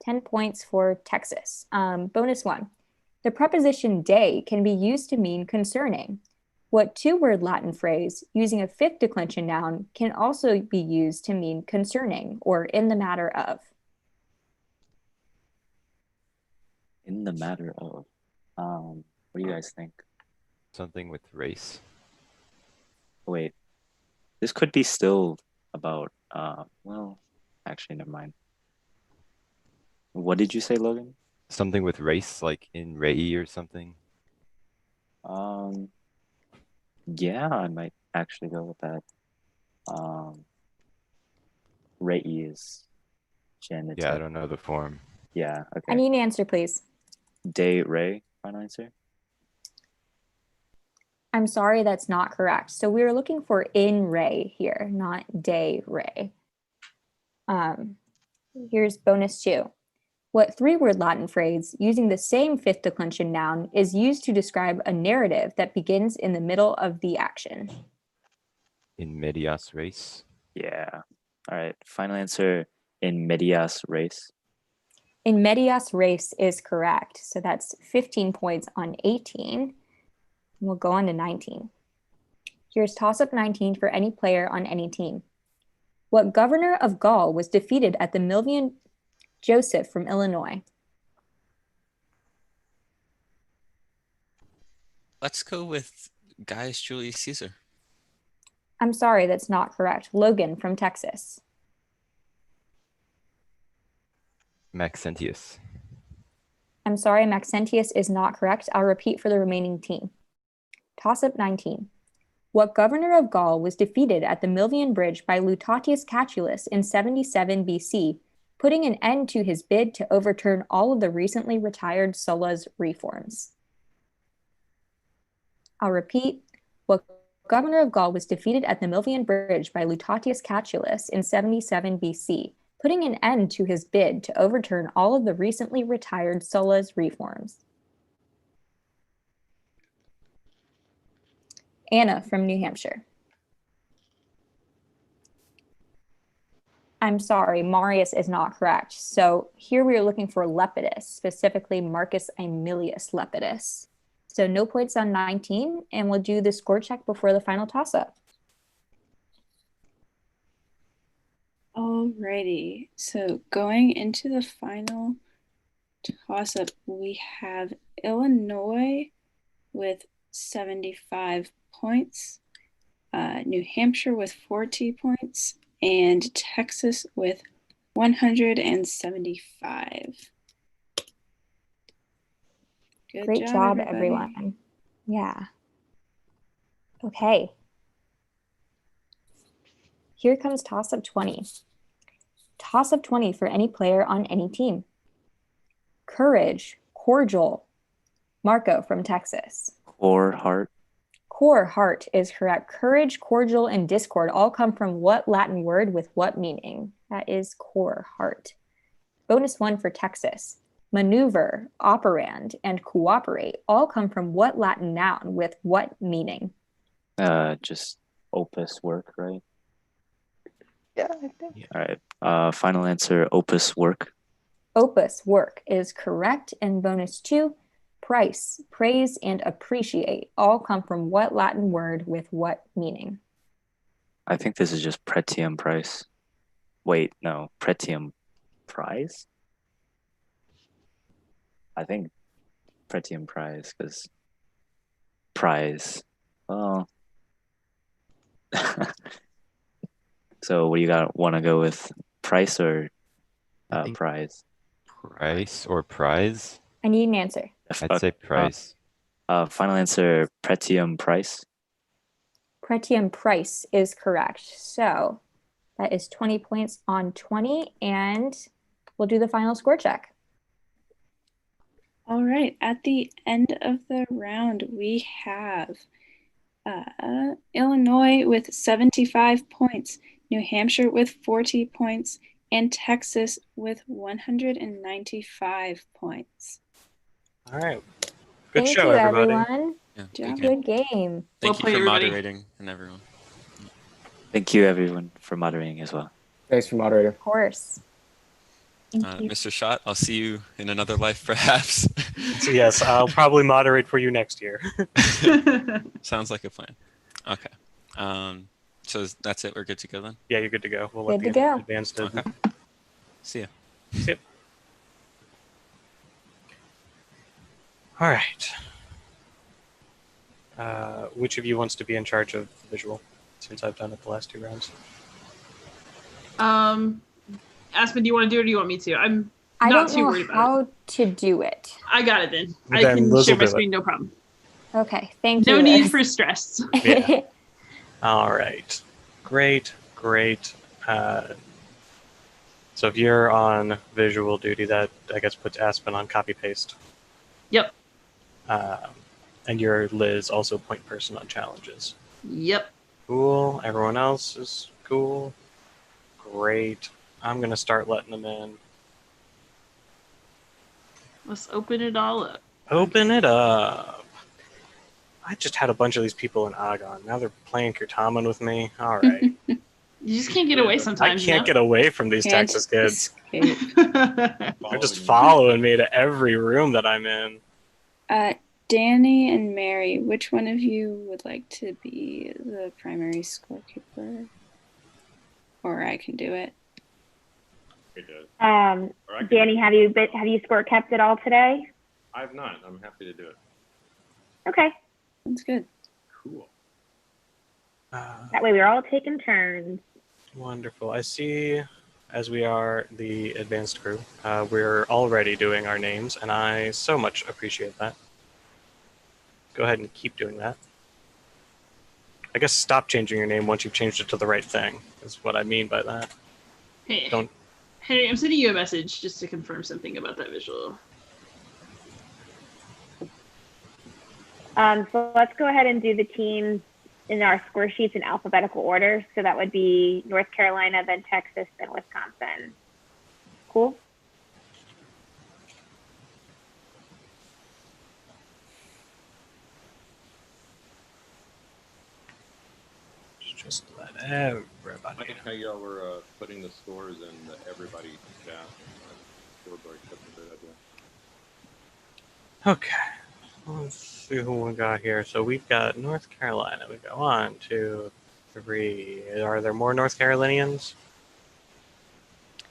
10 points for Texas. Bonus one. The preposition de can be used to mean concerning. What two-word Latin phrase using a fifth declension noun can also be used to mean concerning or in the matter of?
In the matter of. What do you guys think?
Something with race.
Wait. This could be still about well, actually never mind. What did you say, Logan?
Something with race, like in rei or something.
Yeah, I might actually go with that. Rei is genitive.
Yeah, I don't know the form.
Yeah, okay.
I need an answer, please.
De re, final answer.
I'm sorry, that's not correct. So we were looking for in re here, not de re. Here's bonus two. What three-word Latin phrase using the same fifth declension noun is used to describe a narrative that begins in the middle of the action?
In medias res.
Yeah. All right. Final answer, in medias res.
In medias res is correct. So that's 15 points on 18. We'll go on to 19. Here's toss-up 19 for any player on any team. What governor of Gaul was defeated at the Milvian? Joseph from Illinois.
Let's go with Gaius Julius Caesar.
I'm sorry, that's not correct. Logan from Texas.
Maxentius.
I'm sorry, Maxentius is not correct. I'll repeat for the remaining team. Toss-up 19. What governor of Gaul was defeated at the Milvian Bridge by Lutatius Catulus in 77 BC, putting an end to his bid to overturn all of the recently retired Sulla's reforms? I'll repeat. What governor of Gaul was defeated at the Milvian Bridge by Lutatius Catulus in 77 BC, putting an end to his bid to overturn all of the recently retired Sulla's reforms? Anna from New Hampshire. I'm sorry, Marius is not correct. So here we are looking for Lepidus, specifically Marcus Aemilius Lepidus. So no points on 19, and we'll do the score check before the final toss-up.
Alrighty, so going into the final toss-up, we have Illinois with 75 points, New Hampshire with 40 points, and Texas with 175.
Great job, everyone. Yeah. Okay. Here comes toss-up 20. Toss-up 20 for any player on any team. Courage, cordial. Marco from Texas.
Core heart.
Core, heart is correct. Courage, cordial, and discord all come from what Latin word with what meaning? That is core, heart. Bonus 1 for Texas. Maneuver, operand, and cooperate all come from what Latin noun with what meaning?
Just opus work, right?
Yeah, I think.
All right. Final answer, opus work.
Opus, work, is correct. And bonus 2, price, praise, and appreciate all come from what Latin word with what meaning?
I think this is just pretium price. Wait, no, pretium prize? I think pretium prize, because prize. Well, so what do you got? Want to go with price or prize?
Price or prize?
I need an answer.
I'd say price.
Final answer, pretium price.
Pretium price is correct. So that is 20 points on 20, and we'll do the final score check.
All right. At the end of the round, we have Illinois with 75 points, New Hampshire with 40 points, and Texas with 195 points.
All right. Good
Thank
show,
you,
everybody.
everyone.
Yeah,
Good game.
Thank you for moderating and everyone.
Thank you, everyone, for moderating as well.
Thanks for moderator.
Of course.
Mr. Schott, I'll see you in another life, perhaps.
So yes, I'll probably moderate for you next year.
Sounds like a plan. Okay. So that's it. We're good to go then?
Yeah, you're good to go. We'll
Good
let
to
the
go.
advanced.
Okay. See ya.
See ya. All right. Which of you wants to be in charge of the visual, since I've done it the last 2 rounds?
Aspen, do you want to do it or do you want me to? I'm
I
not
don't
too
know
worried about
how to do it.
it. I got it then.
Well,
I
then
can
Liz
share
will
my
do it.
screen, no problem.
Okay, thank
No
you.
need
Liz.
for stress.
Yeah. All right. Great. So if you're on visual duty, that I guess puts Aspen on copy paste.
Yep.
And you're Liz, also point person on challenges.
Yep.
Cool. Everyone else is cool. Great. I'm gonna start letting them in.
Let's open it all up.
Open it up. I just had a bunch of these people in Agon. Now they're playing Kurtaman with me. All right.
You just can't get away sometimes.
I can't get away from these
Can't
Texas kids.
escape.
They're just following me to every room that I'm in.
Danny and Mary, which one of you would like to be the primary scorekeeper? Or I can do it.
Danny, have you score kept at all today?
I have not. I'm happy to do it.
Okay.
That's good.
Cool.
That way we're all taking turns.
Wonderful. I see, as we are the advanced crew, we're already doing our names, and I so much appreciate that. Go ahead and keep doing that. I guess stop changing your name once you've changed it to the right thing, is what I mean by that.
Hey,
Don't.
Henry, I'm sending you a message just to confirm something about that visual.
So let's go ahead and do the teams in our score sheets in alphabetical order. So that would be North Carolina, then Texas, then Wisconsin. Cool?
Just let everybody.
I like how y'all were putting the scores in the everybody chat. Scoreboard, that's a great idea.
Okay. Let's see who we got here. So we've got North Carolina. We've got 1, 2, 3. Are there more North Carolinians?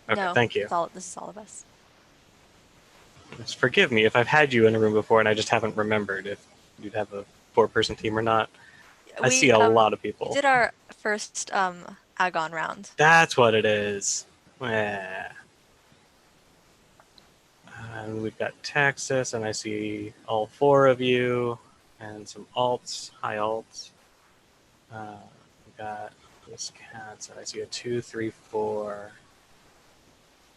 Okay,
No,
thank you.
This is all of us.
Just forgive me if I've had you in a room before and I just haven't remembered if you'd have a 4-person team or not. I see a lot of people.
We did our first Agon round.
That's what it is. Yeah. And we've got Texas, and I see all 4 of you, and some alts. Hi, alts. We've got Wisconsin. I see a 2, 3, 4.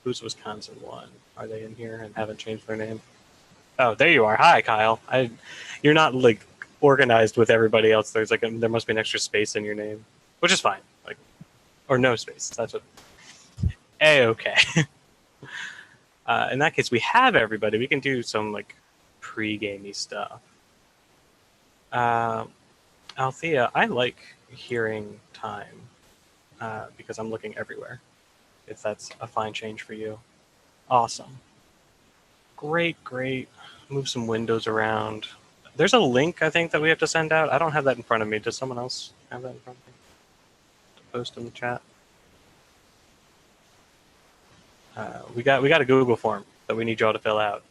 Who's Wisconsin 1? Are they in here and haven't changed their name? Oh, there you are. Hi, Kyle. You're not like organized with everybody else. There's like there must be an extra space in your name, which is fine. Like, or no space. That's what. Okay. In that case, we have everybody. We can do some like pre-gamey stuff. Althea, I like hearing time because I'm looking everywhere. If that's a fine change for you. Awesome. Great, great. Move some windows around. There's a link, I think, that we have to send out. I don't have that in front of me. Does someone else have that in front of me? To post in the chat. We got a Google form that we need y'all to fill out.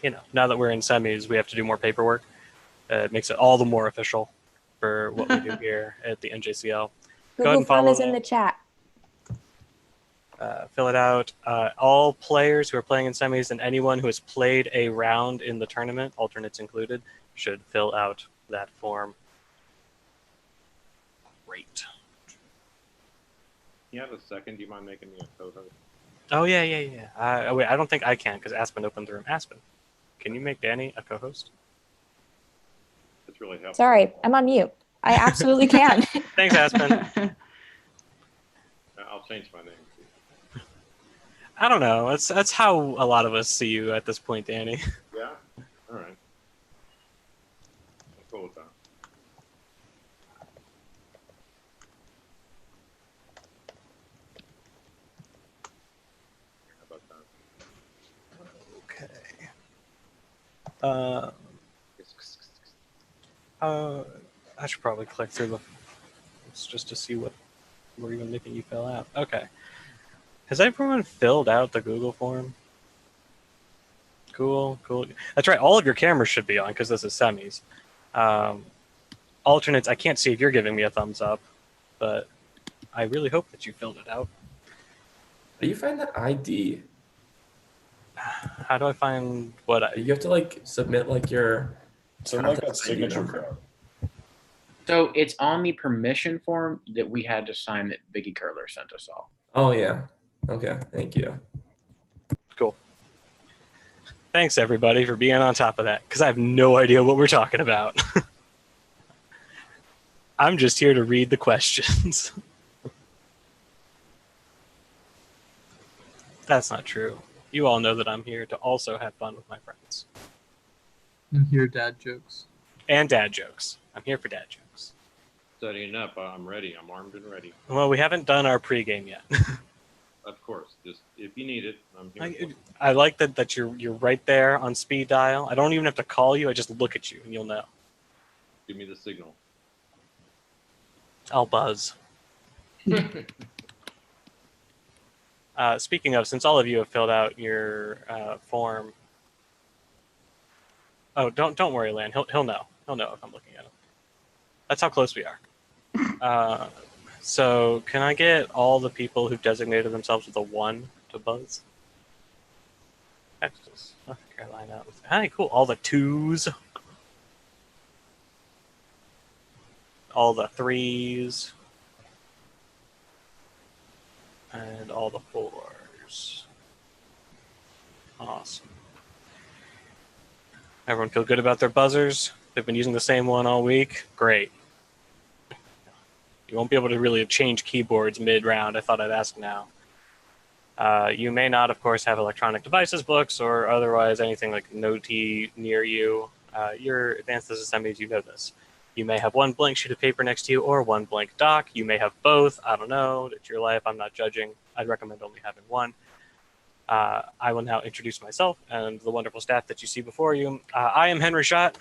You know, now that we're in semis, we have to do more paperwork. It makes it all the more official for what we do here at the NJCL. Go ahead
Google
and
form
follow.
is in the chat.
Fill it out. All players who are playing in semis and anyone who has played a round in the tournament, alternates included, should fill out that form. Great.
You have a second? Do you mind making me a co-host?
Oh, yeah. Wait, I don't think I can because Aspen opened the room. Aspen, can you make Danny a co-host?
It's really helpful.
Sorry, I'm on mute. I absolutely can.
Thanks, Aspen.
I'll change my name.
I don't know. That's how a lot of us see you at this point, Danny.
Yeah? All right. I'm cool with that. How about that?
Okay. I should probably click through the just to see what we're even making you fill out. Okay. Has everyone filled out the Google form? Cool. That's right. All of your cameras should be on because this is semis. Alternates, I can't see if you're giving me a thumbs up, but I really hope that you filled it out.
How do you find that ID?
How do I find what?
You have to like submit like your.
So like that signature card. So it's on the permission form that we had to sign that Vicky Curler sent us all.
Oh yeah. Okay. Thank you.
Cool. Thanks everybody for being on top of that because I have no idea what we're talking about. I'm just here to read the questions. That's not true. You all know that I'm here to also have fun with my friends.
And hear dad jokes.
And dad jokes. I'm here for dad jokes.
Setting up. I'm ready. I'm armed and ready.
Well, we haven't done our pregame yet.
Of course. Just if you need it, I'm here.
I like that you're right there on speed dial. I don't even have to call you. I just look at you and you'll know.
Give me the signal.
I'll buzz. Speaking of, since all of you have filled out your form. Oh, don't worry, Lan. He'll know. He'll know if I'm looking at him. That's how close we are. So can I get all the people who've designated themselves with a 1 to buzz? Texas, North Carolina. Hi, cool. All the 2s. All the 3s. And all the 4s. Awesome. Everyone feel good about their buzzers? They've been using the same one all week? Great. You won't be able to really change keyboards mid-round. I thought I'd ask now. You may not, of course, have electronic devices, books, or otherwise anything like Noti near you. You're advanced as semis, you know this. You may have one blank sheet of paper next to you or one blank doc. You may have both. I don't know. It's your life. I'm not judging. I'd recommend only having one. I will now introduce myself and the wonderful staff that you see before you. I am Henry Schott.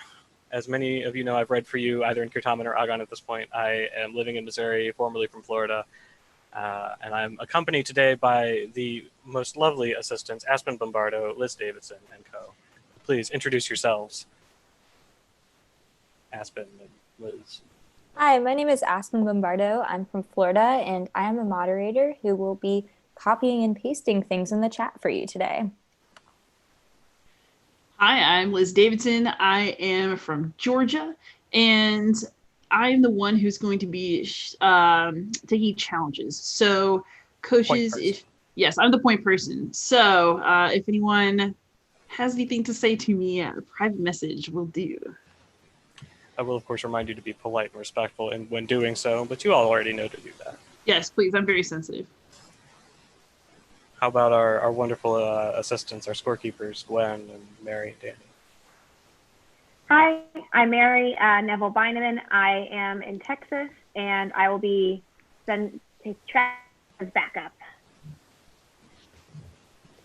As many of you know, I've read for you either in Certamen or Agon at this point. I am living in Missouri, formerly from Florida. And I'm accompanied today by the most lovely assistants, Aspen Bombardo, Liz Davidson, and co. Please introduce yourselves. Aspen and Liz.
Hi, my name is Aspen Bombardo. I'm from Florida, and I am a moderator who will be copying and pasting things in the chat for you today.
Hi, I'm Liz Davidson. I am from Georgia, and I'm the one who's going to be taking challenges. So, coaches, yes, I'm the point person. So, if anyone has anything to say to me, a private message will do.
I will, of course, remind you to be polite and respectful when doing so, but you all already know to do that.
Yes, please. I'm very sensitive.
How about our wonderful assistants, our scorekeepers, Gwen and Mary and Danny?
Hi, I'm Mary Neville Beineman. I am in Texas, and I will be send track as backup.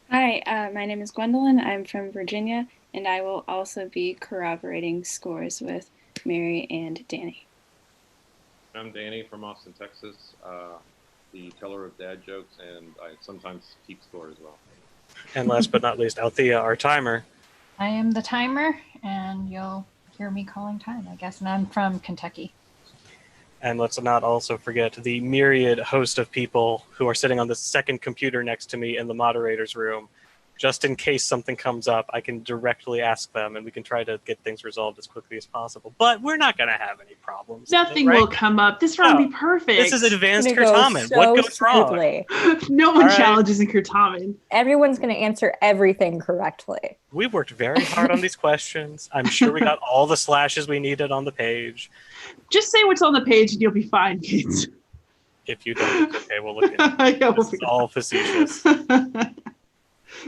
Hi, my name is Gwendolyn. I'm from Virginia, and I will also be corroborating scores with Mary and Danny.
I'm Danny from Austin, Texas, the teller of dad jokes, and I sometimes keep score as well.
And last but not least, Althea, our timer.
I am the timer, and you'll hear me calling time, I guess. And I'm from Kentucky.
And let's not also forget the myriad host of people who are sitting on the second computer next to me in the moderator's room. Just in case something comes up, I can directly ask them, and we can try to get things resolved as quickly as possible. But we're not going to have any problems.
Nothing
right?
will come up. This round will be perfect.
This is advanced
It's gonna go
Certamen.
so
What goes
smoothly.
wrong?
No one
All right.
challenges in Certamen.
Everyone's going to answer everything correctly.
We worked very hard on these questions. I'm sure we got all the slashes we needed on the page.
Just say what's on the page and you'll be fine, kids.
If you don't, it's okay. We'll look into it.
Yeah,
This is all facetious.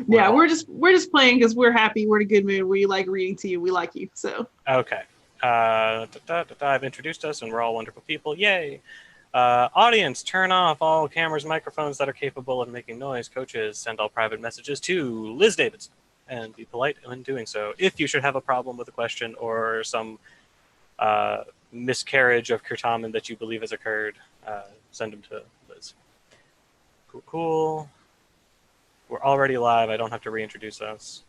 Yeah, we're just playing because we're happy. We're in a good mood. We like reading to you. We like you. So
Okay. I've introduced us, and we're all wonderful people. Yay! Audience, turn off all cameras, microphones that are capable of making noise. Coaches, send all private messages to Liz Davidson, and be polite when doing so. If you should have a problem with a question or some miscarriage of Certamen that you believe has occurred, send them to Liz. Cool. We're already live. I don't have to reintroduce us.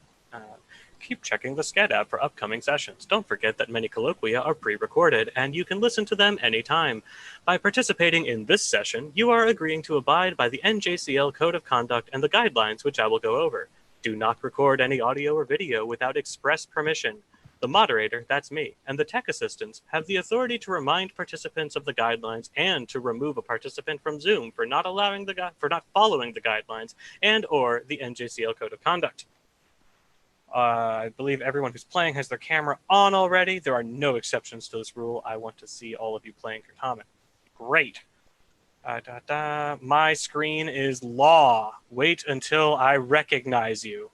Keep checking the Sched app for upcoming sessions. Don't forget that many colloquia are pre-recorded, and you can listen to them anytime. By participating in this session, you are agreeing to abide by the NJCL Code of Conduct and the guidelines which I will go over. Do not record any audio or video without express permission. The moderator, that's me, and the tech assistants have the authority to remind participants of the guidelines and to remove a participant from Zoom for not following the guidelines and or the NJCL Code of Conduct. I believe everyone who's playing has their camera on already. There are no exceptions to this rule. I want to see all of you playing Certamen. Great. My screen is law. Wait until I recognize you.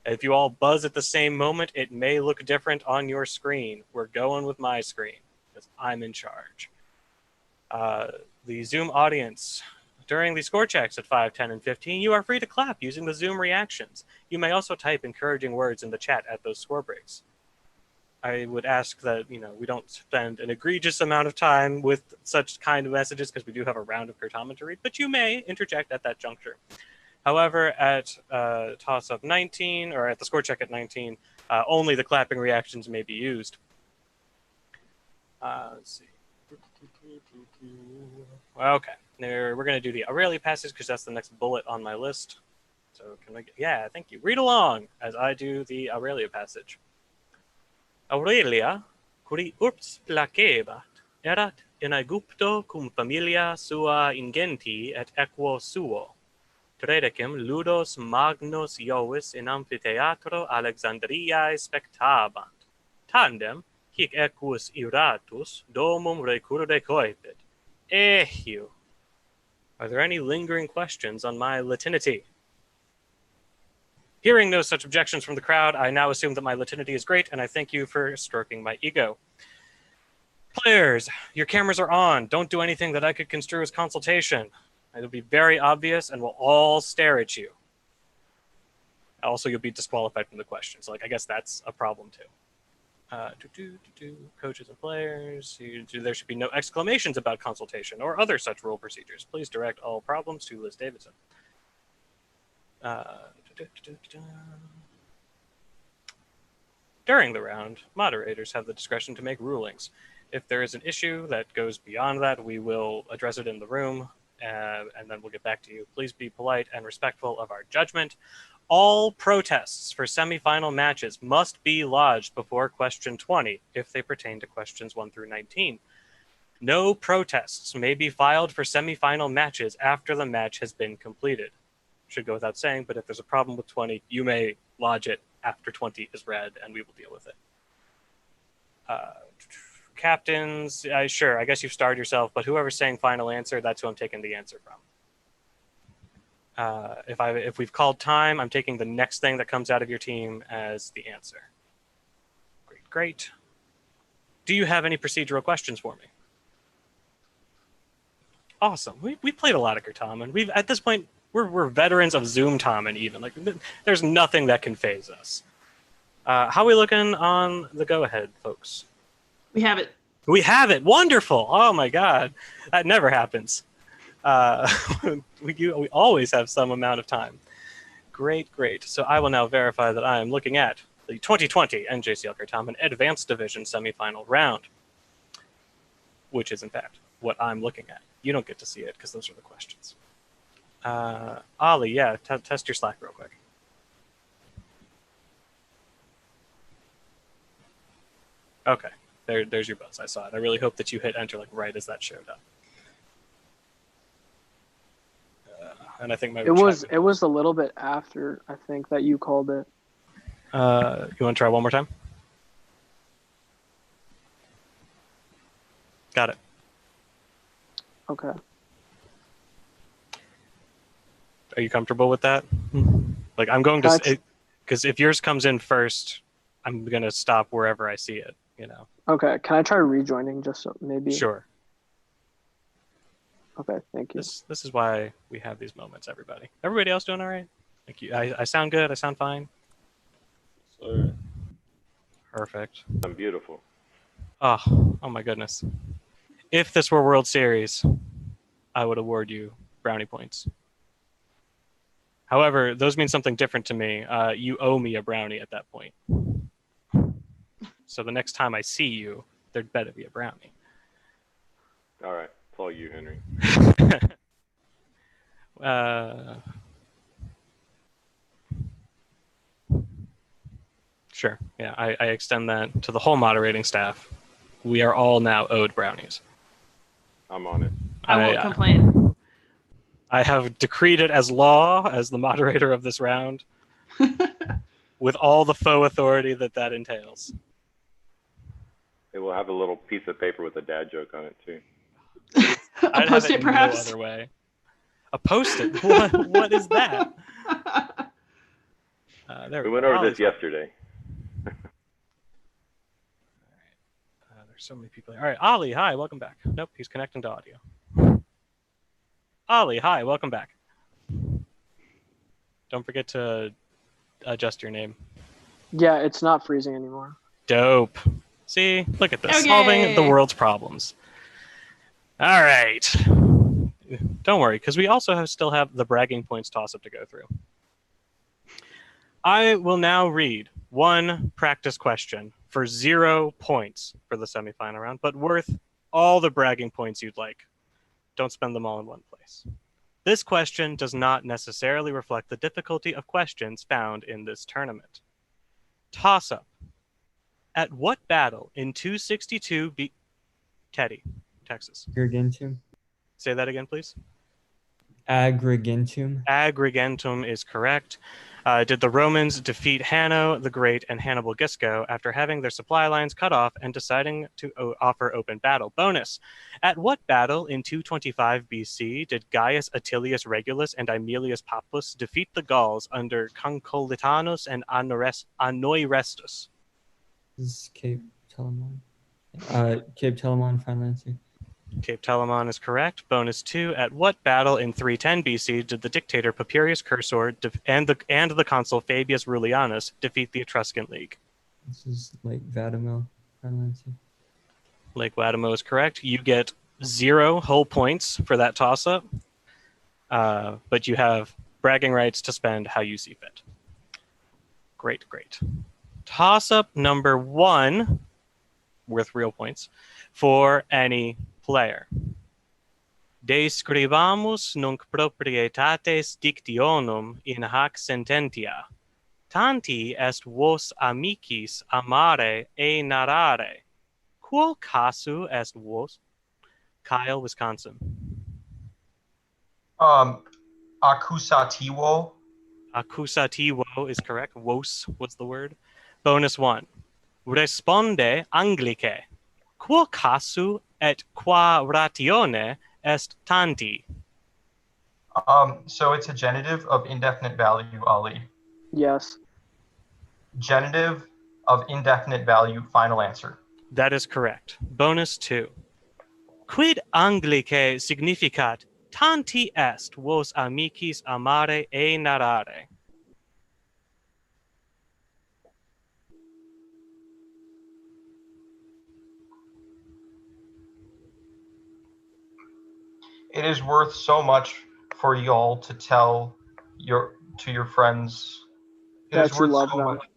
If you all buzz at the same moment, it may look different on your screen. We're going with my screen because I'm in charge. The Zoom audience, during the score checks at 5, 10, and 15, you are free to clap using the Zoom reactions. You may also type encouraging words in the chat at those score breaks. I would ask that, we don't spend an egregious amount of time with such kind of messages because we do have a round of Certamen to read, but you may interject at that juncture. However, at toss-up 19, or at the score check at 19, only the clapping reactions may be used. Let's see. Okay, we're going to do the Aurelia passage because that's the next bullet on my list. So can we yeah, thank you. Read along as I do the Aurelia passage. Aurelia, cui urbs placebat, erat in Aegypto cum familia sua ingenti et equo suo. Tredecem ludos magnos Iovis in amphitheatro Alexandriae spectabant. Tandem, hic equus iratus domum recurde coepit. Eheu. Are there any lingering questions on my Latinity? Hearing no such objections from the crowd, I now assume that my Latinity is great, and I thank you for stroking my ego. Players, your cameras are on. Don't do anything that I could construe as consultation. It'll be very obvious, and we'll all stare at you. Also, you'll be disqualified from the questions. I guess that's a problem, too. Coaches and players, there should be no exclamations about consultation or other such rule procedures. Please direct all problems to Liz Davidson. During the round, moderators have the discretion to make rulings. If there is an issue that goes beyond that, we will address it in the room, and then we'll get back to you. Please be polite and respectful of our judgment. All protests for semifinal matches must be lodged before question 20 if they pertain to questions 1 through 19. No protests may be filed for semifinal matches after the match has been completed. Should go without saying, but if there's a problem with 20, you may lodge it after 20 is read, and we will deal with it. Captains, sure, I guess you've starred yourself, but whoever's saying final answer, that's who I'm taking the answer from. If we've called time, I'm taking the next thing that comes out of your team as the answer. Great, great. Do you have any procedural questions for me? Awesome. We played a lot of Certamen. We've at this point we're veterans of Zoom Tomen even. Like there's nothing that can phase us. How are we looking on the go ahead, folks?
We have it.
We have it. Wonderful. Oh my God, that never happens. We always have some amount of time. Great, great. So I will now verify that I am looking at the 2020 NJCL Certamen Advanced Division Semifinal round, which is in fact what I'm looking at. You don't get to see it because those are the questions. Ollie, yeah, test your Slack real quick. Okay, there's your buzz. I saw it. I really hope that you hit enter like right as that showed up. And I think my
it was a little bit after I think that you called it.
You want to try one more time? Got it.
Okay.
Are you comfortable with that? Like I'm going to, because if yours comes in first, I'm gonna stop wherever I see it. You know.
Okay. Can I try rejoining just so maybe?
Sure.
Okay. Thank you.
This is why we have these moments. Everybody. Everybody else doing all right? Thank you. I sound good. I sound fine.
Sir.
Perfect.
I'm beautiful.
Oh my goodness. If this were World Series, I would award you brownie points. However, those mean something different to me. You owe me a brownie at that point. So the next time I see you, there'd better be a brownie.
All right. It's all you, Henry.
Sure. Yeah, I extend that to the whole moderating staff. We are all now owed brownies.
I'm on it.
I won't complain.
I have decreed it as law as the moderator of this round, with all the faux authority that entails.
It will have a little piece of paper with a dad joke on it too.
I'd have it perhaps? No other way. A post-it? What is that?
We went over this yesterday.
There's so many people here. All right, Ollie, hi, welcome back. Nope, he's connecting to audio. Ollie, hi, welcome back. Don't forget to adjust your name.
Yeah, it's not freezing anymore.
Dope. See, look at this.
Okay.
Solving the world's problems. All right. Don't worry, because we also still have the bragging points toss-up to go through. I will now read one practice question for 0 points for the semifinal round, but worth all the bragging points you'd like. Don't spend them all in one place. This question does not necessarily reflect the difficulty of questions found in this tournament. Toss-up. At what battle in 262 Teddy, Texas?
Agrigentum.
Say that again, please.
Agrigentum.
Agrigentum is correct. Did the Romans defeat Hanno the Great and Hannibal Gisco after having their supply lines cut off and deciding to offer open battle? Bonus. At what battle in 225 BC did Gaius Attilius Regulus and Aemilius Pappus defeat the Gauls under Concolitanus and Anoirestus?
This is Cape Telamon. Cape Telamon, final answer.
Cape Telamon is correct. Bonus 2. At what battle in 310 BC did the dictator Papirius Cursor and the consul Fabius Rullianus defeat the Etruscan League?
This is Lake Vadimo, final answer.
Lake Vadimo is correct. You get 0 whole points for that toss-up, but you have bragging rights to spend how you see fit. Great, great. Toss-up number 1, worth real points, for any player. Describamus nunc proprietates dictionum in hac sententia. Tanti est vos amicis amare e narrare. Quo casu est vos? Kyle, Wisconsin.
Accusativo.
Accusativo is correct. Vos was the word. Bonus 1. Responde Anglice. Quo casu et qua ratione est tanti.
So it's a genitive of indefinite value, Ali.
Yes.
Genitive of indefinite value, final answer.
That is correct. Bonus 2. Quid Anglice significat tanti est vos amicis amare e narrare.
It is worth so much for y'all to tell your friends. It is
That you
worth
love
so
them.
much.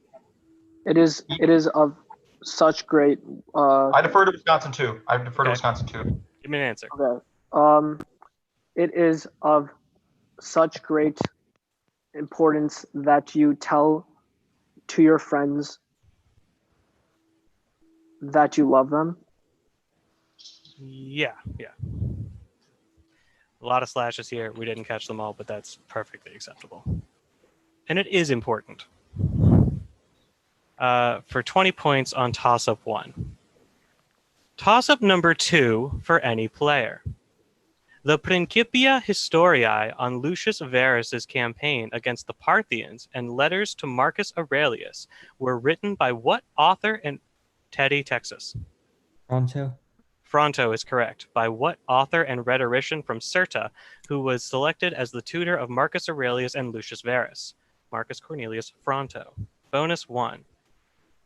It is of such great.
I defer to Wisconsin too. I defer to Wisconsin too.
Give me an answer.
Okay. It is of such great importance that you tell to your friends that you love them.
Yeah. A lot of slashes here. We didn't catch them all, but that's perfectly acceptable. And it is important. For 20 points on toss-up 1. Toss-up number 2 for any player. The Principia Historiae on Lucius Verus's campaign against the Parthians and letters to Marcus Aurelius were written by what author in Teddy, Texas?
Fronto.
Fronto is correct. By what author and rhetorician from Cirta, who was selected as the tutor of Marcus Aurelius and Lucius Verus? Marcus Cornelius Fronto. Bonus 1.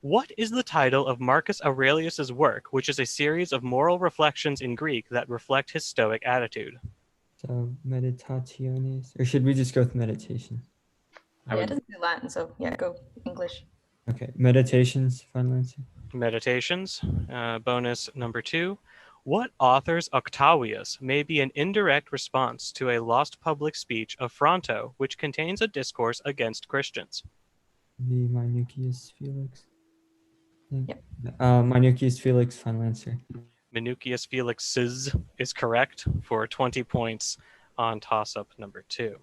What is the title of Marcus Aurelius's work, which is a series of moral reflections in Greek that reflect his Stoic attitude?
So meditationes, or should we just go with meditation?
Yeah, it doesn't do Latin, so yeah, go English.
Okay, meditations, final answer.
Meditations. Bonus number 2. What author's Octavius may be an indirect response to a lost public speech of Fronto, which contains a discourse against Christians?
The Minucius Felix. Yep. Minucius Felix, final answer.
Minucius Felix's is correct for 20 points on toss-up number 2.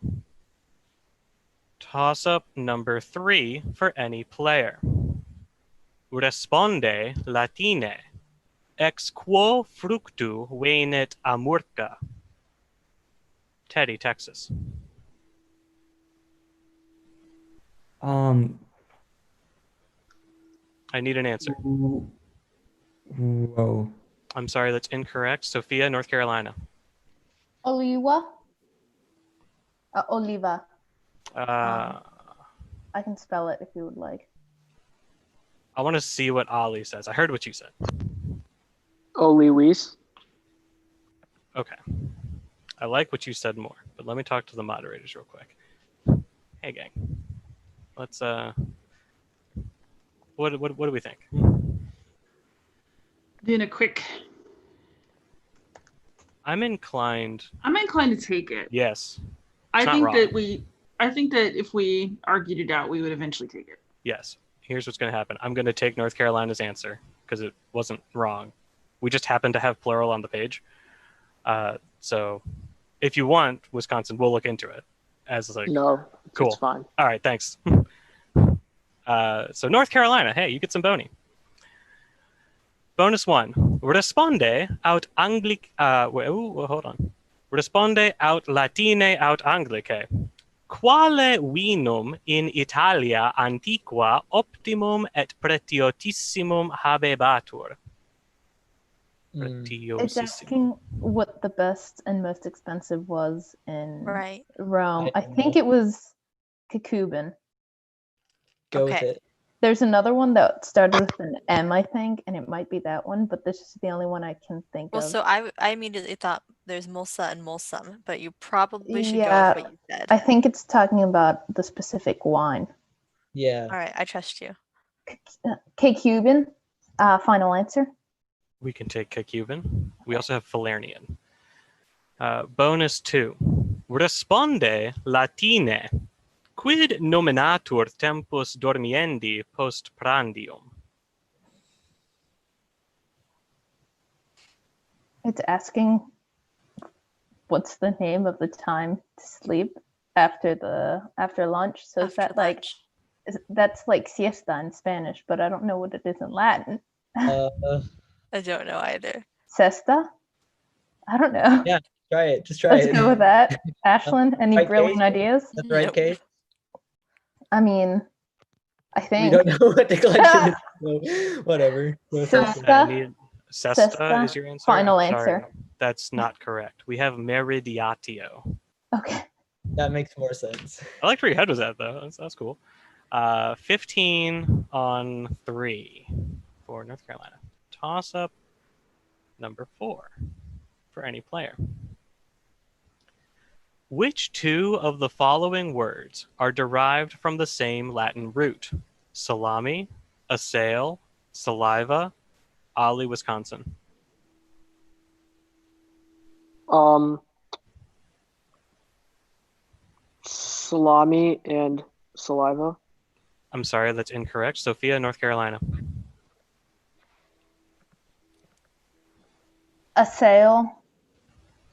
Toss-up number 3 for any player. Responde Latine. Ex quo fructu venet amurca. Teddy, Texas. I need an answer.
Whoa.
I'm sorry, that's incorrect. Sophia, North Carolina.
Oliva. Oliva.
I
can spell it if you would like.
want to see what Ali says. I heard what you said.
Luis.
Okay. I like what you said more, but let me talk to the moderators real quick. Hey, gang. Let's, what do we think?
Doing a quick.
I'm inclined
to take it.
Yes.
I think that if we argued it out, we would eventually take it.
Yes. Here's what's going to happen. I'm going to take North Carolina's answer because it wasn't wrong. We just happen to have plural on the page. So if you want Wisconsin, we'll look into it as like,
no,
cool.
It's fine.
All right. Thanks. So North Carolina, hey, you get some boni. Bonus 1. Responde aut hold on. Responde aut Latine aut Anglice. Quale vinum in Italia antiqua optimum et pretiotissimum habebatur?
It's asking what the best and most expensive was in Rome. I think it was Cacuban.
Go with it.
There's another one that started with an M, I think, and it might be that one, but this is the only one I can think of.
Well, so I immediately thought there's Mulsa and Mulsum, but you probably should go with what you said.
I think it's talking about the specific wine.
Yeah.
All right, I trust you.
Cacuban, final answer.
We can take Cacuban. We also have Falernian. Bonus 2. Responde Latine. Quid nominatur tempus dormiendi post prandium?
It's asking what's the name of the time to sleep after lunch. So is that like that's like siesta in Spanish, but I don't know what it is in Latin.
I don't know either.
Cesta? I don't know.
Yeah, try it. Just try
Let's
it.
go with that. Ashlyn, any
Right,
brilliant
Kate?
ideas?
That's right, Kate.
I mean, I
We
think.
don't know what declension is. So whatever. Go with
Cesta?
I Cesta
Cesta?
is your answer?
Final
I'm sorry.
answer.
That's not correct. We have meridiatio.
Okay.
That makes more sense.
I liked where your head was at, though. That's cool. 15 on 3 for North Carolina. Toss up number 4 for any player. Which two of the following words are derived from the same Latin root? Salami, assail, saliva, Ollie, Wisconsin.
Salami and saliva.
I'm sorry, that's incorrect. Sophia, North Carolina.
Assail,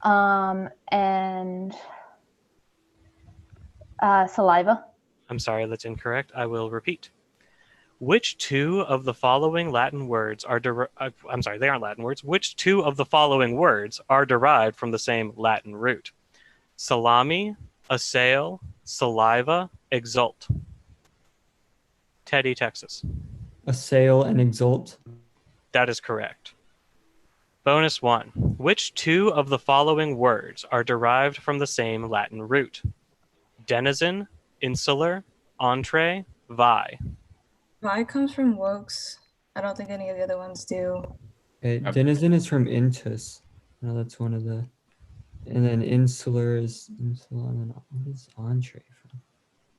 and saliva.
I'm sorry, that's incorrect. I will repeat. Which two of the following Latin words are I'm sorry, they aren't Latin words. Which two of the following words are derived from the same Latin root? Salami, assail, saliva, exult. Teddy, Texas.
Assail and exult.
That is correct. Bonus 1. Which two of the following words are derived from the same Latin root? Denizen, insular, entree, vi.
Vi comes from Wokes. I don't think any of the other ones do.
Okay, denizen is from intus. No, that's one of the. And then insular is insular. And then what is entree from?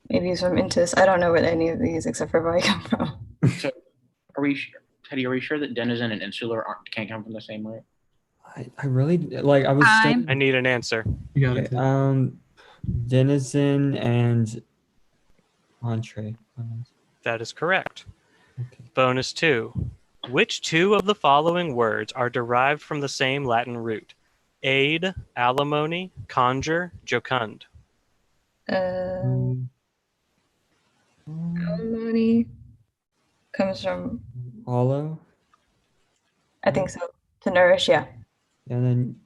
Maybe he's from Intus. I don't know where any of these except for Vi come from.
So, Teddy, are we sure that denizen and insular can't come from the same root?
I really like. I was.
I need an answer.
You got
it. Denizen and entree.
That is correct. Okay. Bonus 2. Which two of the following words are derived from the same Latin root? Aid, alimony, conjure, jocund.
Alimony comes from.
Hollow.
I think so. To nourish, yeah.
And then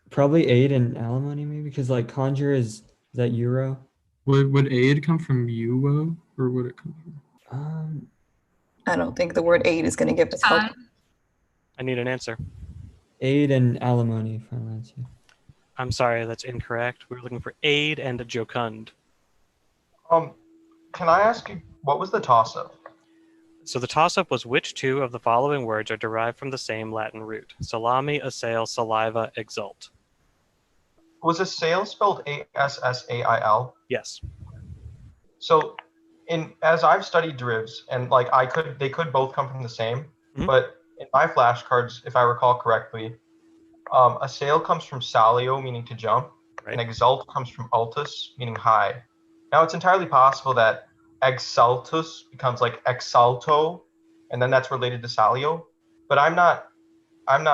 probably aid and alimony, maybe, because like conjure is that euro.
Would aid come from euro or would it come from?
I don't think the word aid is going to give us help.
I need an answer.
Aid and alimony, final answer.
I'm sorry, that's incorrect. We're looking for aid and a jocund.
Can I ask you, what was the toss-up?
So the toss-up was which two of the following words are derived from the same Latin root? Salami, assail, saliva, exult.
Was assail spelled A-S-S-A-I-L?
Yes.
So, as I've studied derivs, and like they could both come from the same, but in my flashcards, if I recall correctly, assail comes from salio, meaning to jump, and exult comes from altus, meaning high. Now, it's entirely possible that exaltus becomes like exalto, and then that's related to salio, but I'm not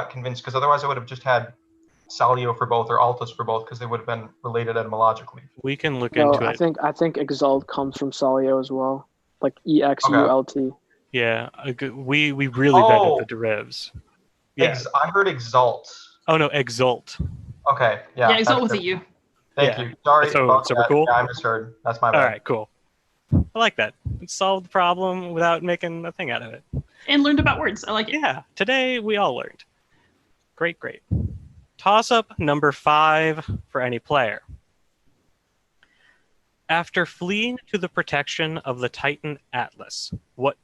convinced, because otherwise I would have just had salio for both or altus for both, because they would have been related etymologically.
We can look into it.
I think exalt comes from salio as well, like E-X-U-L-T.
Yeah, we really vetted the derivs. Yeah.
I heard exalt.
Oh no, exult.
Okay, yeah.
Yeah, exalt was a U.
Thank you. Sorry
so
about
we're
that.
cool?
Yeah, I misheard. That's my bad.
All right, cool. I like that. It solved the problem without making a thing out of it.
And learned about words. I like it.
Yeah, today we all learned. Great. Toss-up number 5 for any player. After fleeing to the protection of the Titan Atlas, what?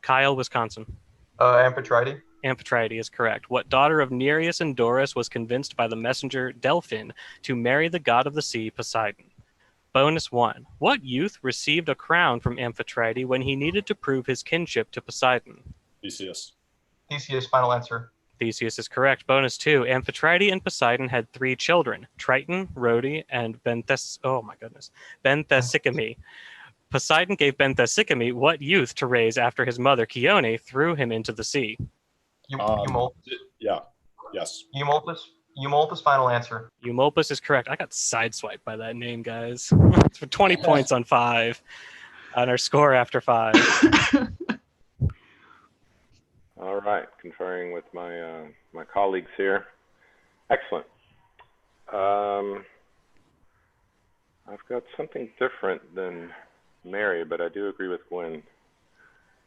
Kyle, Wisconsin.
Amphitrite.
Amphitrite is correct. What daughter of Nereus and Doris was convinced by the messenger Delphin to marry the god of the sea, Poseidon? Bonus 1. What youth received a crown from Amphitrite when he needed to prove his kinship to Poseidon?
Theseus.
Theseus, final answer.
Theseus is correct. Bonus 2. Amphitrite and Poseidon had 3 children, Triton, Rhode, and Benthesichime. Poseidon gave Benthesichime what youth to raise after his mother, Chione, threw him into the sea?
Eumolpus.
Yeah. Yes.
Eumolpus. Eumolpus final answer.
Eumolpus is correct. I got sideswiped by that name, guys. For 20 points on 5. On our score after 5.
All right, conferring with my my colleagues here. Excellent. I've got something different than Mary, but I do agree with Gwen.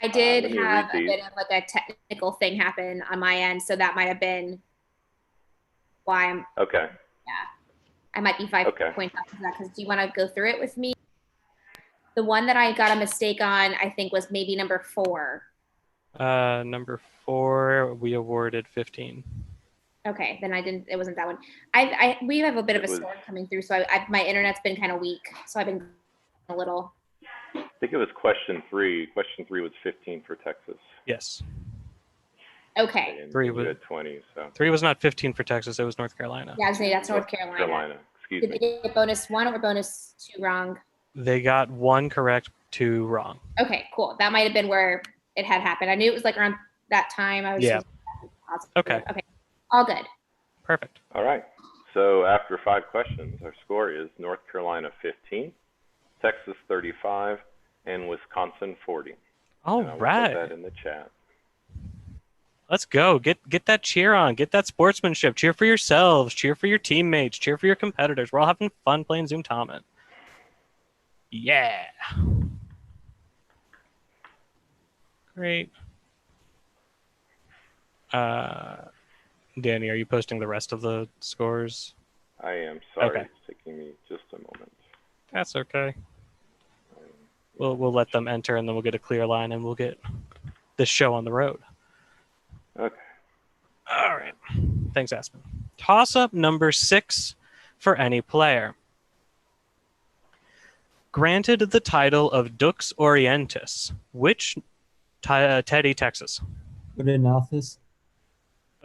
I did
let me
have
read
a
these.
bit of like a technical thing happen on my end, so that might have been why I'm.
Okay.
Yeah, I might be 5 points off of that. Because do you want to go through it with me? The one that I got a mistake on, I think, was maybe number 4.
Number 4, we awarded 15.
Okay, then I didn't. It wasn't that one. We have a bit of a storm coming through, so my internet's been kind of weak, so I've been a little.
I think it was question 3. Question 3 was 15 for Texas.
Yes.
Okay.
And
3
you
was
had 20. So
3 was not 15 for Texas. It was North Carolina.
Yeah, I was saying that's North Carolina.
Excuse
Did
me.
they get bonus 1 or bonus 2 wrong?
They got 1 correct, 2 wrong.
Okay, cool. That might have been where it had happened. I knew it was like around that time. I was
Yeah.
positive.
Okay.
Okay. All good.
Perfect.
All right. So after 5 questions, our score is North Carolina 15, Texas 35, and Wisconsin 40.
All
and I will
right.
put that in the chat.
Let's go. Get that cheer on. Get that sportsmanship. Cheer for yourselves. Cheer for your teammates. Cheer for your competitors. We're all having fun playing Zoom Tournament. Yeah. Great. Danny, are you posting the rest of the scores?
I am sorry.
Okay.
It's taking me just a moment.
That's okay. We'll let them enter, and then we'll get a clear line, and we'll get this show on the road.
Okay.
All right. Thanks, Aspen. Toss-up number 6 for any player. Granted the title of Dux Orientis, which Teddy, Texas?
Odenathus.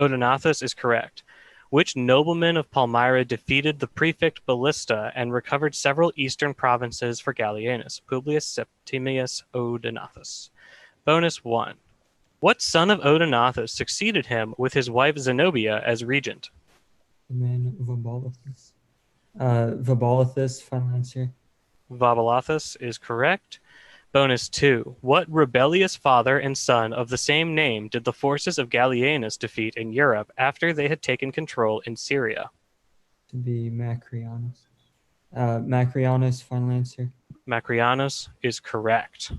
Odenathus is correct. Which nobleman of Palmyra defeated the prefect Ballista and recovered several eastern provinces for Gallienus? Publius Septimius Odenathus. Bonus 1. What son of Odenathus succeeded him with his wife Zenobia as regent?
The man Vabalathus. Vabalathus, final answer.
Vabalathus is correct. Bonus 2. What rebellious father and son of the same name did the forces of Gallienus defeat in Europe after they had taken control in Syria?
To be Macrianus. Macrianus, final answer.
Macrianus is correct.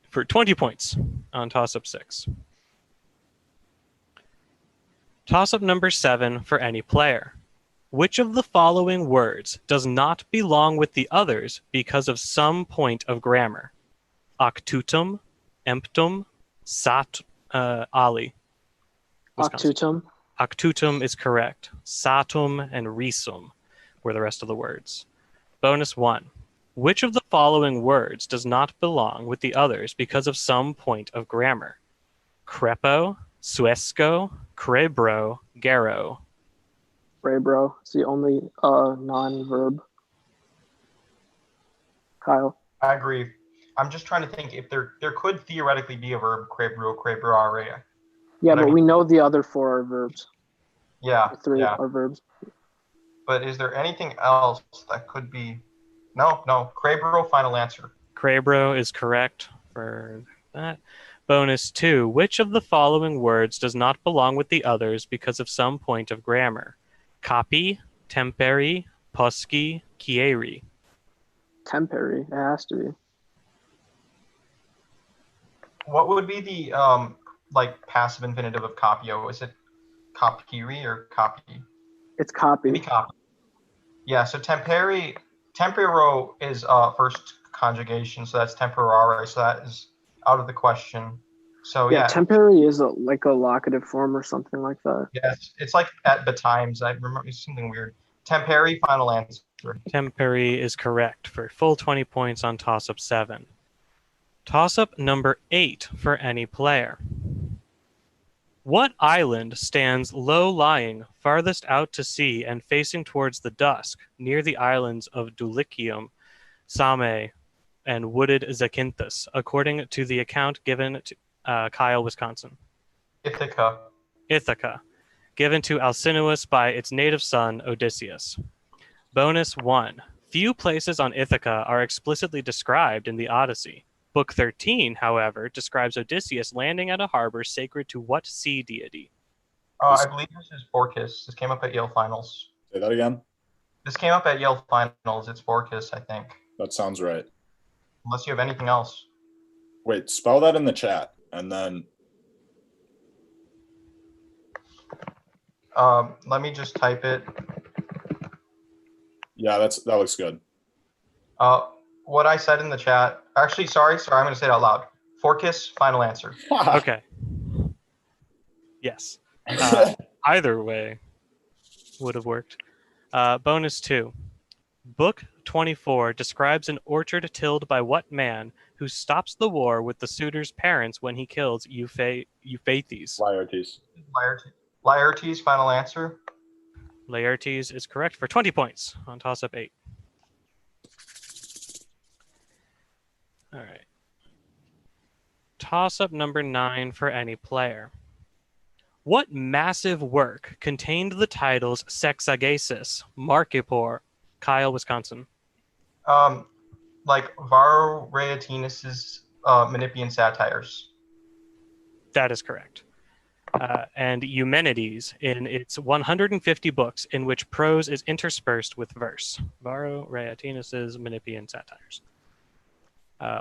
For 20 points on toss-up 6. Toss-up number 7 for any player. Which of the following words does not belong with the others because of some point of grammar? Octutum, emptum, sat, ali.
Octutum.
Octutum is correct. Satum and risum were the rest of the words. Bonus 1. Which of the following words does not belong with the others because of some point of grammar? Crepo, suesco, crebro, gero.
Bro. It's the only non-verb. Kyle.
I agree. I'm just trying to think if there could theoretically be a verb, crebro, crebrare.
Yeah, but we know the other 4 are verbs.
Yeah.
The 3 are verbs.
But is there anything else that could be? No. Crebro, final answer.
Crebro is correct for that. Bonus 2. Which of the following words does not belong with the others because of some point of grammar? Copy, temperi, posci, chieri.
Temperi, it has to be.
What would be the passive infinitive of copio? Is it copiri or copy?
It's copy.
Maybe copy. Yeah, so tempero is first conjugation, so that's temporare, so that is out of the question. So yeah.
Temperi is like a locative form or something like that.
Yes, it's like at the times. I remember it's something weird. Temperi, final answer.
Temperi is correct for full 20 points on toss-up 7. Toss-up number 8 for any player. What island stands low-lying, farthest out to sea and facing towards the dusk, near the islands of Dulichium, Same, and wooded Zakynthus, according to the account given to Kyle, Wisconsin?
Ithaca.
Ithaca. given to Alcinous by its native son, Odysseus. Bonus 1. Few places on Ithaca are explicitly described in the Odyssey. Book 13, however, describes Odysseus landing at a harbor sacred to what sea deity?
I believe this is Phorcys. This came up at Yale Finals.
Say that again.
This came up at Yale Finals. It's Phorcys, I think.
That sounds right.
Unless you have anything else.
Wait, spell that in the chat, and then.
Let me just type it.
Yeah, that looks good.
What I said in the chat. Actually, sorry. I'm going to say it out loud. Phorcys, final answer.
Okay. Yes. Either way would have worked. Bonus 2. Book 24 describes an orchard tilled by what man who stops the war with the suitor's parents when he kills Euphrates?
Laertes.
Laertes, final answer.
Laertes is correct for 20 points on toss-up 8. All right. Toss-up number 9 for any player. What massive work contained the titles Sexagesis, Markippor, Kyle, Wisconsin?
Like Varro Reatinus's Menippean satires.
That is correct. And Eumenides in its 150 books in which prose is interspersed with verse. Varro Reatinus's Menippean satires.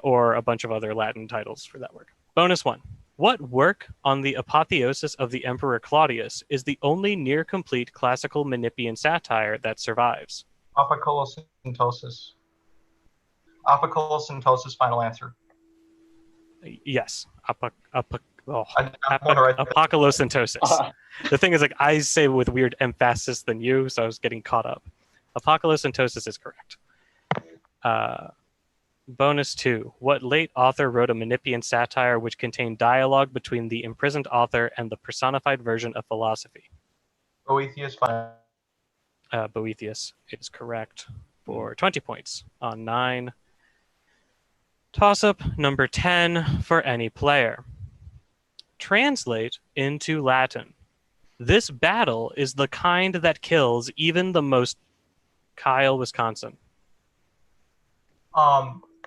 Or a bunch of other Latin titles for that work. Bonus 1. What work on the apotheosis of the Emperor Claudius is the only near-complete classical Menippean satire that survives?
Apocolocyntosis. Apocolocyntosis, final answer.
Yes. Apocolocyntosis. The thing is, like, I say with weird emphasis than you, so I was getting caught up. Apocolocyntosis is correct. Bonus 2. What late author wrote a Menippean satire which contained dialogue between the imprisoned author and the personified version of philosophy?
Boethius, final.
Boethius is correct for 20 points on 9. Toss-up number 10 for any player. Translate into Latin. This battle is the kind that kills even the most... Kyle, Wisconsin.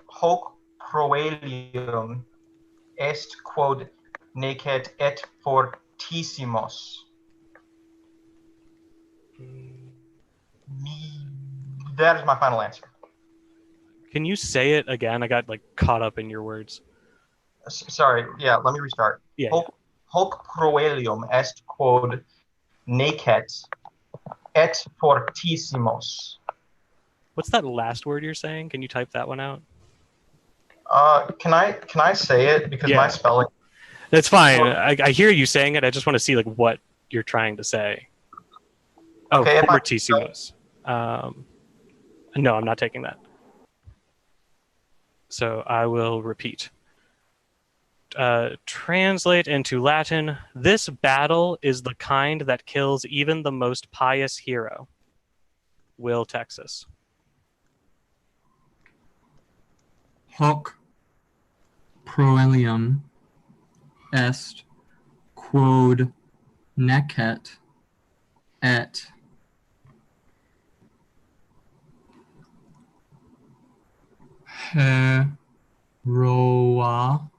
Hoc proelium est quod necet et fortissimos. That is my final answer.
Can you say it again? I got caught up in your words.
Sorry. Yeah, let me restart.
Yeah.
Hoc proelium est quod necet et fortissimos.
What's that last word you're saying? Can you type that one out?
Can I say it because my spelling?
That's fine. I hear you saying it. I just want to see what you're trying to say.
Okay,
fortissimos. No, I'm not taking that. So I will repeat. Translate into Latin. This battle is the kind that kills even the most pious hero. Will, Texas.
Hoc proelium est quod necet et heroa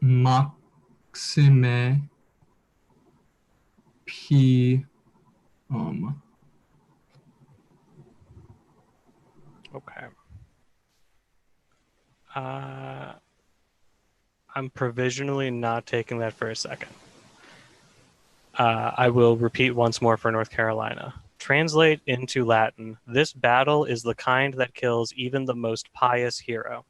maxime pium.
Okay. I'm provisionally not taking that for a second. I will repeat once more for North Carolina. Translate into Latin. This battle is the kind that kills even the most pious hero.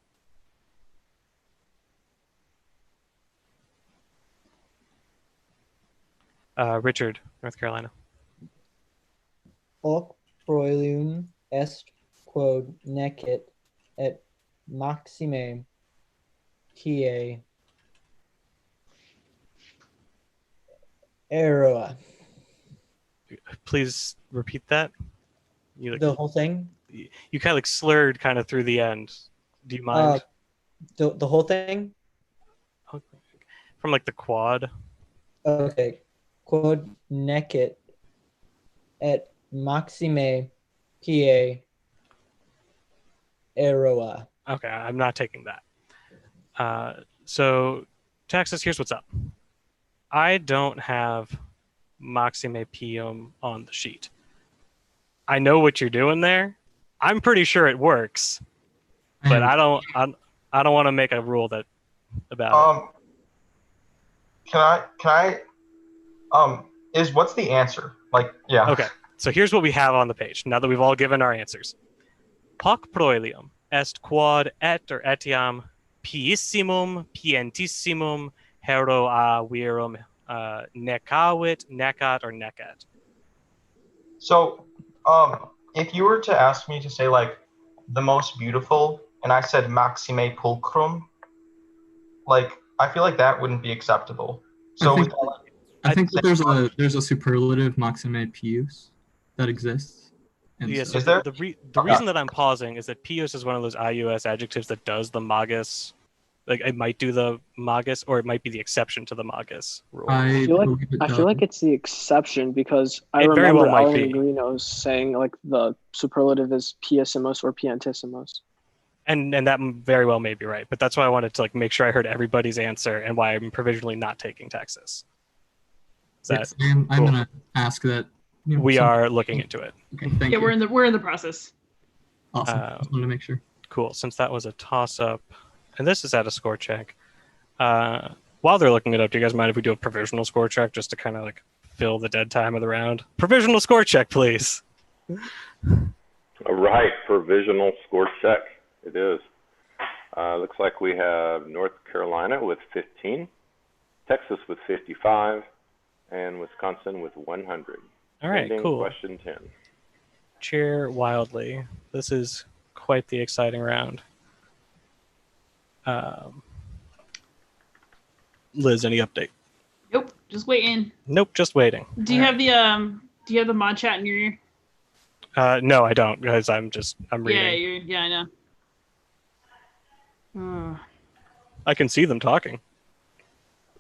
Richard, North Carolina.
Hoc proelium est quod necet et maxime pie eroa.
Please repeat that.
The whole thing?
You kind of slurred through the end. Do you mind?
The whole thing?
From the quad.
Okay. Quod necet et maxime pie eroa.
Okay, I'm not taking that. So, Texas, here's what's up. I don't have Maxime Pium on the sheet. I know what you're doing there. I'm pretty sure it works, but I don't want to make a rule that about it.
Can I what's the answer? Like, yeah.
Okay, so here's what we have on the page. Now that we've all given our answers. Hoc proelium est quod et or etiam piissimum pientissimum hero a virum necavit necat or necat.
So, if you were to ask me to say like the most beautiful, and I said maxime pulchrum, like I feel like that wouldn't be acceptable. So
I think that there's a superlative maxime pius that exists.
Yeah, so
is there?
The reason that I'm pausing is that pius is one of those IUS adjectives that does the magus. Like it might do the magus, or it might be the exception to the magus rule.
I feel like it's the exception because I remember
very well might
Alan
be.
Negrinos saying like the superlative is piissimos or piantissimos.
And that very well may be right, but that's why I wanted to like make sure I heard everybody's answer and why I'm provisionally not taking Texas.
Yes, I'm gonna ask that.
We are looking into it.
Okay, thank you.
We're in the process.
Awesome. Just wanted to make sure.
Cool. Since that was a toss-up, and this is at a score check. While they're looking it up, do you guys mind if we do a provisional score check just to kind of like fill the dead time of the round? Provisional score check, please.
All right, provisional score check. It is. Looks like we have North Carolina with 15, Texas with 55, and Wisconsin with 100.
All right,
Ending
cool.
Question 10.
Cheer wildly. This is quite the exciting round. Liz, any update?
Nope, just waiting.
Nope, just waiting.
Do you have the mod chat in your ear?
No, I don't, because I'm reading.
Yeah, I know.
I can see them talking.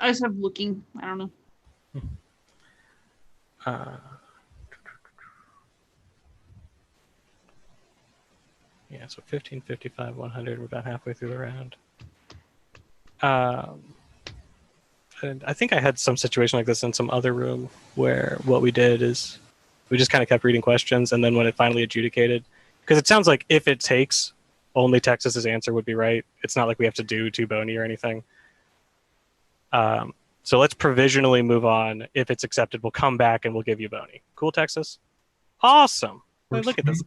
I just have looking. I don't know.
Yeah, so 15, 55, 100. We're about halfway through the round. And I think I had some situation like this in some other room where what we did is we just kind of kept reading questions, and then when it finally adjudicated, because it sounds like if it takes, only Texas's answer would be right. It's not like we have to do two bony or anything. So let's provisionally move on. If it's accepted, we'll come back and we'll give you bony. Cool, Texas? Awesome. Wait, look at this.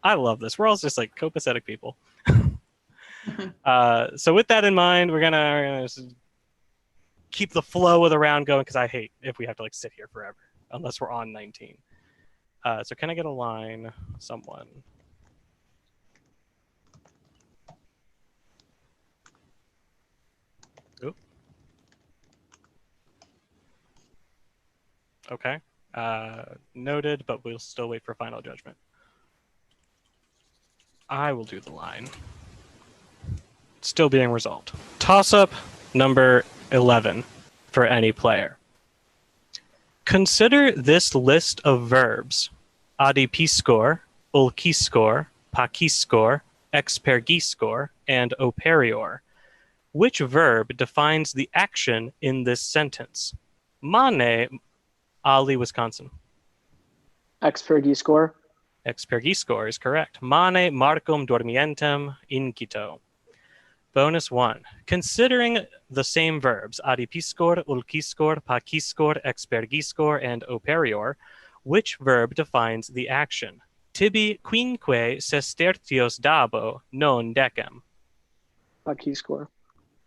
I love this. We're all just like copacetic people. So with that in mind, we're gonna keep the flow of the round going because I hate if we have to like sit here forever unless we're on 19. So can I get a line, someone? Oop. Okay. Noted, but we'll still wait for final judgment. I will do the line. Still being resolved. Toss-up number 11 for any player. Consider this list of verbs: adipiskor, ulkiskor, pakiskor, expergiskor, and operior. Which verb defines the action in this sentence? Mane, Ali, Wisconsin.
Expergiskor.
Expergiskor is correct. Mane marcum dormientem incito. Bonus 1. Considering the same verbs, adipiskor, ulkiskor, pakiskor, expergiskor, and operior, which verb defines the action? Tibi quinque sestertios dabo non decem.
Pakiskor.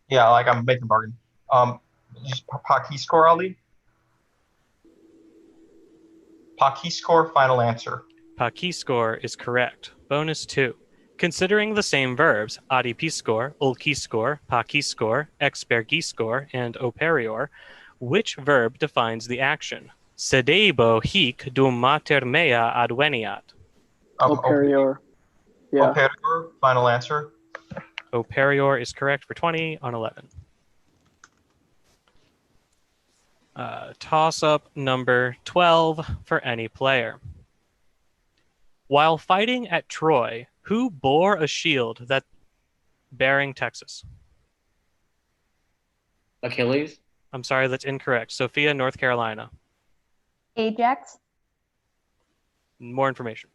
Yeah, like I'm making a bargain. Just pakiskor, Ali. Pakiskor, final answer.
Pakiskor is correct. Bonus 2. Considering the same verbs, adipiskor, ulkiskor, pakiskor, expergiskor, and operior, which verb defines the action? Sedebo hic dum mater mea adveniat.
Operior. Yeah.
Operior, final answer.
Operior is correct for 20 on 11. Toss up number 12 for any player. While fighting at Troy, who bore a shield that bearing Texas?
Achilles?
I'm sorry, that's incorrect. Sophia, North Carolina.
Ajax,
More information.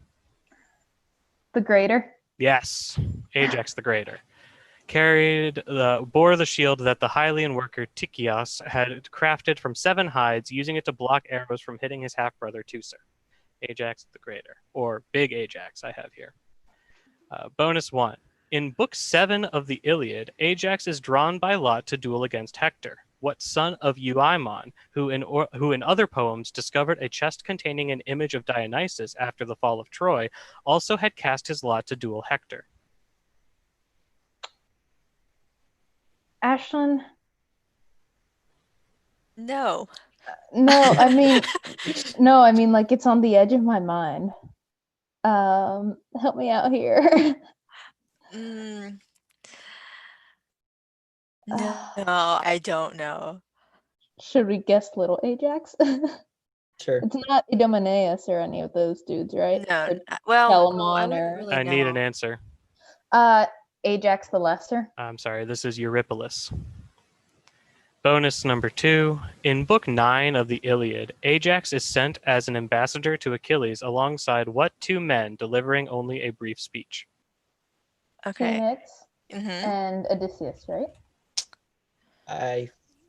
the Greater.
Yes, Ajax the Greater. Bore the shield that the Hylian worker Tychios had crafted from 7 hides, using it to block arrows from hitting his half-brother Teucer. Ajax the Greater, or Big Ajax I have here. Bonus 1. In Book 7 of the Iliad, Ajax is drawn by lot to duel against Hector. What son of Euaemon, who in other poems discovered a chest containing an image of Dionysus after the fall of Troy, also had cast his lot to duel Hector?
Ashlyn?
No.
No, I mean, like it's on the edge of my mind. Help me out here.
No, I don't know.
Should we guess Little Ajax?
Sure.
It's not Idomeneus or any of those dudes, right?
No.
Or
Well,
Telamon
I
or
really
I need
know.
an answer.
Ajax the Lesser.
I'm sorry, this is Eurypylus. Bonus number 2. In Book 9 of the Iliad, Ajax is sent as an ambassador to Achilles alongside what 2 men delivering only a brief speech?
Okay.
Phoenix
Mm-hmm.
and Odysseus, right?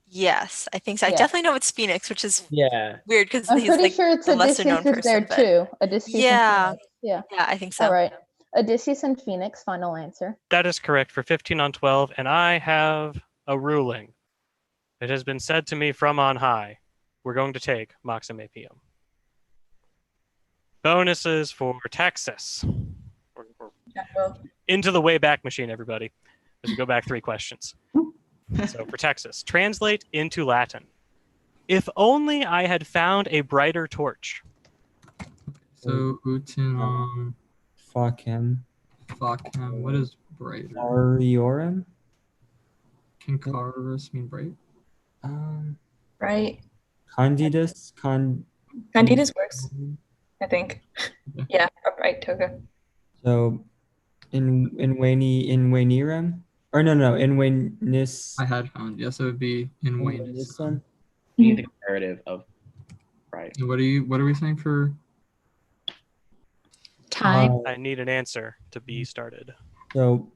Yes, I think so. I
Yeah.
definitely know it's Phoenix, which is
Yeah.
weird because
I'm
he's
pretty
like
sure it's
the lesser known
Odysseus is there
person.
too. Odysseus
Yeah.
and Phoenix. Yeah.
Yeah, I think so.
All right. Odysseus and Phoenix, final answer.
That is correct for 15 on 12, and I have a ruling. It has been said to me from on high. We're going to take Maxim Apium. Bonuses for Texas. Into the Wayback Machine, everybody. As we go back 3 questions. So for Texas, translate into Latin. If only I had found a brighter torch.
So Utinam.
Facem.
Facem. What is brighter?
Ariorum?
Can Carus mean bright?
Right.
Candidus?
Candidus works, I think. Yeah, upright toga.
So in Wainirum? Or no, in Wainis.
I had found. Yes, it would be in Wainis.
You need the comparative of right.
What are we saying for
time?
I need an answer to be started.
So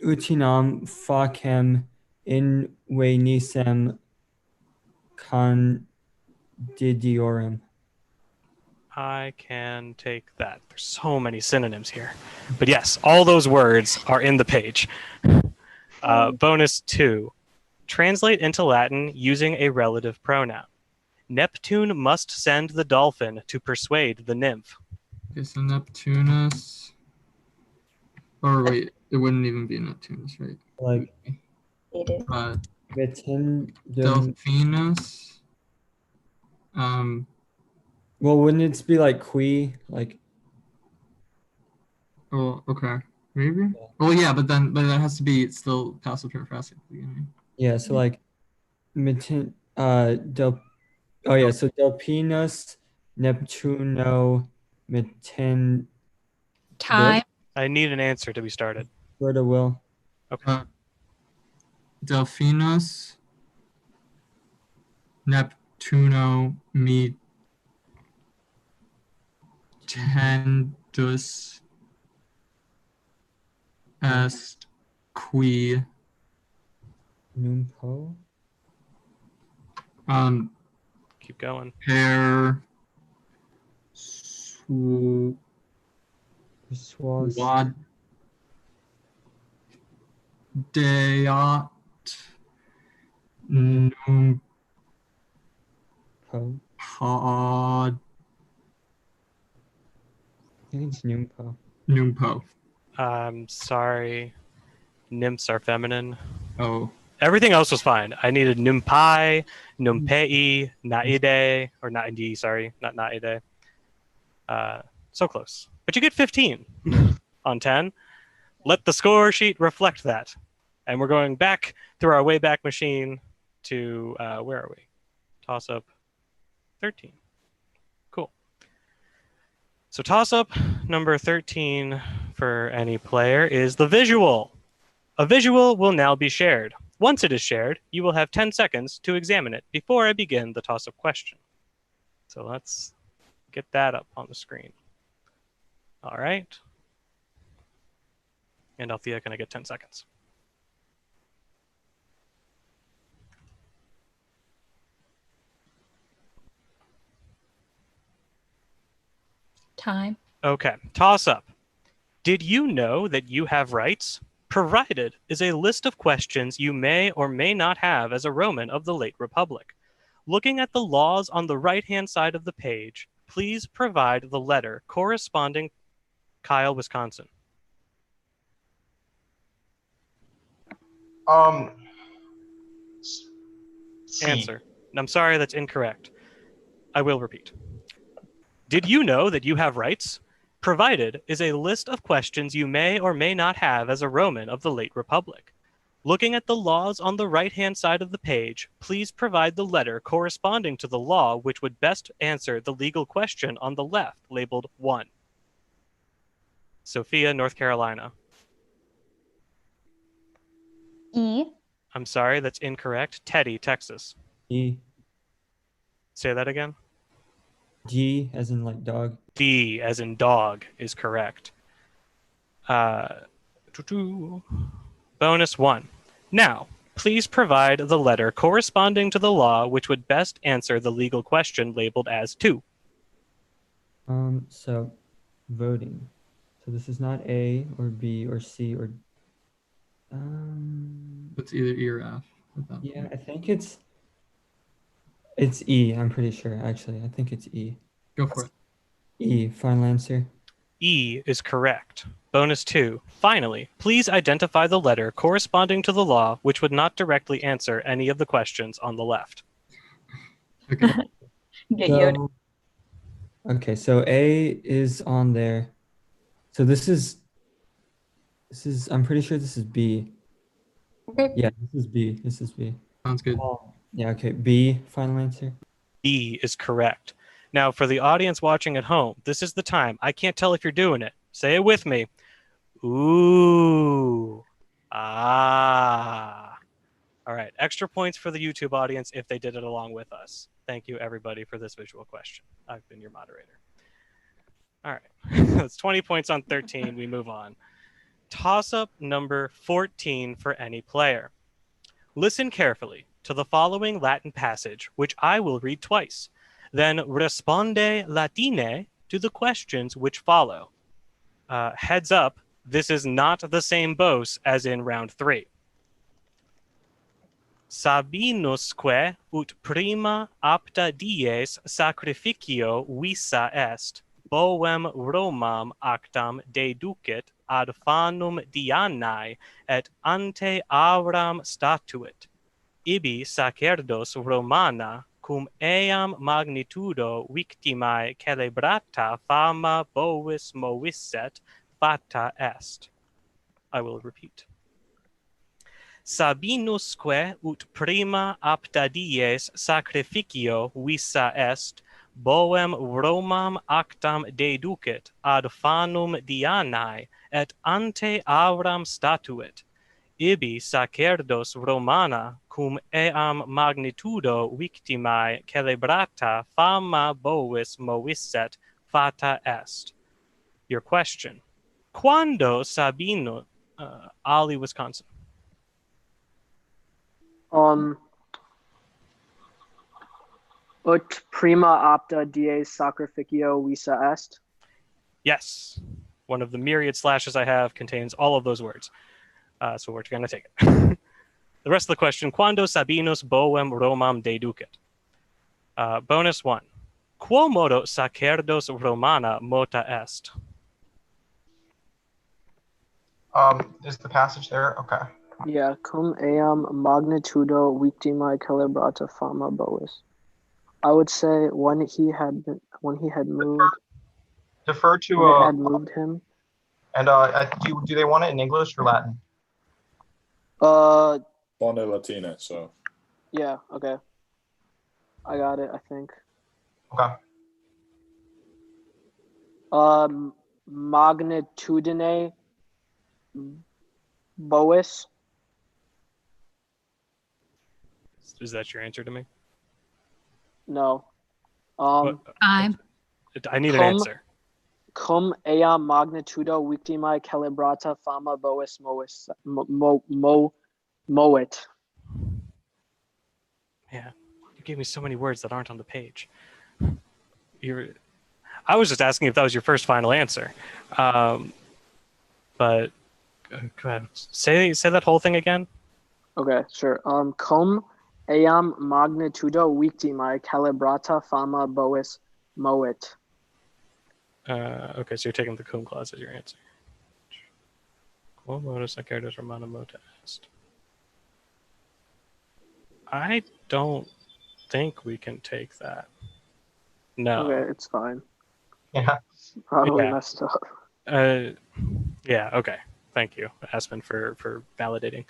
utinam facem in Wainisem candidiorum.
I can take that. There's so many synonyms here. But yes, all those words are in the page. Bonus 2. Translate into Latin using a relative pronoun. Neptune must send the dolphin to persuade the nymph.
Okay, so Neptunus. Or wait, it wouldn't even be Neptunus, right?
Like
Delphinus.
Well, wouldn't it be like qui? Like.
Oh, okay. Maybe. Yeah. Well, yeah, but that has to be still passive perfect at the beginning.
Yeah. So like, so Delphinus, Neptuno, Metin.
Time.
I need an answer to be started.
Berta will.
Okay.
Delphinus, Neptuno, Tendus est qui
numpo.
Keep going.
Per
Persuas.
Deat numpo. Pod.
I think it's numpo.
Numpo.
I'm sorry. Nymphs are feminine.
Oh.
Everything else was fine. I needed numpai, numpei, naide, or naidi, sorry, not naide. So close. But you get 15 on 10. Let the score sheet reflect that. And we're going back through our Wayback Machine to, where are we? Toss up 13. Cool. So toss-up number 13 for any player is the visual. A visual will now be shared. Once it is shared, you will have 10 seconds to examine it before I begin the toss-up question. So let's get that up on the screen. All right. And Althea, can I get 10 seconds?
Time.
Okay, toss up. Did you know that you have rights? Provided is a list of questions you may or may not have as a Roman of the late Republic. Looking at the laws on the right-hand side of the page, please provide the letter corresponding. Kyle, Wisconsin.
C.
Answer. I'm sorry, that's incorrect. I will repeat. Did you know that you have rights? Provided is a list of questions you may or may not have as a Roman of the late Republic. Looking at the laws on the right-hand side of the page, please provide the letter corresponding to the law which would best answer the legal question on the left, labeled 1. Sophia, North Carolina.
E.
I'm sorry, that's incorrect. Teddy, Texas.
E.
Say that again.
G as in like dog.
D as in dog is correct. Bonus 1. Now, please provide the letter corresponding to the law which would best answer the legal question labeled as 2.
So voting. So this is not A or B or C or
It's either E or F.
Yeah, I think it's E, I'm pretty sure actually. I think it's E.
Go for it.
E, final answer.
E is correct. Bonus 2. Finally, please identify the letter corresponding to the law which would not directly answer any of the questions on the left.
Okay.
Get Yoda.
Okay, so A is on there. So this is I'm pretty sure this is B.
Okay.
Yeah, this is B. This is B.
Sounds good.
Yeah, okay. B, final answer.
B is correct. Now, for the audience watching at home, this is the time. I can't tell if you're doing it. Say it with me. Ooh. Ah. All right. Extra points for the YouTube audience if they did it along with us. Thank you, everybody, for this visual question. I've been your moderator. All right. That's 20 points on 13. We move on. Toss-up number 14 for any player. Listen carefully to the following Latin passage, which I will read twice. Then responde latine to the questions which follow. Heads up, this is not the same bose as in round 3. Sabinusque ut prima apta dies sacrificio visa est, boem Romam actam deducit ad fanum Dianae et ante auram statuit. Ibi sacerdos Romana cum eam magnitudo victimae celebrata fama bovis movisset fata est. I will repeat. Sabinusque ut prima apta dies sacrificio visa est, boem Romam actam deducit ad fanum Dianae et ante auram statuit. Ibi sacerdos Romana cum eam magnitudo victimae celebrata fama bovis movisset fata est. Your question. Quando Sabino, Ali, Wisconsin.
Ut prima apta dies sacrificio visa est.
Yes. One of the myriad slashes I have contains all of those words. So we're going to take it. The rest of the question, quando Sabinus boem Romam deducit? Bonus 1. Quo modo sacerdos Romana mota est?
Is the passage there? Okay.
Yeah, cum eam magnitudo victimae celebrata fama bovis. I would say when he had moved.
Defer to
when it had moved him.
And do they want it in English or Latin?
Bonde Latina, so.
Yeah, okay. I got it, I think.
Okay.
Magnitudine bois.
Is that your answer to me?
No.
Time.
I need an answer.
Cum ea magnitudo victimae celebrata fama bois moet.
Yeah, you gave me so many words that aren't on the page. I was just asking if that was your first final answer. But go ahead. Say that whole thing again.
Okay, sure. Cum eam magnitudo victimae celebrata fama bois moet.
Okay, so you're taking the cum clause as your answer. Quo modus acerdus Romana mota est. I don't think we can take that. No.
Okay, it's fine.
Yeah.
Probably messed up.
Yeah, okay. Thank you, Aspen, for validating.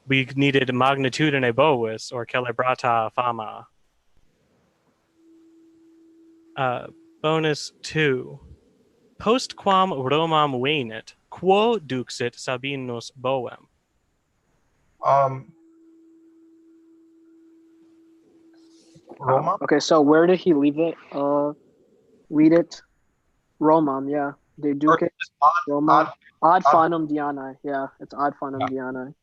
We needed magnitudine bovis or celebrata fama. Bonus 2. Postquam Romam venit, quo duxit Sabinus boem.
Roma?
Okay, so where did he leave it? Read it. Romam, yeah. De duce Romam. Ad fanum Dianae. Yeah, it's ad fanum Dianae.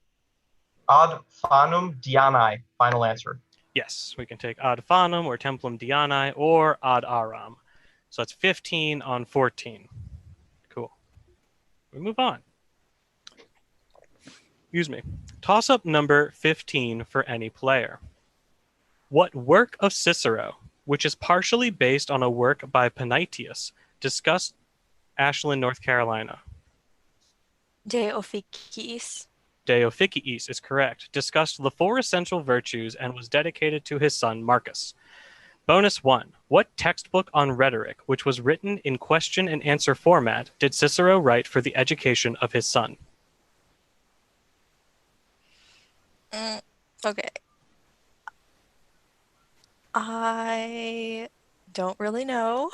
Ad fanum Dianae. Final answer.
Yes, we can take ad fanum or templum Dianae or ad aram. So that's 15 on 14. Cool. We move on. Excuse me. Toss up number 15 for any player. What work of Cicero, which is partially based on a work by Panaetius, discussed Ashland, North Carolina?
De Officiis.
De Officiis is correct. Discussed the 4 essential virtues and was dedicated to his son Marcus. Bonus 1. What textbook on rhetoric, which was written in question and answer format, did Cicero write for the education of his son?
Okay. I don't really know,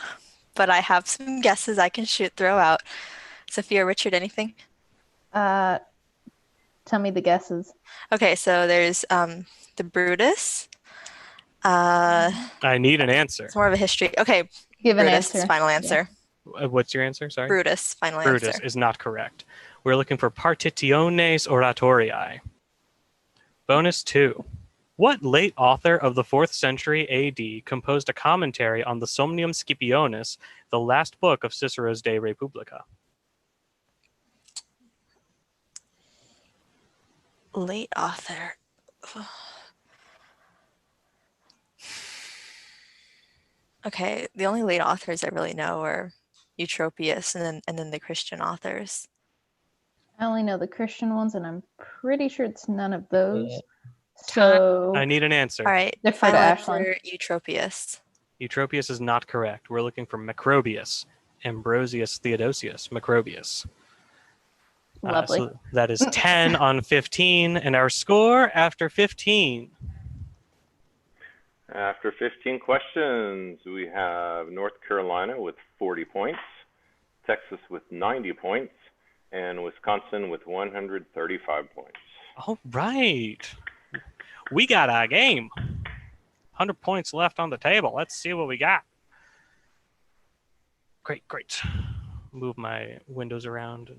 but I have some guesses I can throw out. Sophia, Richard, anything?
Tell me the guesses.
Okay, so there's the Brutus.
I need an answer.
It's more of a history. Okay,
give an
Brutus,
answer.
final answer.
Yeah. What's your answer? Sorry.
Brutus, final
Brutus
answer.
is not correct. We're looking for partitiones oratorii. Bonus 2. What late author of the 4th century AD composed a commentary on the Somnium Scipionis, the last book of Cicero's De Republica?
Late author. Okay, the only late authors I really know are Eutropius and then the Christian authors.
I only know the Christian ones, and I'm pretty sure it's none of those. Yeah. So
I need an answer.
All right,
defer to Ashland.
Eutropius.
Eutropius is not correct. We're looking for Macrobius. Ambrosius Theodosius. Macrobius.
Lovely.
So that is 10 on 15, and our score after 15.
After 15 questions, we have North Carolina with 40 points, Texas with 90 points, and Wisconsin with 135 points.
All right. We got a game. 100 points left on the table. Let's see what we got. Great. Move my windows around.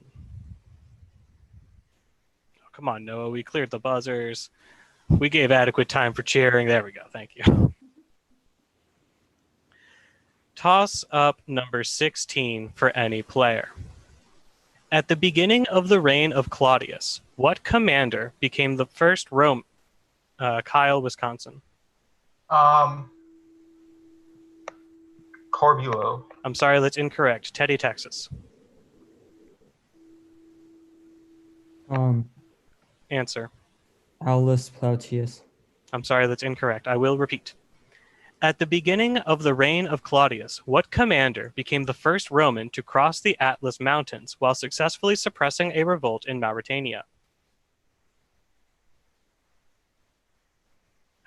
Oh, come on, Noah. We cleared the buzzers. We gave adequate time for cheering. There we go. Thank you. Toss up number 16 for any player. At the beginning of the reign of Claudius, what commander became the first Roman? Kyle, Wisconsin.
Corbulo.
I'm sorry, that's incorrect. Teddy, Texas. Answer.
Aulus Plautius.
I'm sorry, that's incorrect. I will repeat. At the beginning of the reign of Claudius, what commander became the first Roman to cross the Atlas Mountains while successfully suppressing a revolt in Mauritania?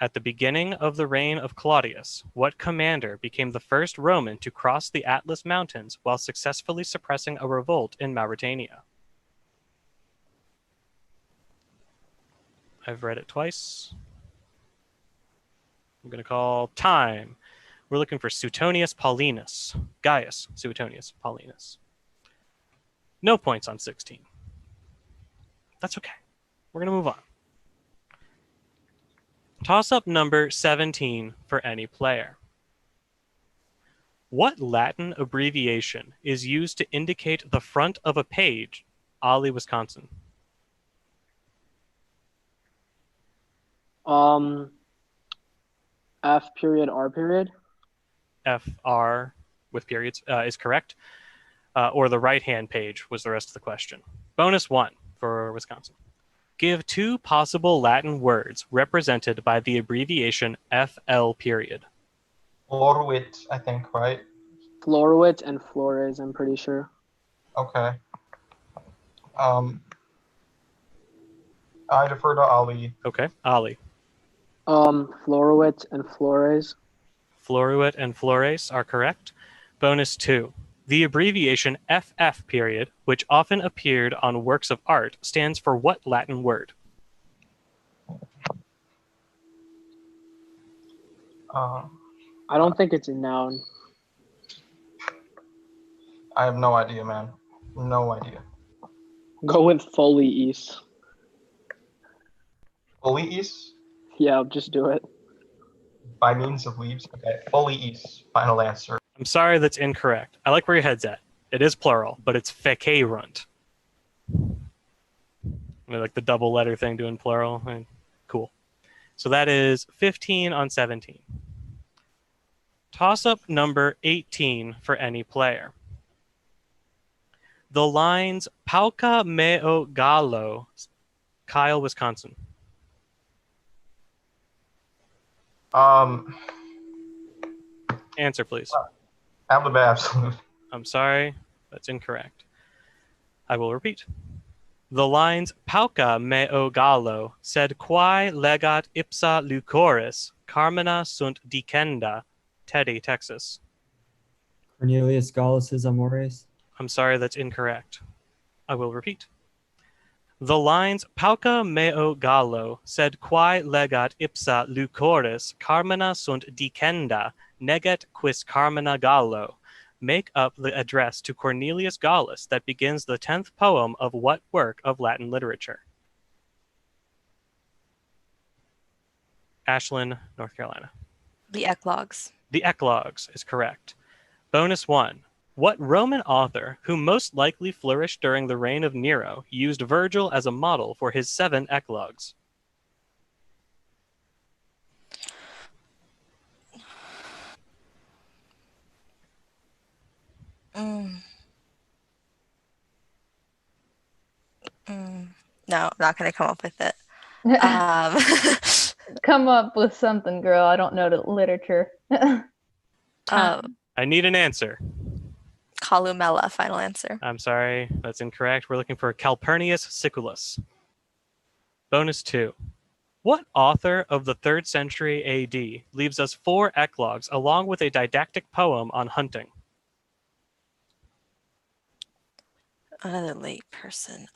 At the beginning of the reign of Claudius, what commander became the first Roman to cross the Atlas Mountains while successfully suppressing a revolt in Mauritania? I've read it twice. I'm going to call time. We're looking for Suetonius Paulinus. Gaius Suetonius Paulinus. No points on 16. That's okay. We're going to move on. Toss-up number 17 for any player. What Latin abbreviation is used to indicate the front of a page? Ollie, Wisconsin.
F period R period.
FR with periods is correct. Or the right-hand page was the rest of the question. Bonus 1 for Wisconsin. Give 2 possible Latin words represented by the abbreviation FL period.
Florwit, I think, right?
Florwit and Flores, I'm pretty sure.
Okay. I defer to Ali.
Okay, Ali.
Florwit and Flores.
Floruit and Flores are correct. Bonus 2. The abbreviation FF period, which often appeared on works of art, stands for what Latin word?
I don't think it's a noun.
I have no idea, man. No idea.
Go with foliis.
Foliis?
Yeah, just do it.
By means of leaves? Okay. Foliis. Final answer.
I'm sorry, that's incorrect. I like where your head's at. It is plural, but it's fecerunt. Like the double letter thing doing plural. Cool. So that is 15 on 17. Toss-up number 18 for any player. The lines Pauca meo gallo. Kyle, Wisconsin. Answer, please.
Alabama absolute.
I'm sorry, that's incorrect. I will repeat. The lines Pauca meo gallo sed quae legat ipsa lucoris carmina sunt dicenda. Teddy, Texas.
Cornelius Gallus' Amores.
I'm sorry, that's incorrect. I will repeat. The lines Pauca meo gallo sed quae legat ipsa lucoris carmina sunt dicenda neget quis carmina gallo make up the address to Cornelius Gallus that begins the 10th poem of what work of Latin literature? Ashland, North Carolina.
The Eclogues.
The Eclogues is correct. Bonus 1. What Roman author, who most likely flourished during the reign of Nero, used Virgil as a model for his 7 Eclogues?
No, I'm not going to come up with it.
Come up with something, girl. I don't know the literature.
I need an answer.
Columella, final answer.
I'm sorry, that's incorrect. We're looking for Calpurnius Siculus. Bonus 2. What author of the 3rd century AD leaves us 4 eclogues along with a didactic poem on hunting?
Another late person.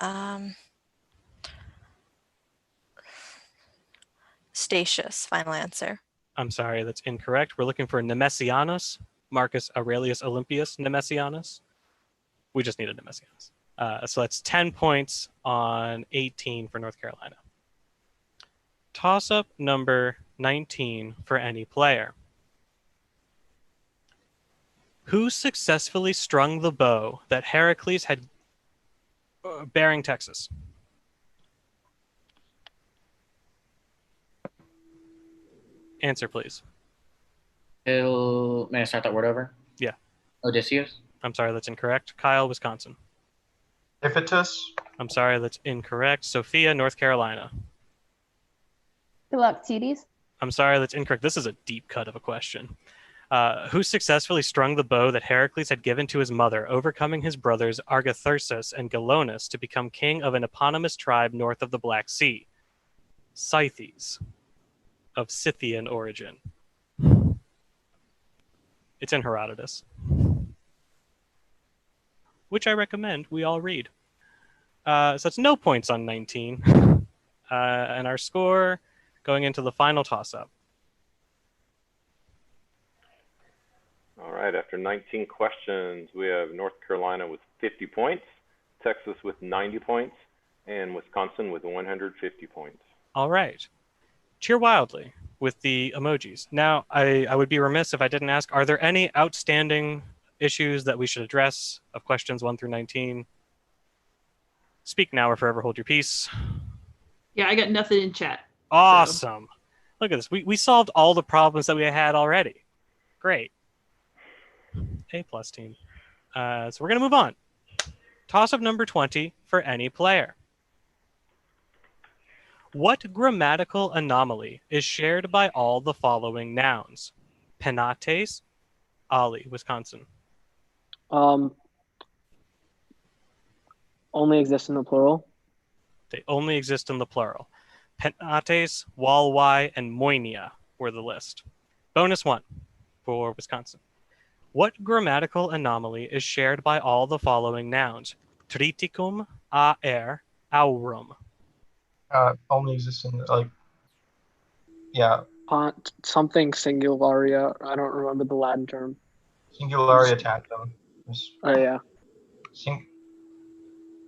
Statius, final answer.
I'm sorry, that's incorrect. We're looking for Nemesianus, Marcus Aurelius Olympius Nemesianus. We just needed Nemesianus. So that's 10 points on 18 for North Carolina. Toss-up number 19 for any player. Who successfully strung the bow that Heracles had bearing Texas? Answer, please.
May I start that word over?
Yeah.
Odysseus?
I'm sorry, that's incorrect. Kyle, Wisconsin.
Iphitus?
I'm sorry, that's incorrect. Sophia, North Carolina.
Philoctetes?
I'm sorry, that's incorrect. This is a deep cut of a question. Who successfully strung the bow that Heracles had given to his mother, overcoming his brothers Argithursus and Gelonus to become king of an eponymous tribe north of the Black Sea? Scythes. of Scythian origin. It's in Herodotus, which I recommend we all read. So it's no points on 19. And our score going into the final toss-up.
All right, after 19 questions, we have North Carolina with 50 points, Texas with 90 points, and Wisconsin with 150 points.
All right. Cheer wildly with the emojis. Now, I would be remiss if I didn't ask, are there any outstanding issues that we should address of questions 1 through 19? Speak now or forever hold your peace.
Yeah, I got nothing in chat.
Awesome. So. Look at this. We solved all the problems that we had already. Great. A+ team. So we're going to move on. Toss-up number 20 for any player. What grammatical anomaly is shared by all the following nouns? Penates, Ali, Wisconsin.
Only exist in the plural.
They only exist in the plural. Penates, Walwai, and Moinia were the list. Bonus 1 for Wisconsin. What grammatical anomaly is shared by all the following nouns? Triticum, aer, aurum.
Only exists in
Something singularia. I don't remember the Latin term.
Singularia tantum.
Oh yeah.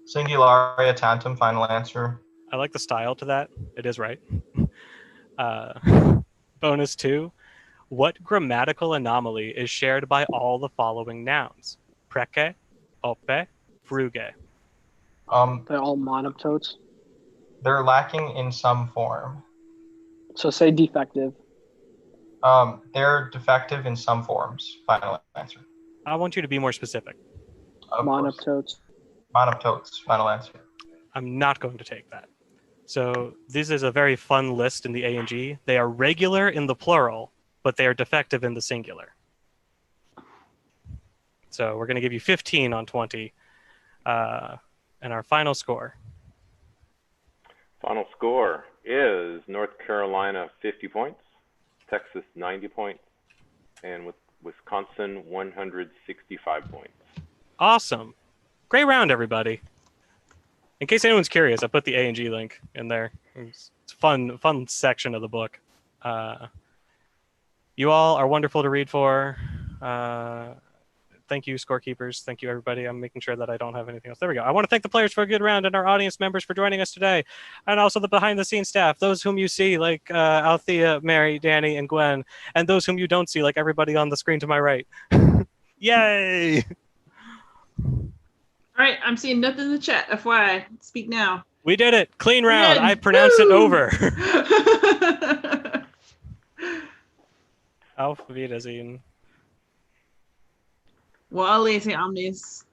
Singularia tantum. Final answer.
I like the style to that. It is right. Bonus 2. What grammatical anomaly is shared by all the following nouns? Preke, ope, fruge.
They're all monoptotes.
They're lacking in some form.
So say defective.
They're defective in some forms. Final answer.
I want you to be more specific.
Monoptotes.
Monoptotes. Final answer.
I'm not going to take that. So this is a very fun list in the A and G. They are regular in the plural, but they are defective in the singular. So we're going to give you 15 on 20. And our final score.
Final score is North Carolina 50 points, Texas 90 points, and with Wisconsin 165 points.
Awesome. Great round, everybody. In case anyone's curious, I put the A and G link in there. It's a fun section of the book. You all are wonderful to read for. Thank you, scorekeepers. Thank you, everybody. I'm making sure that I don't have anything else. There we go. I want to thank the players for a good round and our audience members for joining us today. And also the behind-the-scenes staff, those whom you see, like Althea, Mary, Danny, and Gwen, and those whom you don't see, like everybody on the screen to my right. Yay!
All right, I'm seeing nothing in the chat. FYI, speak now.
We did it. Clean round. I pronounced it over. Auf Wiedersehen.
Well, I'll say omnis.